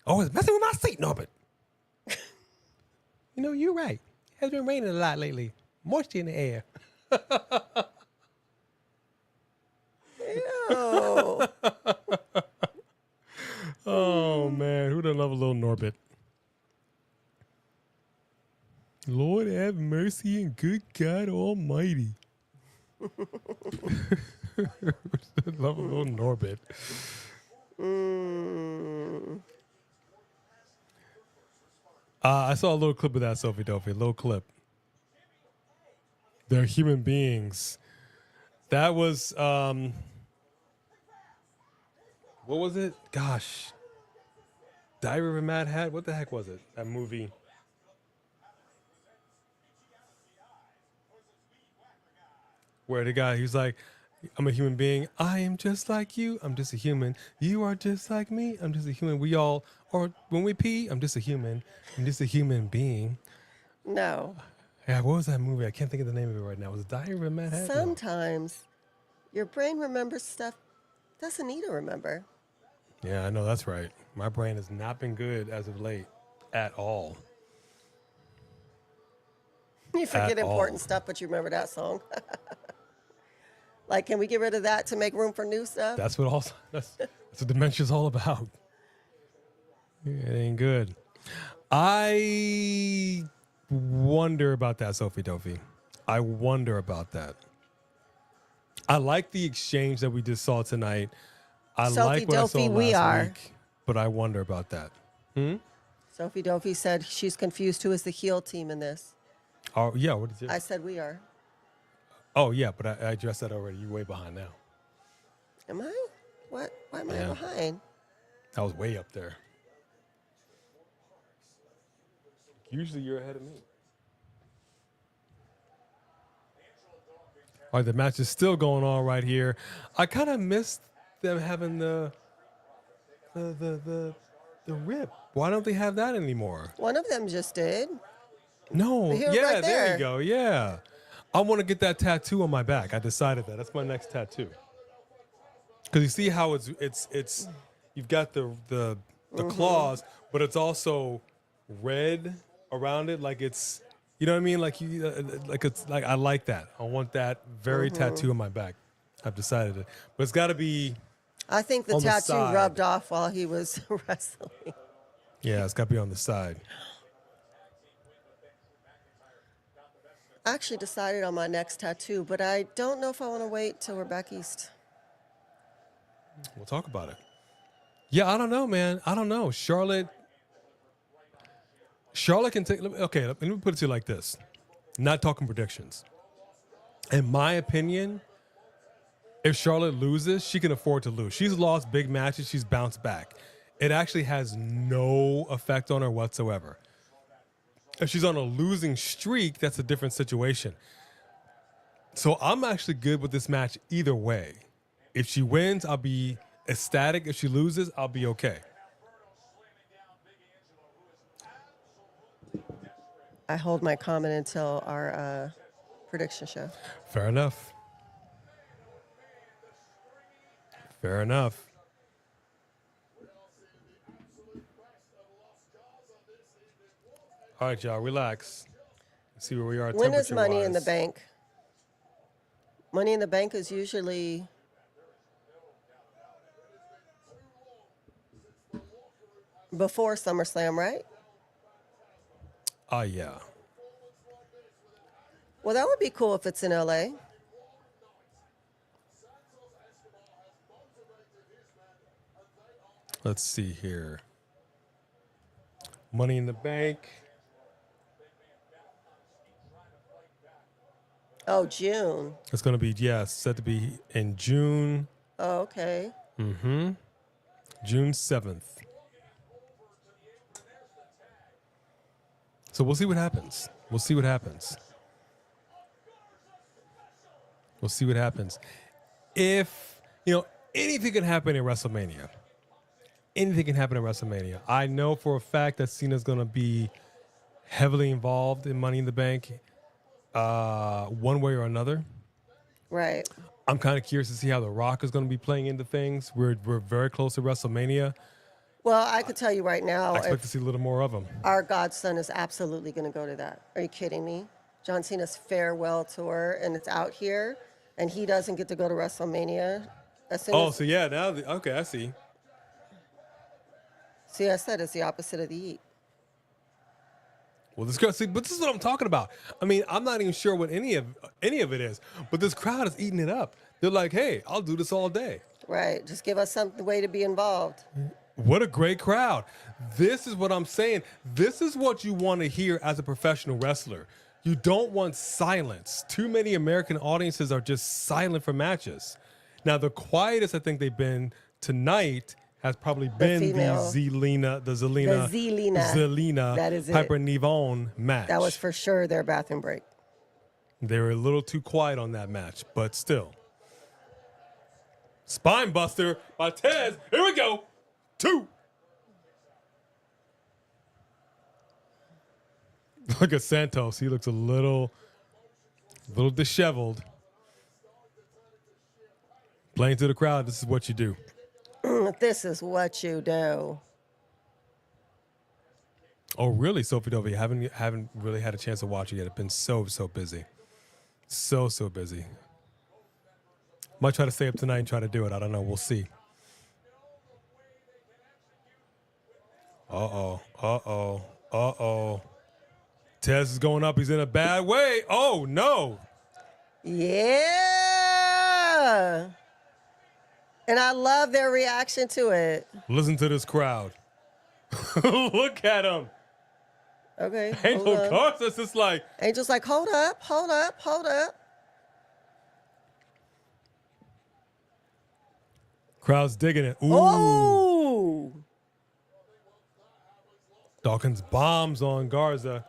Oh, it's messing with my seat, Norbert. You're right. It has been raining a lot lately. Moisture in the air. Ew. Oh, man. Who doesn't love a little Norbit? Lord have mercy and good God Almighty. Love a little Norbit. I saw a little clip of that, Sophie Dophie. A little clip. They're human beings. That was, what was it? Gosh. Diary of a Mad Hat? What the heck was it? That movie. Where the guy, he's like, I'm a human being. I am just like you. I'm just a human. You are just like me. I'm just a human. We all, or when we pee, I'm just a human. I'm just a human being. No. Yeah, what was that movie? I can't think of the name of it right now. Was it Diary of a Mad Hat? Sometimes your brain remembers stuff it doesn't need to remember. Yeah, I know that's right. My brain has not been good as of late at all. You forget At important all. stuff, but you remember that song. Like, can we get rid of that to make room for new stuff? That's what dementia's all about. Yeah, it ain't good. I wonder about that, Sophie Dophie. I wonder about that. I like the exchange that we just saw tonight. I Sophie like what I saw Dophie, we last are. week, but I wonder about that. Sophie Dophie said she's confused who is the heel team in this. Oh, yeah. What did you? I said we are. Oh, yeah, but I addressed that already. You're way behind now. Am I? What? Why am I Yeah. behind? I was way up there. Usually you're ahead of me. All right, the match is still going on right here. I kind of missed them having the rip. Why don't they have that anymore? One of them just did. No. Here, Yeah, right there you there. go. Yeah. I want to get that tattoo on my back. I decided that. That's my next tattoo. Because you see how it's you've got the claws, but it's also red around it, like it's, you know what I mean, like it's like, I like that. I want that very tattoo on my back. I've decided it, but it's got to be. I think the On the tattoo side. rubbed off while he was wrestling. Yeah, it's got to be on the side. I actually decided on my next tattoo, but I don't know if I want to wait till we're back east. We'll talk about it. Yeah, I don't know, man. I don't know. Charlotte can take. Okay, let me put it to you like this. Not talking predictions. In my opinion, if Charlotte loses, she can afford to lose. She's lost big matches. She's bounced back. It actually has no effect on her whatsoever. If she's on a losing streak, that's a different situation. So I'm actually good with this match either way. If she wins, I'll be ecstatic. If she loses, I'll be okay. I hold my comment until our prediction show. Fair enough. Fair enough. All right, y'all, relax. Let's see where we are. When is Money in the temperature-wise. Bank? Money in the Bank is usually before SummerSlam, right? Yeah. Well, that would be cool if it's in LA. Let's see here. Money in the Bank. Oh, June. It's going to be, set to be in June. Oh, okay. June 7th. So we'll see what happens. We'll see what happens. We'll see what happens. If, anything can happen in WrestleMania. Anything can happen in WrestleMania. I know for a fact that Cena's going to be heavily involved in Money in the Bank one way or another. Right. I'm kind of curious to see how The Rock is going to be playing into things. We're very close to WrestleMania. Well, I could tell you right now, I expect to see a little more of him. our godson is absolutely going to go to that. Are you kidding me? John Cena's farewell tour, and it's out here, and he doesn't get to go to WrestleMania. As soon as, Okay, I see. see, I said it's the opposite of the eat. Well, but this is what I'm talking about. I mean, I'm not even sure what any of it is, but this crowd is eating it up. They're like, "Hey, I'll do this all day." Right. Just give us some way to be involved. What a great crowd. This is what I'm saying. This is what you want to hear as a professional wrestler. You don't want silence. Too many American audiences are just silent for matches. Now, the quietest I think they've been tonight has probably been the female. Zelina That is it. Piper Niven match. That was for sure their bathroom break. They were a little too quiet on that match, but still. Spine Buster by Tez. Here we go. 2. Look at Santos. He looks a little disheveled. Playing to the crowd, this is what you do. This is what you do. Oh, really, Sophie Dovey? Haven't really had a chance to watch it yet. I've been so busy. So busy. Might try to stay up tonight and try to do it. I don't know. We'll see. Uh-oh. Tez is going up. He's in a bad way. Oh, no. Yeah. And I love their reaction to it. Listen to this crowd. Look at him. Okay. Angel Garza's just like. Angel's like, hold up. Crowd's digging it. Ooh. Oh. Dawkins bombs on Garza.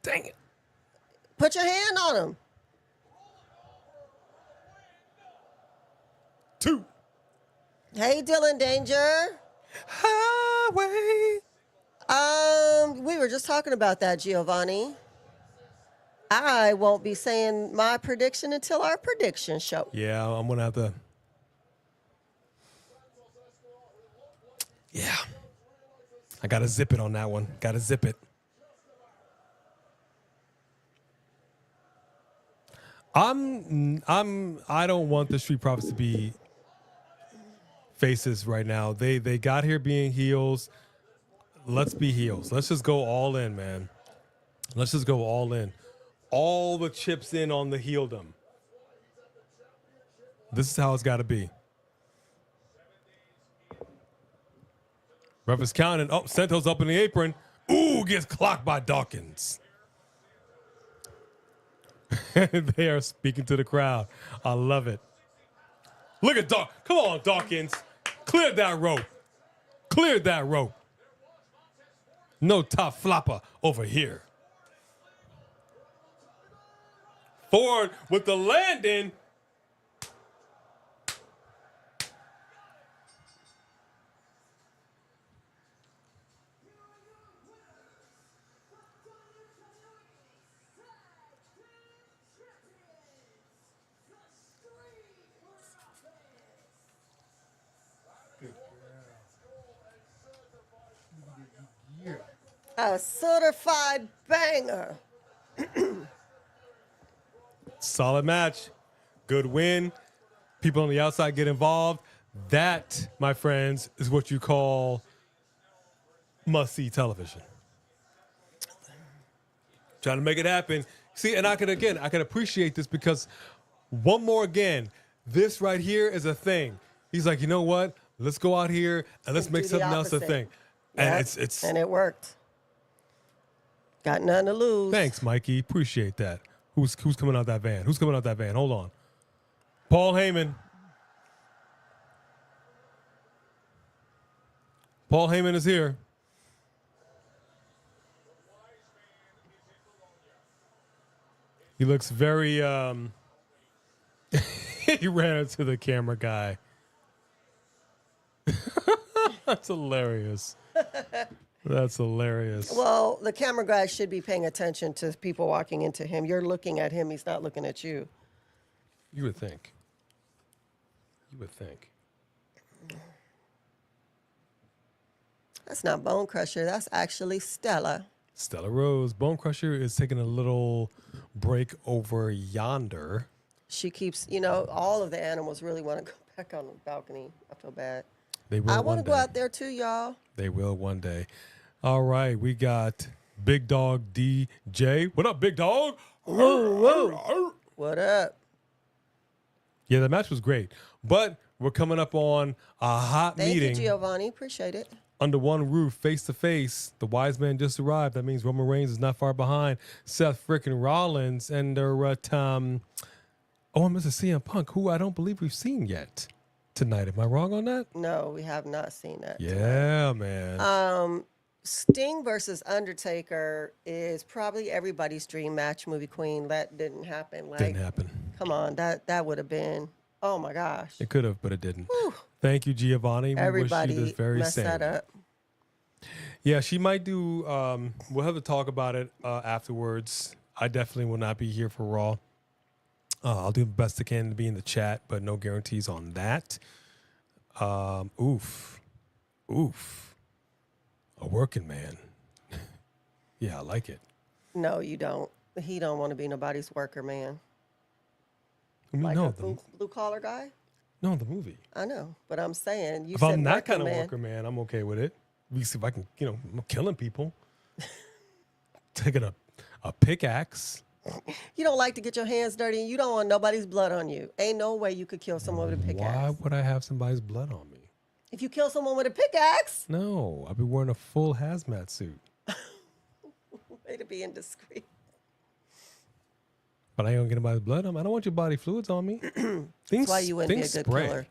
Dang it. Put your hand on him. 2. Hey, Dylan Danger. Highway. We were just talking about that, Giovanni. I won't be saying my prediction until our prediction show. Yeah, I'm going to have to. Yeah. I got to zip it on that one. Got to zip it. I don't want the Street Profits to be faces right now. They got here being heels. Let's be heels. Let's just go all in, man. Let's just go all in. All the chips in on the heeldom. This is how it's got to be. Ref is counting. Oh, Santos up in the apron. Ooh, gets clocked by Dawkins. They are speaking to the crowd. I love it. Look at Dawkins. Come on, Dawkins. Clear that rope. Clear that rope. No top flopper over here. Forward with the landing. A certified banger. Solid match. Good win. People on the outside get involved. That, my friends, is what you call must-see television. Trying to make it happen. See, and I can appreciate this because one more again, this right here is a thing. He's like, you know what? Let's go out here and let's make do the something else a opposite. thing. Yep. And it's And it worked. Got nothing to lose. thanks, Mikey. Appreciate that. Who's coming out that van? Who's coming out that van? Hold on. Paul Heyman. Paul Heyman is here. He looks very he ran into the camera guy. That's hilarious. That's hilarious. Well, the camera guy should be paying attention to people walking into him. You're looking at him. He's not looking at you. You would think. You would think. That's not Bone Crusher. That's actually Stella. Stella Rose. Bone Crusher is taking a little break over yonder. She keeps, all of the animals really want to go back on the balcony. I feel bad. They will I one want to day. go out there too, y'all. They will one day. All right, we got Big Dog DJ. What up, Big Dog? What up? Yeah, the match was great. But we're coming up on a hot Thank meeting you, Giovanni. Appreciate it. under one roof, face to face. The wise man just arrived. That means Roman Reigns is not far behind. Seth freaking Rollins and I Mr. CM Punk, who I don't believe we've seen yet tonight. Am I wrong on that? No, we have not seen that. Yeah, man. Sting versus Undertaker is probably everybody's dream match, movie queen. That didn't happen. Didn't happen. Come on, that would have been. Oh my gosh. It could have, but it didn't. Thank you, Giovanni. We Everybody wish you the very messed same. that up. Yeah, she might do. We'll have to talk about it afterwards. I definitely will not be here for Raw. I'll do the best I can to be in the chat, but no guarantees on that. Oof. A working man. Yeah, I like it. No, you don't. He don't want to be nobody's worker, man. I mean, Like no, a blue collar guy. no, the movie. I know, but I'm saying you If said I'm that worker kind of man. worker man, I'm okay with it. We see if I can, I'm killing people. Taking a pickaxe. You don't like to get your hands dirty, and you don't want nobody's blood on you. Ain't no way you could kill someone with a pickaxe. Why would I have somebody's blood on me? If you kill someone with a pickaxe, No, I'll be wearing a full hazmat suit. way to be indiscreet. But I ain't gonna get anybody's blood on me. I don't want your body fluids on me. That's why you wouldn't be a things good spray. killer.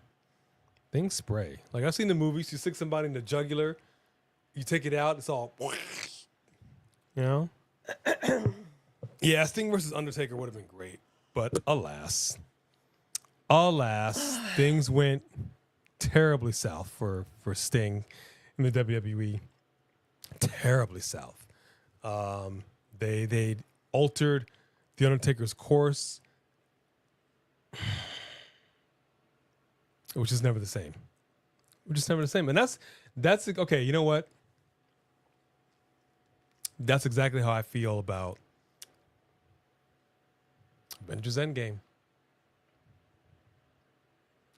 Things spray. Like I've seen the movies, you stick somebody in the jugular, you take it out, it's all, you know? Yeah, Sting versus Undertaker would have been great. But alas, things went terribly south for Sting in the WWE. Terribly south. They altered the Undertaker's course, which is never the same. And that's okay. You know what? That's exactly how I feel about Avengers Endgame.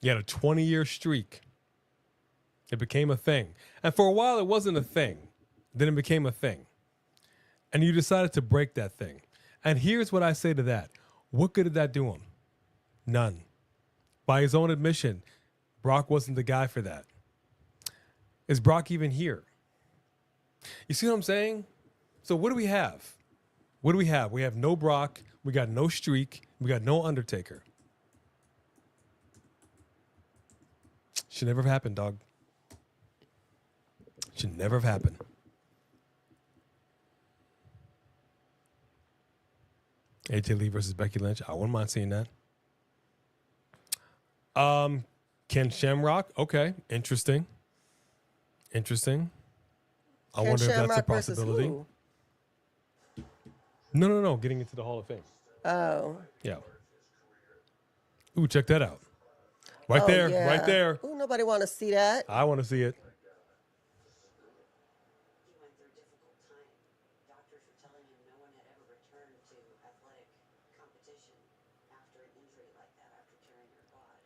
You had a 20-year streak. It became a thing. And for a while, it wasn't a thing. Then it became a thing. And you decided to break that thing. And here's what I say to that. What good did that do him? None. By his own admission, Brock wasn't the guy for that. Is Brock even here? You see what I'm saying? So what do we have? What do we have? We have no Brock. We got no streak. We got no Undertaker. Should never have happened, dog. Should never have happened. AJ Lee versus Becky Lynch. I wouldn't mind seeing that. Ken Shamrock. Okay. Interesting. I Ken wonder if that's a Shamrock versus possibility. who? No. Getting into the Hall of Fame. Oh. Yeah. Ooh, check that out. Right Oh, there. yeah. Right there. Ooh, nobody want to see that. I want to see it. telling him no one had ever returned to athletic competition after an injury like that, after tearing your quad.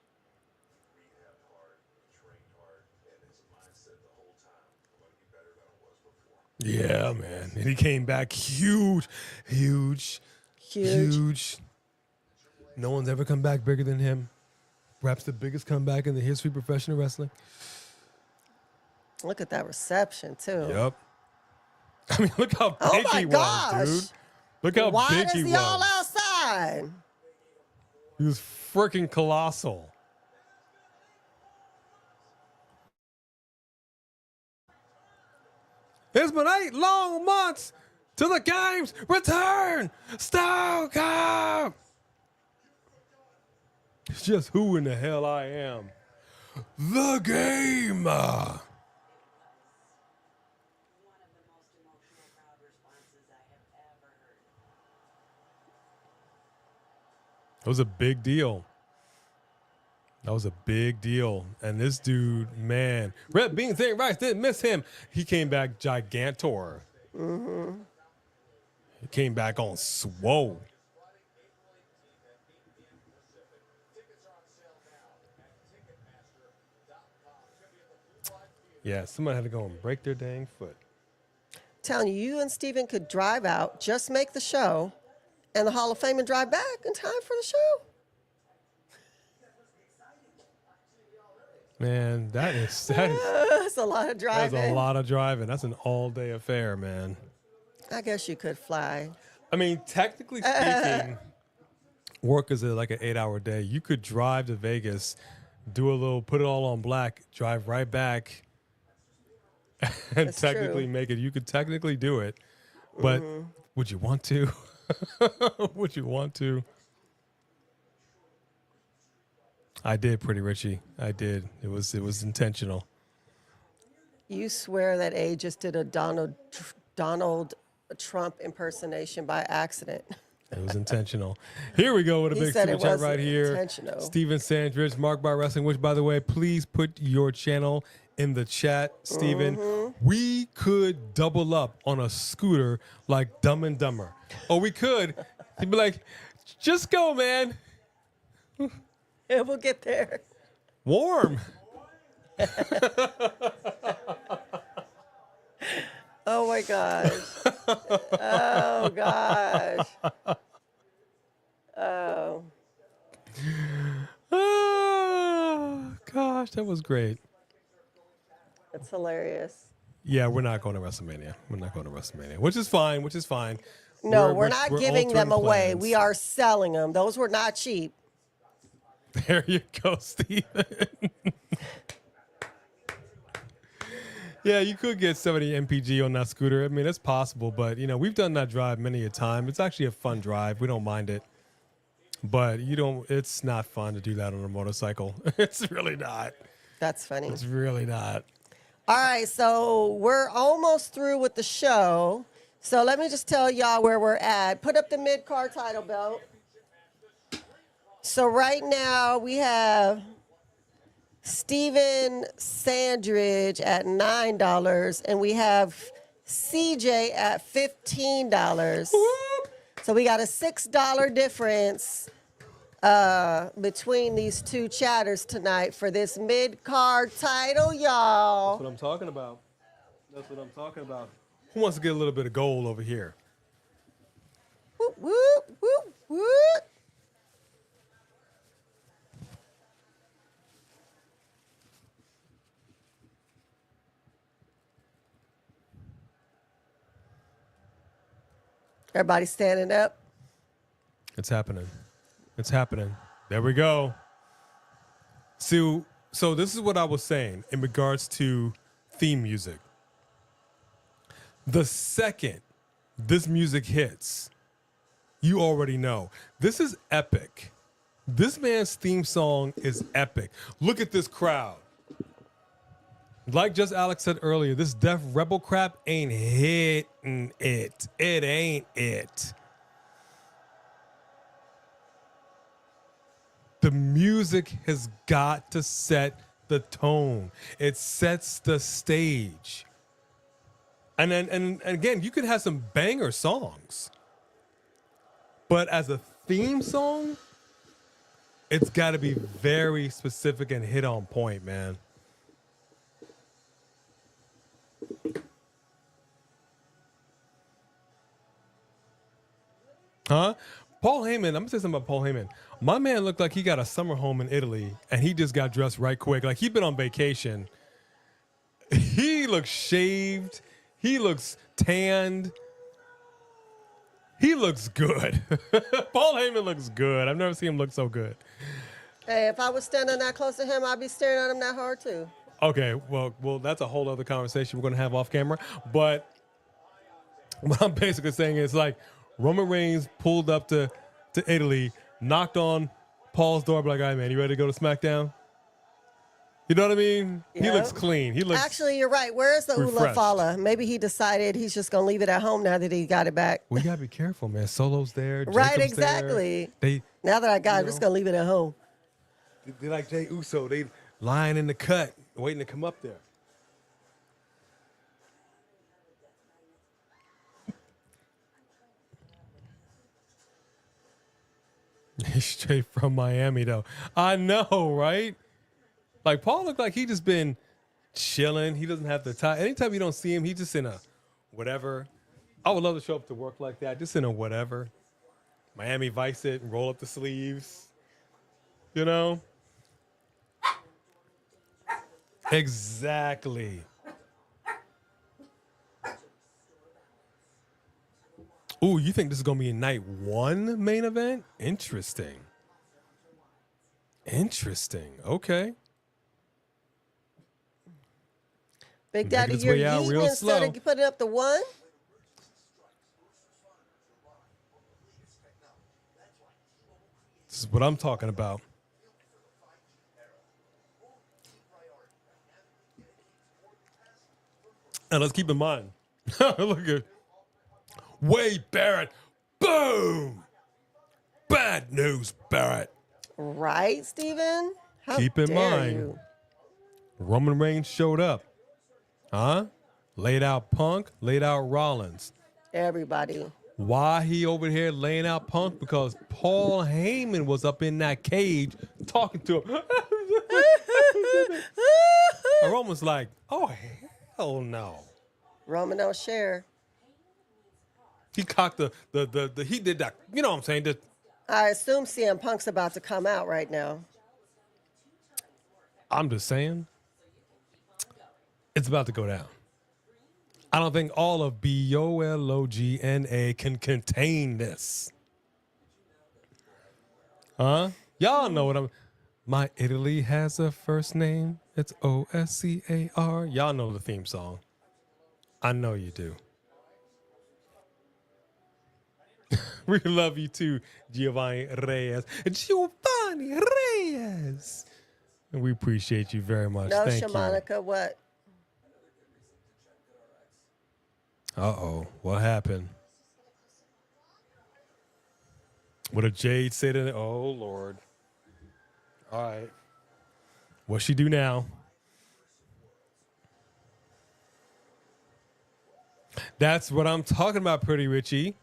Rehab hard, trained hard, and his mindset the whole time. I'm going to be better than I was before. Yeah, man. And he came back huge. No one's ever come back bigger than him. Perhaps the biggest comeback in the history of professional wrestling. Look at that reception, too. Yep. I mean, look how Oh big my he was, gosh. dude. Look how Why big is he he all was. outside? He was freaking colossal. It's been 8 long months till the game's return. Stone Cold. It's just who in the hell I am. The game. One of the most emotional crowd responses I have ever heard. That was a big deal. That was a big deal. And this dude, man, Red Bean Thing Rice didn't miss him. He came back gigantor. He came back on swole. Yeah, somebody had to go and break their dang foot. Telling you, you and Steven could drive out, just make the show, and the Hall of Fame and drive back in time for the show. Man, that is That's a lot of that's driving. a lot of driving. That's an all-day affair, man. I guess you could fly. I mean, technically speaking, work is like an 8-hour day. You could drive to Vegas, do a little, put it all on black, drive right back, and That's technically true. make it. You could technically do it, but would you want to? Would you want to? I did, Pretty Richie. I did. It was intentional. You swear that A just did a Donald Trump impersonation by accident. It was intentional. Here we go with a He big said super it chat wasn't right here. intentional. Steven Sandridge, Mark by Wrestling, which, by the way, please put your channel in the chat, Steven. We could double up on a scooter like Dumb and Dumber. Or we could. He'd be like, just go, man. Yeah, we'll get there. Warm. Oh my gosh. Oh gosh. Oh. Oh, gosh, that was great. That's hilarious. Yeah, we're not going to WrestleMania. We're not going to WrestleMania, which is fine, No, we're not giving them altering away. plans. We are selling them. Those were not cheap. There you go, Steven. Yeah, you could get 70 MPG on that scooter. I mean, it's possible, but, we've done that drive many a time. It's actually a fun drive. We don't mind it. But it's not fun to do that on a motorcycle. It's really not. That's funny. It's really not. All right, so we're almost through with the show. So let me just tell y'all where we're at. Put up the mid-card title belt. So right now we have Steven Sandridge at $9, and we have CJ at $15. So we got a $6 difference between these two chatters tonight for this mid-card title, y'all. That's what I'm talking about. That's what I'm talking about. Who wants to get a little bit of gold over here? Whoop, whoop, whoop, whoop. Everybody standing up. It's happening. It's happening. There we go. So this is what I was saying in regards to theme music. The second this music hits, you already know. This is epic. This man's theme song is epic. Look at this crowd. Like just Alex said earlier, this Def Rebel crap ain't hitting it. It ain't it. The music has got to set the tone. It sets the stage. And then and again, you could have some banger songs. But as a theme song, it's got to be very specific and hit on point, man. Huh? Paul Heyman, I'm going to say something about Paul Heyman. My man looked like he got a summer home in Italy, and he just got dressed right quick. Like, he'd been on vacation. He looks shaved. He looks tanned. He looks good. Paul Heyman looks good. I've never seen him look so good. Hey, if I was standing that close to him, I'd be staring at him that hard too. Okay, well, that's a whole other conversation we're going to have off camera. But what I'm basically saying is, like, Roman Reigns pulled up to Italy, knocked on Paul's door, be like, all right, man, you ready to go to SmackDown? You know what I mean? Yeah. He looks clean. He looks Actually, you're right. Where's the Ula refreshed. Fala? Maybe he decided he's just going to leave it at home now that he got it back. We got to be careful, man. Solo's there. Right, Jacob's exactly. There. Now that I got it, I'm just going to leave it at home. They like Jey Uso. They lying in the cut, waiting to come up there. He's straight from Miami, though. I know, right? Like, Paul looked like he just been chilling. He doesn't have the time. Anytime you don't see him, he's just in a whatever. I would love to show up to work like that, just in a whatever. Miami Vice it and roll up the sleeves. You know? Exactly. Ooh, you think this is going to be a night one main event? Interesting. Okay. Big Daddy, his you're way out real yeeting instead slow. of putting up the one? This is what I'm talking about. And let's keep in mind, look at Wade Barrett. Boom! Bad news, Barrett. Right, Steven? How Keep in dare mind. you? Roman Reigns showed up. Huh? Laid out Punk, laid out Rollins. Everybody. Why he over here laying out Punk? Because Paul Heyman was up in that cage talking to him. And Roman's like, oh, hell no. Roman don't share. He cocked he did that. You know what I'm saying? I assume CM Punk's about to come out right now. I'm just saying, it's about to go down. I don't think all of BOLOGNA can contain this. Huh? Y'all know what I'm... My Italy has a first name. It's OSCAR. Y'all know the theme song. I know you do. We love you too, Giovanni Reyes. Giovanni Reyes. And we appreciate you very much. No, Thank Shamanica, what? you. Uh-oh. What happened? What did Jade say to... Oh, Lord. All right. What's she do now? That's what I'm talking about, Pretty Richie.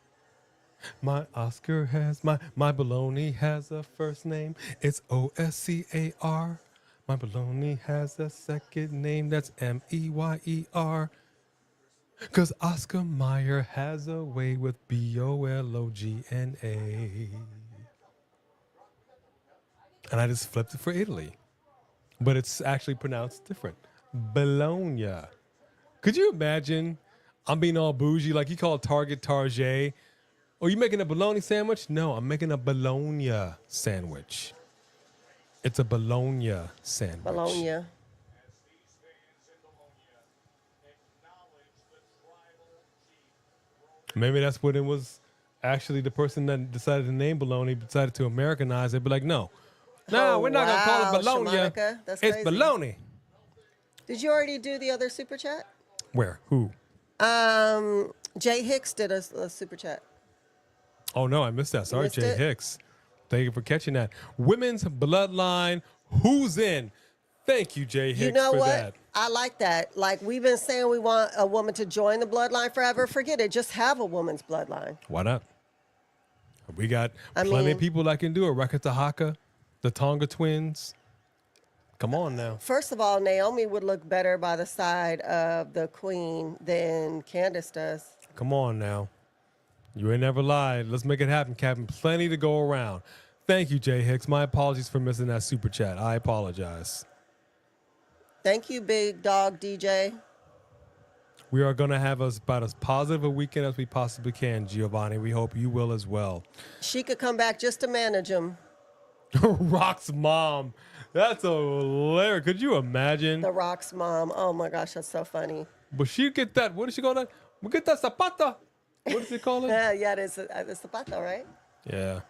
My Oscar has my baloney has a first name. It's OSCAR. My baloney has a second name. That's MEYER. Because Oscar Mayer has a way with BOLOGNA. And I just flipped it for Italy. But it's actually pronounced different. Bologna. Could you imagine? I'm being all bougie, like you call Target Target. Oh, you making a bologna sandwich? No, I'm making a bologna sandwich. It's a bologna sandwich. Bologna. Maybe that's what it was. Actually, the person that decided to name bologna decided to Americanize it. But like, no, we're not gonna call it bologna. Shamanica, that's it's crazy. bologna. Did you already do the other super chat? Where? Who? Jay Hicks did a super chat. Oh no, I missed that. Sorry, missed Jay it? Hicks. Thank you for catching that. Women's Bloodline. Who's in? Thank you, Jay Hicks, You know for what? that. I like that. Like, we've been saying we want a woman to join the bloodline forever. Forget it. Just have a woman's bloodline. Why not? We got I plenty mean- of people that can do it. Rakata Haka, the Tonga twins. Come on now. First of all, Naomi would look better by the side of the queen than Candace does. Come on now. You ain't never lied. Let's make it happen, Captain. Plenty to go around. Thank you, Jay Hicks. My apologies for missing that super chat. I apologize. Thank you, big dog DJ. We are going to have about as positive a weekend as we possibly can, Giovanni. We hope you will as well. She could come back just to manage him. Rock's mom. That's hilarious. Could you imagine? The Rock's mom. Oh my gosh, that's so funny. But she get that. What is she call that? We get that zapata. What does it call it? Yeah, it's the pato, right? Yeah.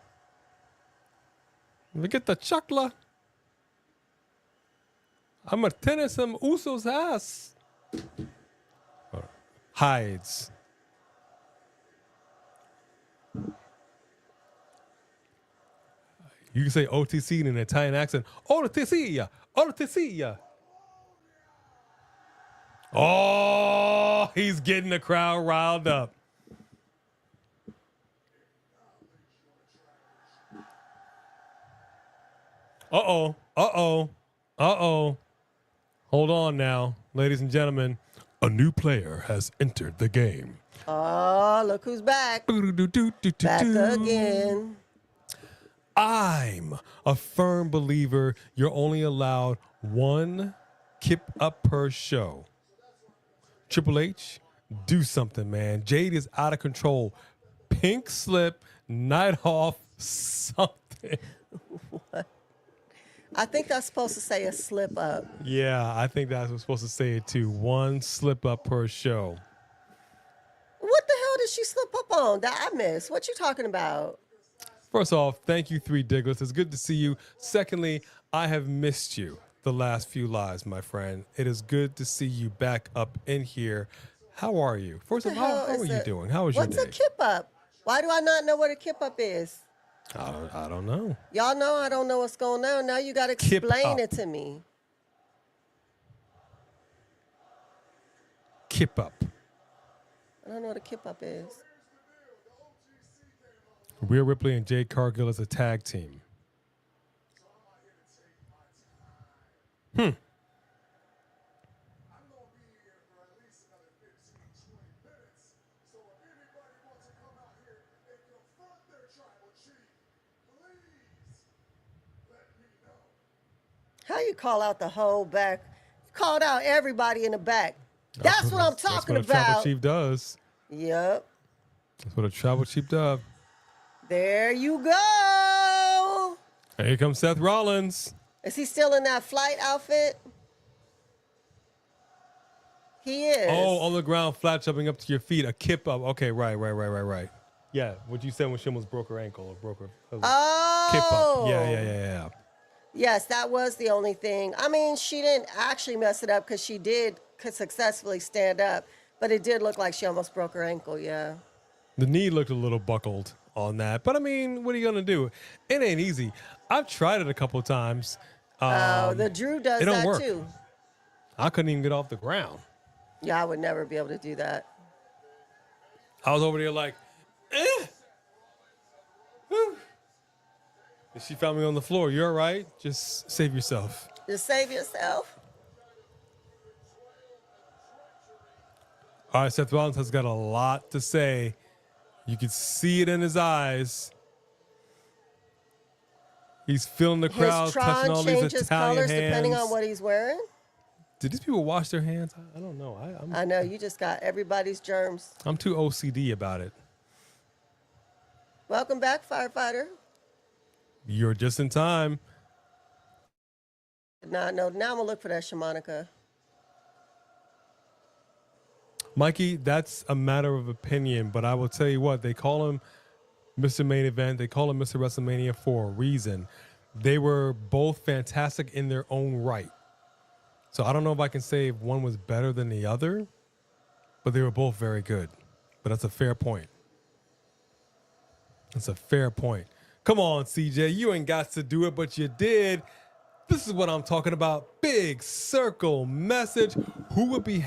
We get the chakla. I'm a tennis some Usos ass. Hides. You can say OTC in an Italian accent. OTC. OTC. Oh, he's getting the crowd riled up. Uh-oh. Uh-oh. Uh-oh. Hold on now, ladies and gentlemen. A new player has entered the game. Oh, look who's back. Back again. I'm a firm believer you're only allowed one kip up per show. Triple H, do something, man. Jade is out of control. Pink slip, night off, something. I think that's supposed to say a slip up. Yeah, I think that's what we're supposed to say it too. One slip up per show. What the hell did she slip up on that I missed? What you talking about? First off, thank you, Three Digglets. It's good to see you. Secondly, I have missed you the last few lives, my friend. It is good to see you back up in here. How are you? First of all, how are you doing? How was your day? What's a kip up? Why do I not know what a kip up is? I don't know. Y'all know I don't know what's going on. Now you got to Kip explain up. it to me. Kip up. I don't know what a kip up is. Rhea Ripley and Jade Cargill as a tag team. I'm gonna be here for at least another 15, 20 minutes. So if anybody wants to come out here and confront their tribal chief, please let me know. How you call out the whole back? You called out everybody in the back. That's what I'm talking That's what a tribal about. chief does. Yep. That's what a tribal chief does. There you go. And here comes Seth Rollins. Is he still in that flight outfit? He is. Oh, on the ground, flat jumping up to your feet, a kip up. Okay, right. Yeah, what you said when she almost broke her ankle or broke her kip Oh. up. Yeah. Yes, that was the only thing. I mean, she didn't actually mess it up because she could successfully stand up, but it did look like she almost broke her ankle, yeah. The knee looked a little buckled on that, but I mean, what are you gonna do? It ain't easy. I've tried it a couple of times. The Drew does it don't that work. too. I couldn't even get off the ground. Yeah, I would never be able to do that. I was over there like, eh. Whew. And she found me on the floor. You're all right? Just save yourself. Just save yourself. All right, Seth Rollins has got a lot to say. You can see it in his eyes. He's feeling the crowd, His touching all Tron these changes Italian colors hands. depending on what he's wearing. Did these people wash their hands? I don't know. I know, you just got everybody's germs. I'm too OCD about it. Welcome back, firefighter. You're just in time. Now I'm gonna look for that Shamanica. Mikey, that's a matter of opinion, but I will tell you what, they call him Mr. Main Event. They call him Mr. WrestleMania for a reason. They were both fantastic in their own right. So I don't know if I can say if one was better than the other, but they were both very good. But that's a fair point. That's a fair point. Come on, CJ. You ain't got to do it, but you did. This is what I'm talking about. Big circle message. Who would be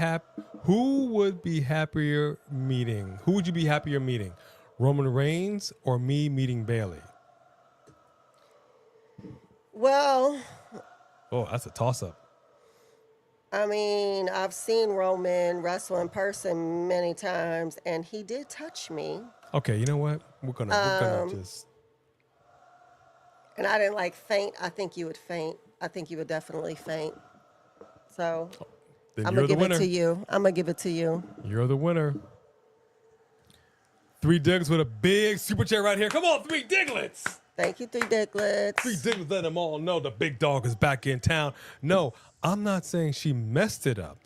happier meeting? Who would you be happier meeting? Roman Reigns or me meeting Bailey? Well, Oh, that's a toss-up. I mean, I've seen Roman wrestle in person many times, and he did touch me. Okay, you know what? We're gonna just. And I didn't like faint. I think you would faint. I think you would definitely faint. So Then I'm you're gonna the give it winner. to you. I'm gonna give it to you. You're the winner. 3 Diglets with a big super chat right here. Come on, 3 Diglets. Thank you, 3 Dicklets. 3 Diglets, let them all know the big dog is back in town. No, I'm not saying she messed it up.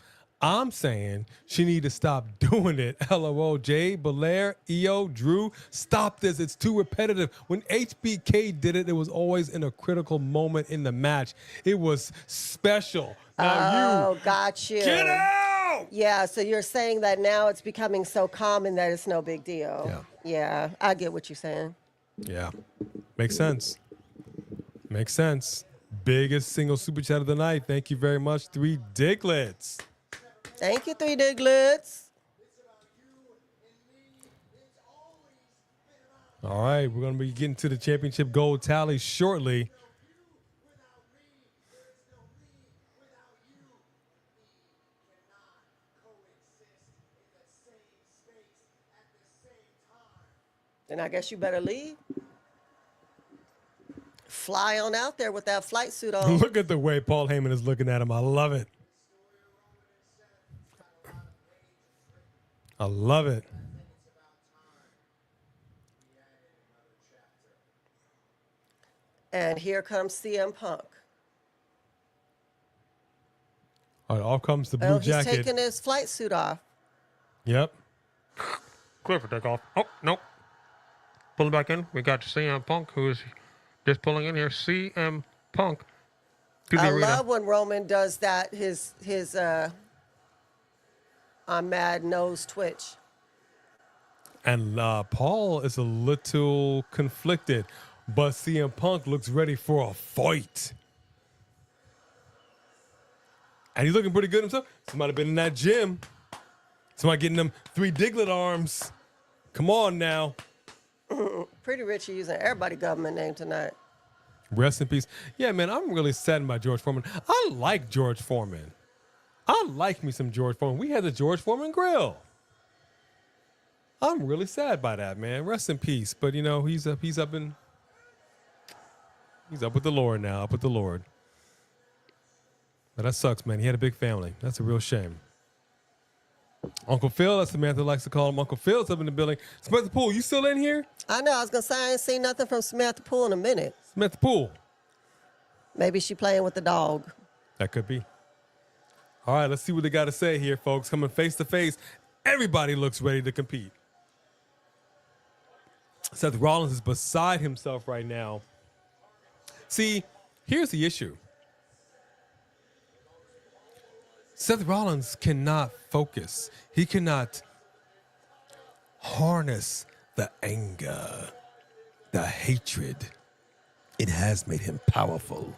I'm saying she need to stop doing it. LOL, Jade, Belair, EO, Drew, stop this. It's too repetitive. When HBK did it, it was always in a critical moment in the match. It was special. Now Oh, got you. get out! Yeah, so you're saying that now it's becoming so common that it's no big deal. Yeah, I get what you're saying. Yeah, makes sense. Makes sense. Biggest single super chat of the night. Thank you very much, 3 Diglets. Thank you, 3 Diglets. All right, we're going to be getting to the championship gold tally shortly. Then I guess you better leave. Fly on out there with that flight suit on. Look at the way Paul Heyman is looking at him. I love it. I love it. And here comes CM Punk. All right, off comes the blue Oh, he's jacket. taking his flight suit off. Yep. Clear for takeoff. Oh, nope. Pulling back in. We got CM Punk, who's just pulling in here. CM Punk to the I arena. love when Roman does that, his I'm mad nose twitch. And Paul is a little conflicted, but CM Punk looks ready for a fight. And he's looking pretty good himself. Somebody been in that gym. Somebody getting them 3 Diglet arms. Come on now. Pretty Rich using everybody government name tonight. Rest in peace. Yeah, man, I'm really saddened by George Foreman. I like George Foreman. I like me some George Foreman. We had the George Foreman grill. I'm really sad by that, man. Rest in peace. But you know, he's up with the Lord now, up with the Lord. But that sucks, man. He had a big family. That's a real shame. Uncle Phil, that's Samantha likes to call him. Uncle Phil's up in the building. Samantha Poole, you still in here? I know, I was gonna say I ain't seen nothing from Samantha Poole in a minute. Samantha Poole. Maybe she playing with the dog. That could be. All right, let's see what they got to say here, folks. Coming face to face, everybody looks ready to compete. Seth Rollins is beside himself right now. See, here's the issue. Seth Rollins cannot focus. He cannot harness the anger, the hatred. It has made him powerful,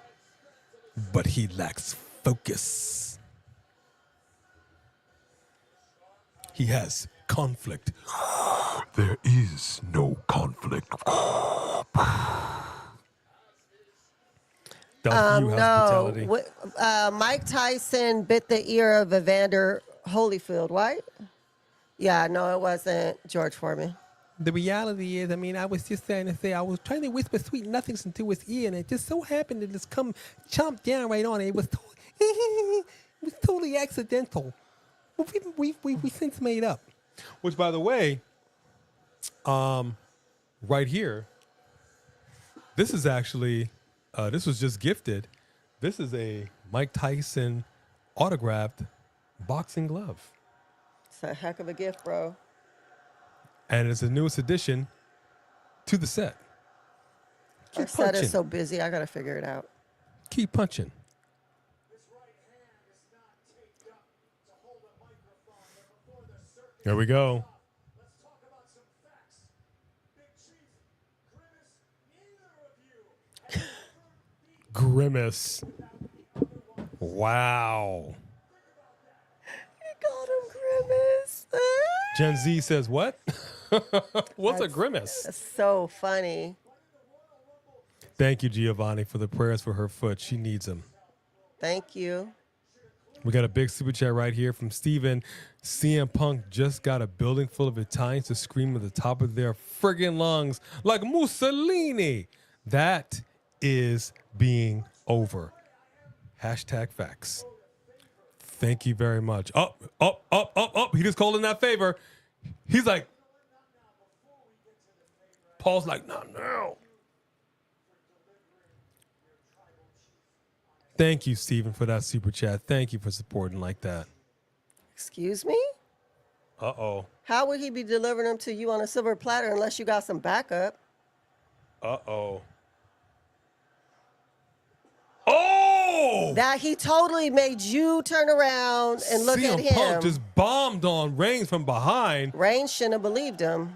but he lacks focus. He has conflict. There is no conflict. Hospitality. No. Mike Tyson bit the ear of Evander Holyfield, right? Yeah, no, it wasn't George Foreman. The reality is, I mean, I was just trying to say, I was trying to whisper sweet nothings into his ear, and it just so happened to just come chomp down right on it. It was, it was totally accidental. We since made up. Which, by the way, right here, this is actually, this was just gifted. This is a Mike Tyson autographed boxing glove. It's a heck of a gift, bro. And it's the newest addition to the set. Our set is so busy, I gotta figure it out. Keep punching. There we go. Let's talk about some facts. Big Chief, Grimace, neither of you Grimace. Wow. He called him Grimace. Gen Z says what? What's a That's- grimace? That's so funny. Thank you, Giovanni, for the prayers for her foot. She needs them. Thank you. We got a big super chat right here from Steven. CM Punk just got a building full of Italians to scream at the top of their friggin' lungs like Mussolini. That is being over. Hashtag facts. Thank you very much. Up. He just called in that favor. He's like, Paul's like, not now. Thank you, Steven, for that super chat. Thank you for supporting like that. Excuse me? Uh-oh. How would he be delivering them to you on a silver platter unless you got some backup? Uh-oh. Oh! That he totally made you turn around and look at CM him. Punk just bombed on Reigns from behind. Reigns shouldn't have believed him.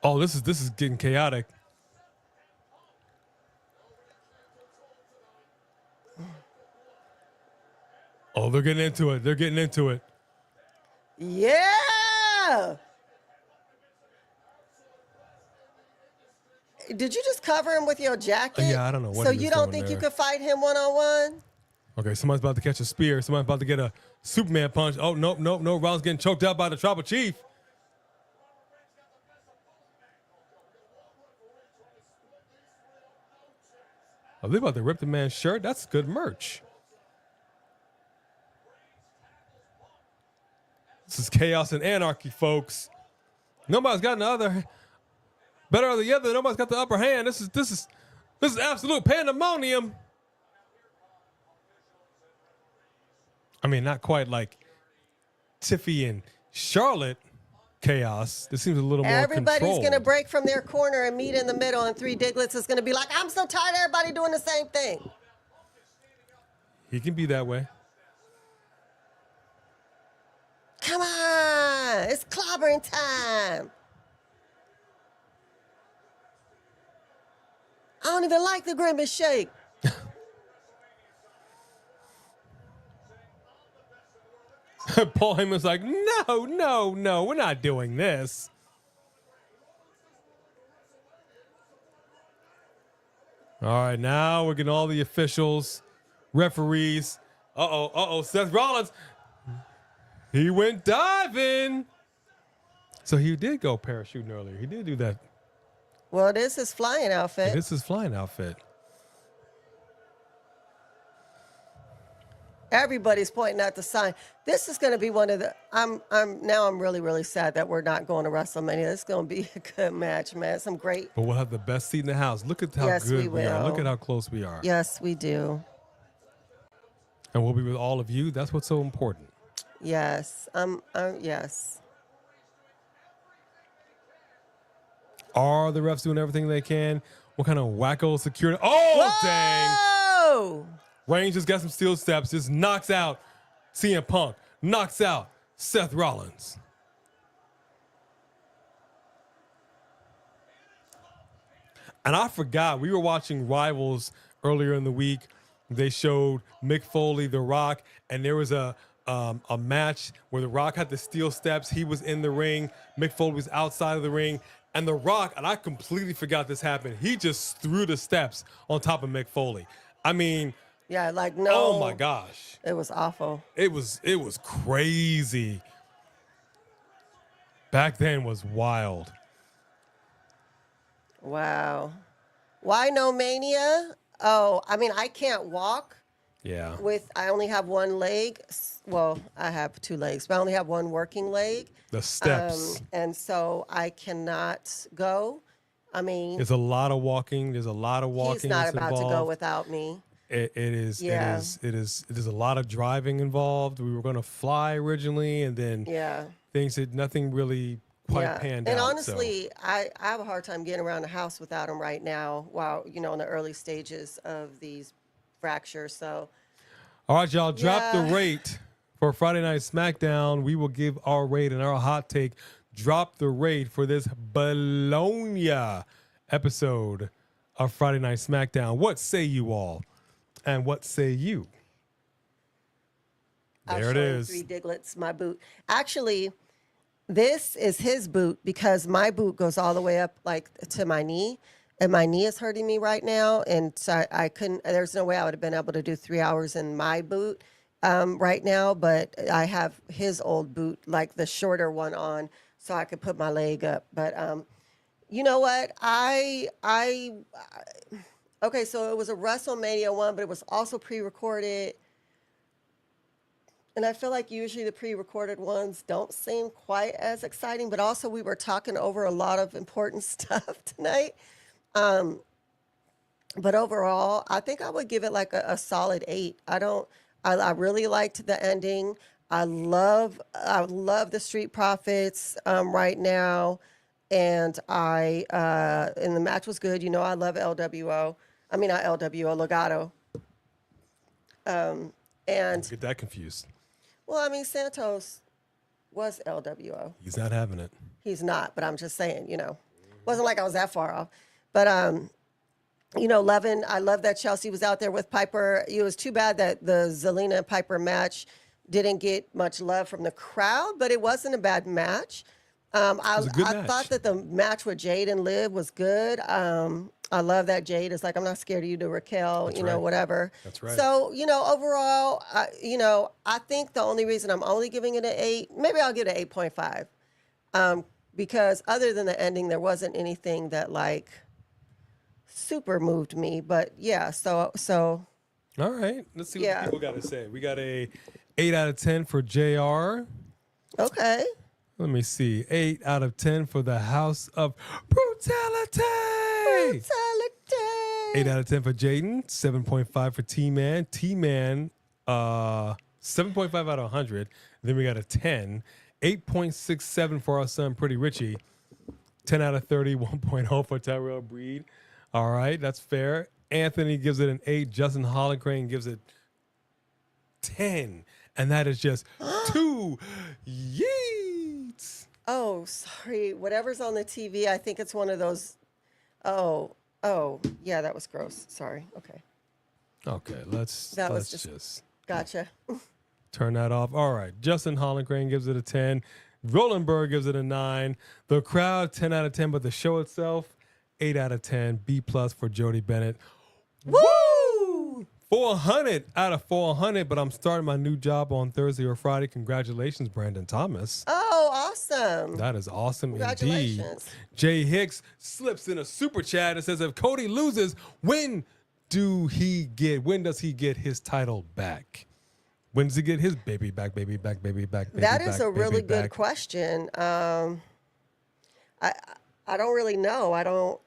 Oh, this is getting chaotic. Oh, they're getting into it. They're getting into it. Yeah! Did you just cover him with your jacket? Yeah, I don't know what So he was you don't doing think you there. could fight him one-on-one? Okay, somebody's about to catch a spear. Somebody's about to get a Superman punch. Oh, nope. Rollins getting choked out by the Tribal Chief. Oh, they about to rip the man's shirt. That's good merch. This is chaos and anarchy, folks. Nobody's got better or the other. Nobody's got the upper hand. This is absolute pandemonium. I mean, not quite like Tiffy and Charlotte chaos. This seems a little more Everybody's controlled. going to break from their corner and meet in the middle, and Three Diglets is going to be like, I'm so tired of everybody doing the same thing. He can be that way. Come on, it's clobbering time. I don't even like the Grimace shake. Paul Heyman's like, no, we're not doing this. All right, now we're getting all the officials, referees. Seth Rollins. He went diving. So he did go parachuting earlier. He did do that. Well, this is flying outfit. This is flying outfit. Everybody's pointing at the sign. This is going to be one of the. I'm really, really sad that we're not going to WrestleMania. This is going to be a good match, man. Some great. But we'll have the best seat in the house. Look at how Yes, good we are. will. Look at how close we are. Yes, we do. And we'll be with all of you. That's what's so important. Yes. Yes. Are the refs doing everything they can? What kind of wacko security? Oh, dang. Whoa! Reigns just got some steel steps, just knocks out CM Punk, knocks out Seth Rollins. And I forgot, we were watching Rivals earlier in the week. They showed Mick Foley, The Rock, and there was a match where The Rock had the steel steps. He was in the ring. Mick Foley was outside of the ring. And The Rock, and I completely forgot this happened, he just threw the steps on top of Mick Foley. I mean, Yeah, like no. oh my gosh. It was awful. It was crazy. Back then was wild. Wow. Why no Mania? Oh, I mean, I can't walk Yeah. I only have one leg. Well, I have two legs, but I only have one working leg. The steps. And so I cannot go. I mean, There's a lot of walking. There's a lot of walking. he's not that's about to go involved. without me. It is. Yeah. It is a lot of driving involved. We were going to fly originally, and then Yeah. things that nothing really quite Yeah. panned And out. honestly, I have a hard time getting around the house without him right now while, in the early stages of these fractures. So, All right, y'all, drop the Yeah. rate for Friday Night SmackDown. We will give our rate and our hot take drop the rate for this Bologna episode of Friday Night Smackdown. What say you all? And what say you? There it is. Three Diglets, my boot. Actually, this is his boot because my boot goes all the way up like to my knee, and my knee is hurting me right now. And so I couldn't. There's no way I would have been able to do 3 hours in my boot right now. But I have his old boot, like the shorter one, on, so I could put my leg up. But you know what? Okay, so it was a WrestleMania one, but it was also pre-recorded. And I feel like usually the pre-recorded ones don't seem quite as exciting, but also we were talking over a lot of important stuff tonight. But overall, I think I would give it like a solid 8. I really liked the ending. I love the Street Profits right now. And and the match was good. You know, I love LWO. I mean, not LWO, Legato. And Get that confused. well, I mean, Santos was LWO. He's not having it. He's not, but I'm just saying, you know, wasn't like I was that far off. But, you know, I love that Chelsea was out there with Piper. It was too bad that the Zelina and Piper match didn't get much love from the crowd, but it wasn't a bad match. I thought that the match with Jade and Liv was good. I love that Jade is like, I'm not scared of you to Raquel, That's you know, right. whatever. That's right. So, you know, overall, I think the only reason I'm only giving it an 8, maybe I'll give it an 8.5. Because other than the ending, there wasn't anything that like super moved me. But yeah, so All right. Let's see what Yeah. the people got to say. We got a 8 out of 10 for JR. okay. Let me see. 8 out of 10 for the House of Brutality. Brutality. 8 out of 10 for Jaden. 7.5 for T-Man. T-Man, 7.5 out of 100. Then we got a 10. 8.67 for our son, Pretty Richie. 10 out of 30. 1.0 for Tyrell Breed. All right, that's fair. Anthony gives it an 8. Justin Hollencrane gives it 10. And that is just 2 yeets. Oh, sorry. Whatever's on the TV, I think it's one of those. Oh, yeah, that was gross. Sorry. Okay. Okay, let's just Gotcha. turn that off. All right. Justin Hollencrane gives it a 10. Rolenberg gives it a 9. The crowd, 10 out of 10, but the show itself, 8 out of 10. B+ for Jody Bennett. Woo! 400 out of 400, but I'm starting my new job on Thursday or Friday. Congratulations, Brandon Thomas. Oh, awesome. That is awesome indeed. Congratulations. Jay Hicks slips in a super chat and says, if Cody loses, when does he get his title back? When does he get his baby back, baby back, baby back, baby That back, is a baby really good back? question. I don't really know.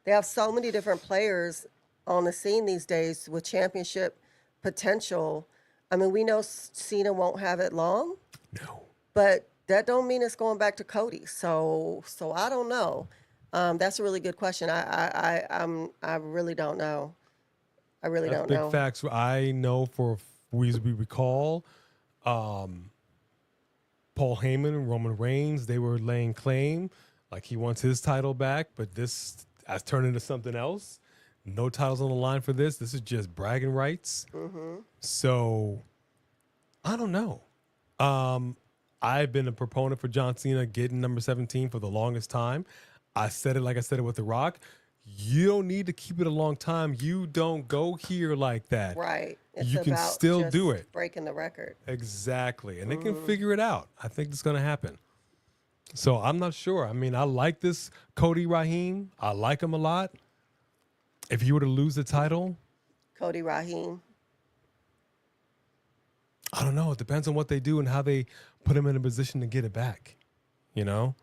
They have so many different players on the scene these days with championship potential. I mean, we know Cena won't have it long, No. but that don't mean it's going back to Cody. So I don't know. That's a really good question. I really don't know. I really That's don't big know. facts. I know we recall Paul Heyman and Roman Reigns, they were laying claim like he wants his title back, but this has turned into something else. No titles on the line for this. This is just bragging rights. Mm-hmm. So I don't know. I've been a proponent for John Cena getting number 17 for the longest time. I said it like I said it with The Rock. You don't need to keep it a long time. You don't go here like that. Right. It's You can about still just do it. breaking the record. Exactly. And they can figure it out. I think it's going to happen. So I'm not sure. I mean, I like this Cody Raheem. I like him a lot. If he were to lose the title, Cody Raheem. I don't know. It depends on what they do and how they put him in a position to get it back, you know?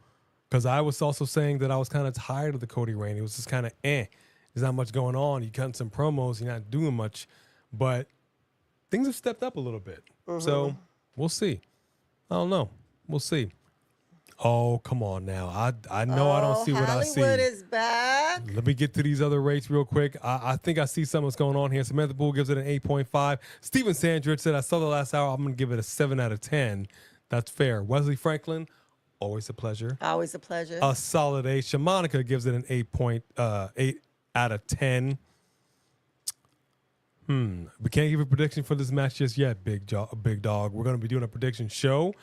Because I was also saying that I was kind of tired of the Cody reign. It was just kind of There's not much going on. You cut some promos. You're not doing much. But things have stepped up a little bit. So we'll see. I don't know. We'll see. Oh, come on now. I know I don't see what I see. Hollywood is back. Let me get to these other rates real quick. I think I see something that's going on here. Samantha Poole gives it an 8.5. Steven Sandridge said, I saw the last hour. I'm going to give it a 7 out of 10. That's fair. Wesley Franklin, Always a pleasure. Always a pleasure. A solid 8. Shamanica gives it an 8 out of 10. We can't give a prediction for this match just yet, big dog. We're going to be doing a prediction show.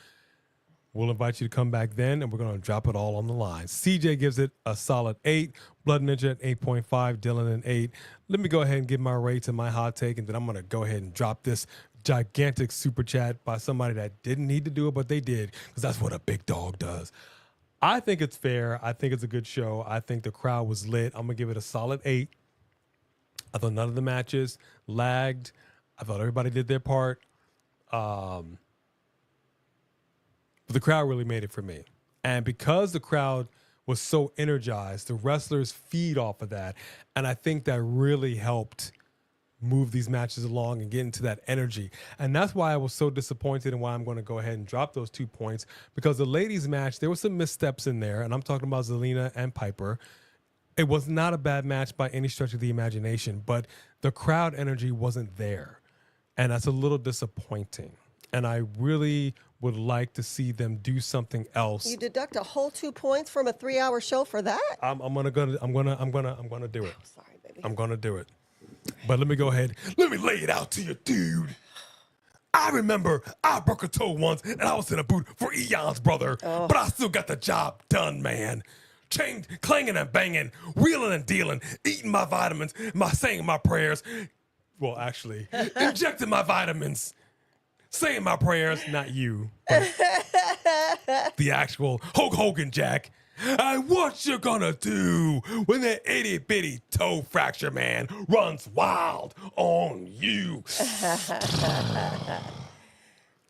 We'll invite you to come back then, and we're going to drop it all on the line. CJ gives it a solid 8. Blood Ninja at 8.5. Dylan an 8. Let me go ahead and give my rate and my hot take, and then I'm going to go ahead and drop this gigantic super chat by somebody that didn't need to do it, but they did, because that's what a big dog does. I think it's fair. I think it's a good show. I think the crowd was lit. I'm going to give it a solid 8. I thought none of the matches lagged. I thought everybody did their part. But the crowd really made it for me. And because the crowd was so energized, the wrestlers feed off of that. And I think that really helped move these matches along and get into that energy. And that's why I was so disappointed and why I'm going to go ahead and drop those 2 points. Because the ladies' match, there were some missteps in there. And I'm talking about Zelina and Piper. It was not a bad match by any stretch of the imagination. But the crowd energy wasn't there. And that's a little disappointing. And I really would like to see them do something else. You deduct a whole 2 points from a 3-hour show for that? I'm gonna do it. Sorry, baby. I'm gonna do it. But let me go ahead. Let me lay it out to you, dude. I remember I broke a toe once and I was in a boot for eons, brother. But I still got the job done, man. Chain clanging and banging, wheeling and dealing, eating my vitamins, saying my prayers. Well, actually, injecting my vitamins. Saying my prayers, not you, but the actual Hulk Hogan, Jack. And what you gonna do when that itty bitty toe fracture man runs wild on you?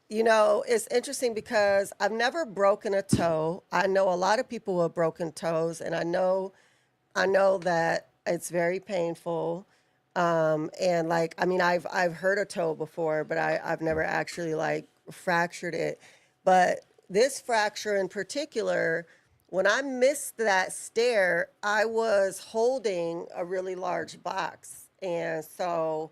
You know, it's interesting because I've never broken a toe. I know a lot of people who have broken toes, and I know that it's very painful. And like, I mean, I've hurt a toe before, but I've never actually like fractured it. But this fracture in particular, when I missed that stair, I was holding a really large box. And so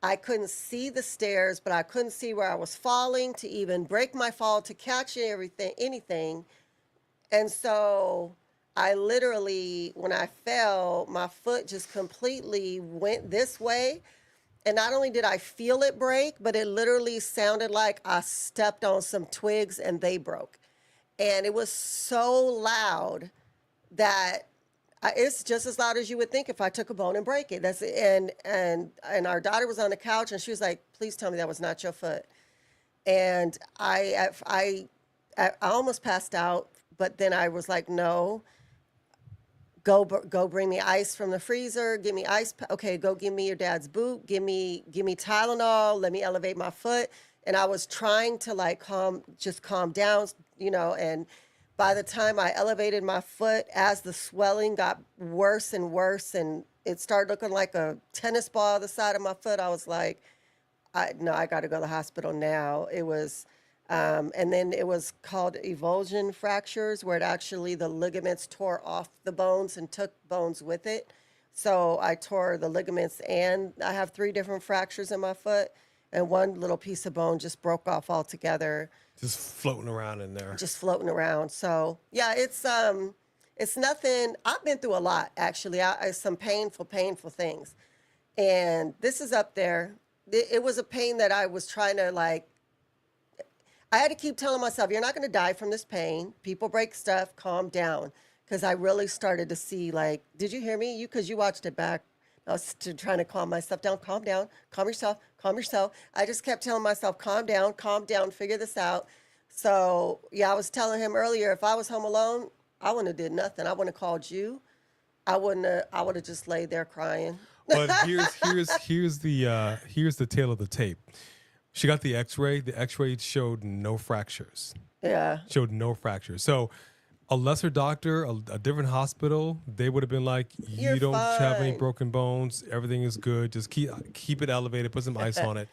I couldn't see the stairs, but I couldn't see where I was falling to even break my fall, to catch anything. And so I literally, when I fell, my foot just completely went this way. And not only did I feel it break, but it literally sounded like I stepped on some twigs and they broke. And it was so loud that it's just as loud as you would think if I took a bone and break it. That's and our daughter was on the couch and she was like, "Please tell me that was not your foot." And I almost passed out, but then I was like, "No. Go bring me ice from the freezer. Give me ice. Okay, go give me your dad's boot. Give me Tylenol. Let me elevate my foot." And I was trying to like calm down, you know. And by the time I elevated my foot, as the swelling got worse and worse, and it started looking like a tennis ball on the side of my foot, I was like, I got to go to the hospital now. It was. And then it was called avulsion fractures, where it actually the ligaments tore off the bones and took bones with it. So I tore the ligaments, and I have 3 different fractures in my foot, and one little piece of bone just broke off altogether. Just floating around in there. Just floating around. So yeah, it's nothing. I've been through a lot, actually. Some painful things, and this is up there. It was a pain that I was trying to like. I had to keep telling myself, "You're not going to die from this pain. People break stuff. Calm down." Because I really started to see, like, did you hear me? Because you watched it back. I was trying to calm myself down. Calm down. Calm yourself. Calm yourself. I just kept telling myself, calm down, figure this out. So, yeah, I was telling him earlier, if I was home alone, I wouldn't have did nothing. I wouldn't have called you. I would have just laid there crying. But here's the tail of the tape. She got the X-ray. The X-ray showed no fractures. Yeah. Showed no fractures. So a lesser doctor, a different hospital, they would have been like, You're you don't have any fine. broken bones. Everything is good. Just keep it elevated. Put some ice on it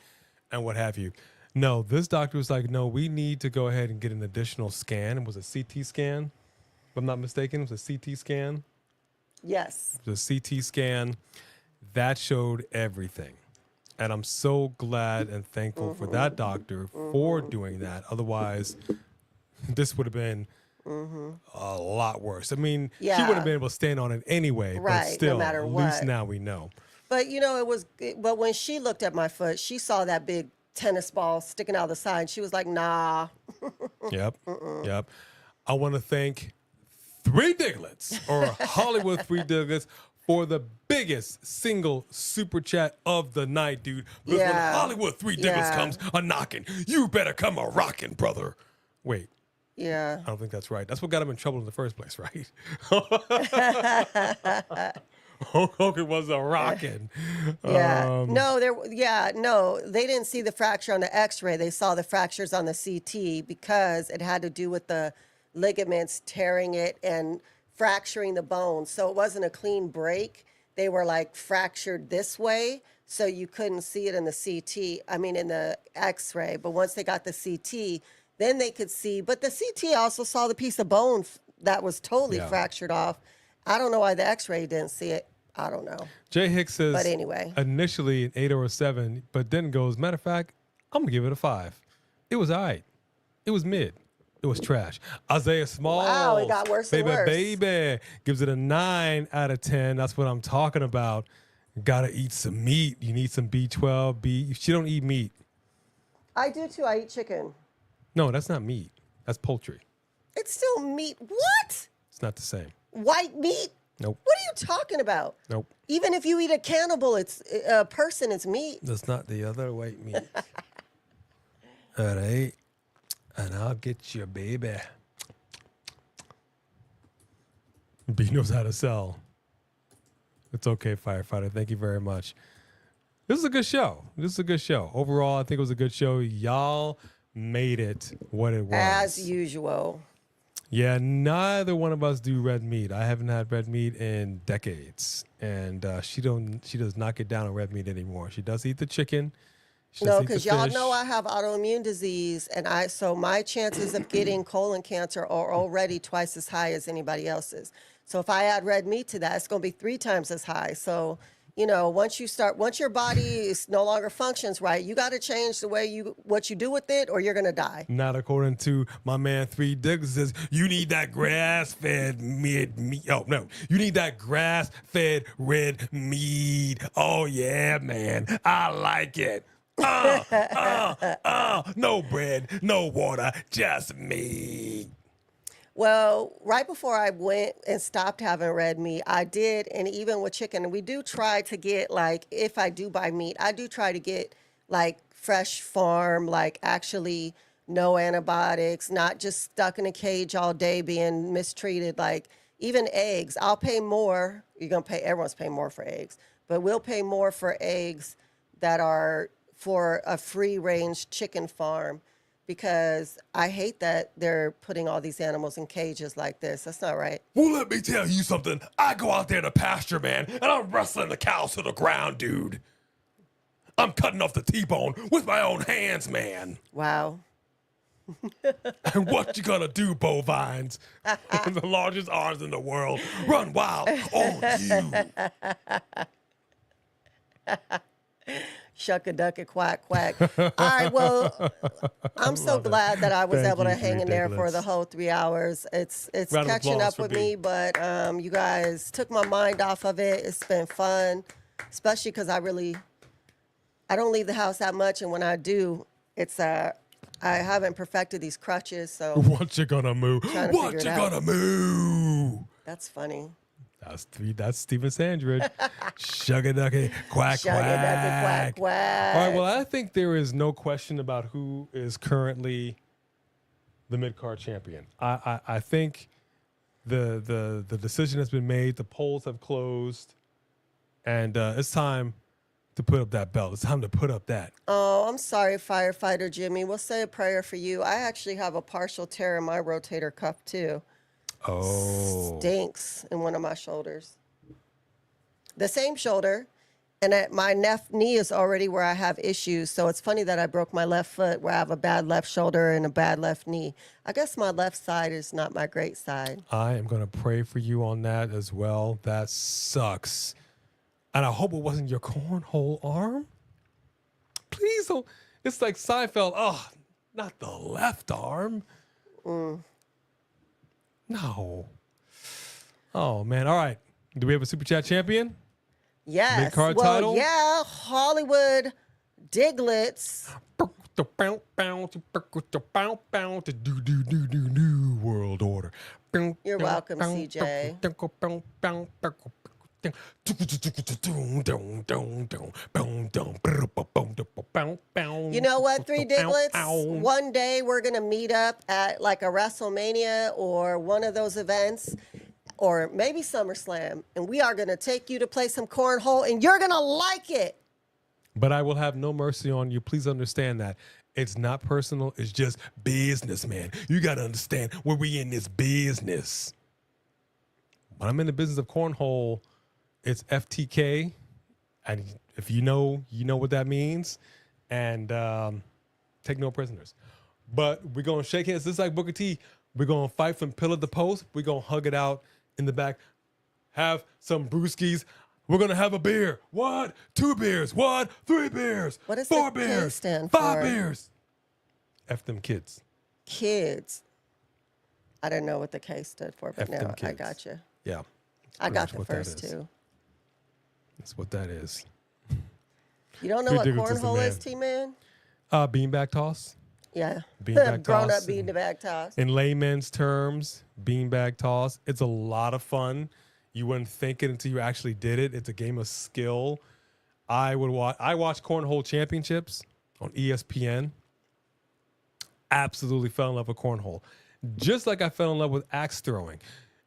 and what have you. No, this doctor was like, no, we need to go ahead and get an additional scan. It was a CT scan, if I'm not mistaken. It was a CT scan. Yes. The CT scan that showed everything. And I'm so glad and thankful for that doctor for doing that. Otherwise, this would have been a lot worse. I mean, she Yeah. wouldn't have been able to stand on it anyway, Right, but no still, matter at least what. now we know. But but when she looked at my foot, she saw that big tennis ball sticking out the side. She was like, nah. Yep. Yep. I want to thank Three Diglets or Hollywood Three Diglets for the biggest single super chat of the night, dude. Because Yeah. when Hollywood Three Diglets Yeah. comes a knocking, you better come a rocking, brother. Wait, Yeah. I don't think that's right. That's what got him in trouble in the first place, right? Hulk Hogan was a rocking. Yeah. No, they didn't see the fracture on the x-ray. They saw the fractures on the CT because it had to do with the ligaments tearing it and fracturing the bone. So it wasn't a clean break. They were like fractured this way, so you couldn't see it in the in the x-ray. But once they got the CT, then they could see. But the CT also saw the piece of bone that was totally Yeah. fractured off. I don't know why the x-ray didn't see it. I don't know. Jay Hicks says, But anyway. initially an 8 or a 7, but then goes, matter of fact, I'm going to give it a 5. It was all right. It was mid. It was trash. Isaiah Smalls. Wow, it got worse and worse. Baby, gives it a 9 out of 10. That's what I'm talking about. Got to eat some meat. You need some B12. She don't eat meat. I do too. I eat chicken. No, that's not meat. That's poultry. It's still meat. What? It's not the same. White meat? Nope. What are you talking about? Nope. Even if you eat a cannibal, it's a person, it's meat. That's not the other white meat. All right. And I'll get you, baby. B knows how to sell. It's okay, firefighter. Thank you very much. This is a good show. Overall, I think it was a good show. Y'all made it what it was. As usual. Yeah, neither one of us do red meat. I haven't had red meat in decades, and she does not get down on red meat anymore. She does eat the chicken. She does No, eat the because y'all fish. know I have autoimmune disease, and so my chances of getting colon cancer are already twice as high as anybody else's. So if I add red meat to that, it's going to be 3 times as high. So, once your body is no longer functions right, you got to change the way what you do with it, or you're going to die. Not according to my man Three Digs says you need that grass-fed meat. Oh no, you need that grass-fed red meat. Oh yeah, man, I like it. No bread, no water, just meat. Well, right before I went and stopped having red meat, I did, and even with chicken, we do try to get, like, if I do buy meat, I do try to get, like, fresh farm, like, actually no antibiotics, not just stuck in a cage all day being mistreated. Like, even eggs, I'll pay more. Everyone's paying more for eggs, but we'll pay more for eggs that are for a free-range chicken farm, because I hate that they're putting all these animals in cages like this. That's not right. Well, let me tell you something. I go out there to pasture, man, and I'm wrestling the cows to the ground, dude. I'm cutting off the T-bone with my own hands, man. Wow. And what you gonna do, bovines? The largest arms in the world. Run wild on you. Shuck a duck a quack quack. All right, well, I'm so glad that I was Thank able to you, hang in there for Ridiculous. the whole 3 hours. It's Round of catching applause up for with B. me, but you guys took my mind off of it. It's been fun, especially because I don't leave the house that much, and when I do, it's I haven't perfected these crutches, so What you gonna move? Trying to What figure you it out. gonna move? that's funny. That's Stephen Sandridge. Shugga-ducky, quack, Shugga ducky quack quack. All right, well, I think there is no question about who is currently the mid-card champion. I think the decision has been made. The polls have closed. And it's time to put up that belt. It's time to put up that. Oh, I'm sorry, firefighter Jimmy. We'll say a prayer for you. I actually have a partial tear in my rotator cuff too. Oh. Stinks in one of my shoulders. The same shoulder, and my left knee is already where I have issues. So it's funny that I broke my left foot where I have a bad left shoulder and a bad left knee. I guess my left side is not my great side. I am going to pray for you on that as well. That sucks. And I hope it wasn't your cornhole arm. Please don't. It's like Seinfeld. Oh, not the left arm. No. Oh, man. All right. Do we have a Super Chat champion? Yes. Mid-card Well, title? yeah, Hollywood Diglets. World order. You're welcome, CJ. You know what, Three Diglets? One day we're going to meet up at like a WrestleMania or one of those events, or maybe SummerSlam, and we are going to take you to play some cornhole, and you're going to like it. But I will have no mercy on you. Please understand that. It's not personal. It's just business, man. You got to understand where we in this business. When I'm in the business of cornhole, it's FTK. And if you know what that means. And take no prisoners. But we're going to shake hands. This is like Booker T. We're going to fight from pillar to post. We're going to hug it out in the back. Have some brewskis. We're going to have a beer. 1, 2 beers. 1, 3 beers. What does 4 the K beers. stand 5 for? beers. F them kids. Kids. I didn't know what the K stood for, but F them now I kids. got you. Yeah. I pretty got much the what that first is. two. That's what that is. You don't know Three what Diglets is the cornhole man. is, T-Man? Beanbag toss. Yeah. Beanbag Grown toss up beanbag toss. In layman's terms, beanbag toss. It's a lot of fun. You wouldn't think it until you actually did it. It's a game of skill. I watched Cornhole Championships on ESPN. Absolutely fell in love with cornhole. Just like I fell in love with axe throwing.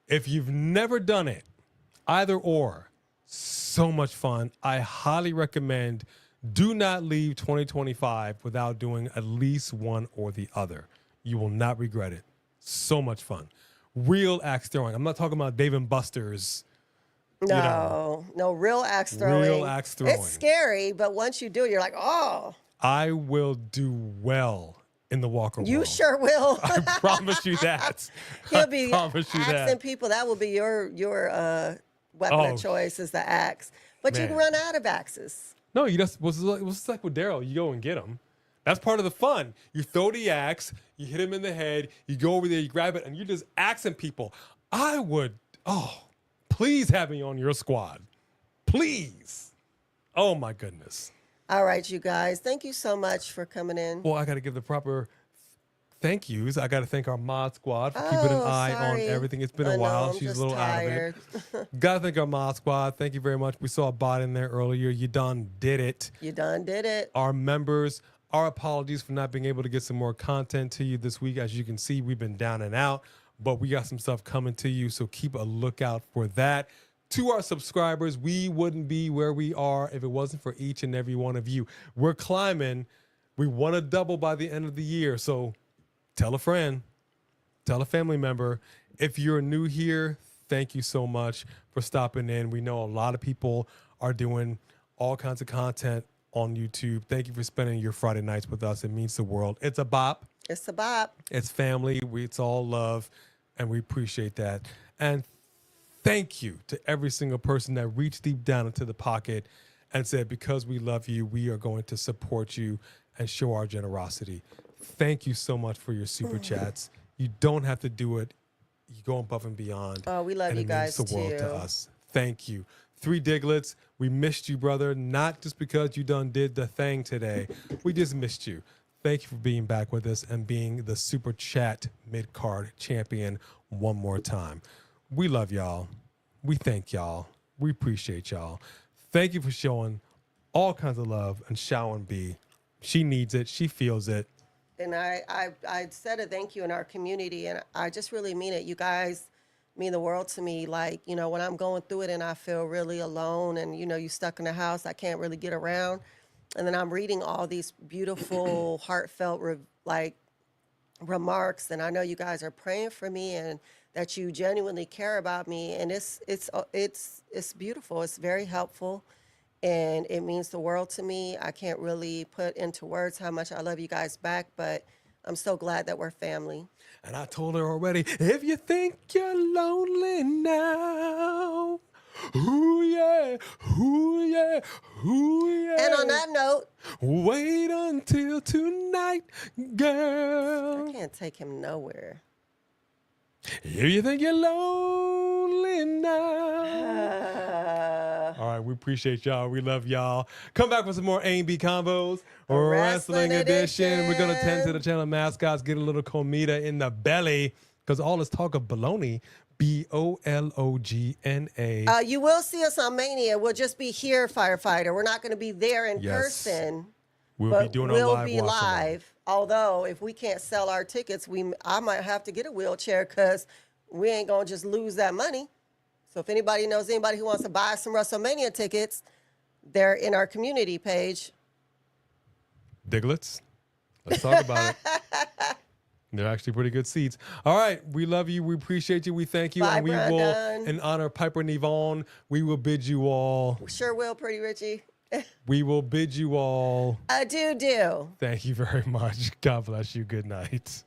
If you've never done it, either or, so much fun. I highly recommend. Do not leave 2025 without doing at least one or the other. You will not regret it. So much fun. Real axe throwing. I'm not talking about Dave and Buster's. No, no, real axe throwing. Real axe throwing. It's scary, but once you do it, you're like, oh. I will do well in the Walker You world. sure will. I promise you that. He'll be promise you axing that. people. That will be your weapon Oh, of choice is the axe. But you can man. run out of axes. No, you just was like with Daryl. You go and get him. That's part of the fun. You throw the axe, you hit him in the head, you go over there, you grab it, and you're just axing people. I would, please have me on your squad. Please. Oh, my goodness. All right, you guys. Thank you so much for coming in. Well, I got to give the proper thank yous. I got to thank our mod squad for keeping an eye on sorry. everything. It's been I a know, while. I'm She's just a little tired. out of it. Got to thank our mod squad. Thank you very much. We saw a bot in there earlier. You done did it. You done did it. Our members, our apologies for not being able to get some more content to you this week. As you can see, we've been down and out, but we got some stuff coming to you, so keep a lookout for that. To our subscribers, we wouldn't be where we are if it wasn't for each and every one of you. We're climbing. We want to double by the end of the year, so tell a friend, tell a family member. If you're new here, thank you so much for stopping in. We know a lot of people are doing all kinds of content on YouTube. Thank you for spending your Friday nights with us. It means the world. It's a bop. It's a bop. It's family. It's all love, and we appreciate that. And thank you to every single person that reached deep down into the pocket and said, because we love you, we are going to support you and show our generosity. Thank you so much for your super chats. You don't have to do it. You go above and beyond. Oh, we love and you it guys means the world too. to us. Thank you. Three Diglets, we missed you, brother. Not just because you done did the thing today. We just missed you. Thank you for being back with us and being the super chat mid-card champion one more time. We love y'all. We thank y'all. We appreciate y'all. Thank you for showing all kinds of love and showing B. She needs it. She feels it. And I said a thank you in our community, and I just really mean it. You guys mean the world to me. Like, you know, when I'm going through it and I feel really alone and, you know, you stuck in the house, I can't really get around. And then I'm reading all these beautiful, heartfelt, remarks. And I know you guys are praying for me and that you genuinely care about me. And it's beautiful. It's very helpful. And it means the world to me. I can't really put into words how much I love you guys back, but I'm so glad that we're family. And I told her already, if you think you're lonely now, ooh yeah, ooh yeah, ooh yeah. And on that note, wait until tonight, girl. I can't take him nowhere. If you think you're lonely now. All right, we appreciate y'all. We love y'all. Come back with some more A&B combos. Wrestling edition. We're going to tend to edition. the channel mascots, get a little comida in the belly, because all this talk of baloney, BOLOGNA. You will see us on Mania. We'll just be here, Firefighter. We're not going to be there in Yes. person. We'll but be doing we'll our live be watch along. live. Although, if we can't sell our tickets, I might have to get a wheelchair because we ain't going to just lose that money. So if anybody knows anybody who wants to buy some WrestleMania tickets, they're in our community page. Diglets. Let's talk about it. They're actually pretty good seats. All right. We love you. We appreciate you. We thank you. Bye, and we Brandon. will, in honor of Piper Niven, we will bid you all. Sure will, Pretty Richie. We will bid you all. Do. Thank you very much. God bless you. Good night.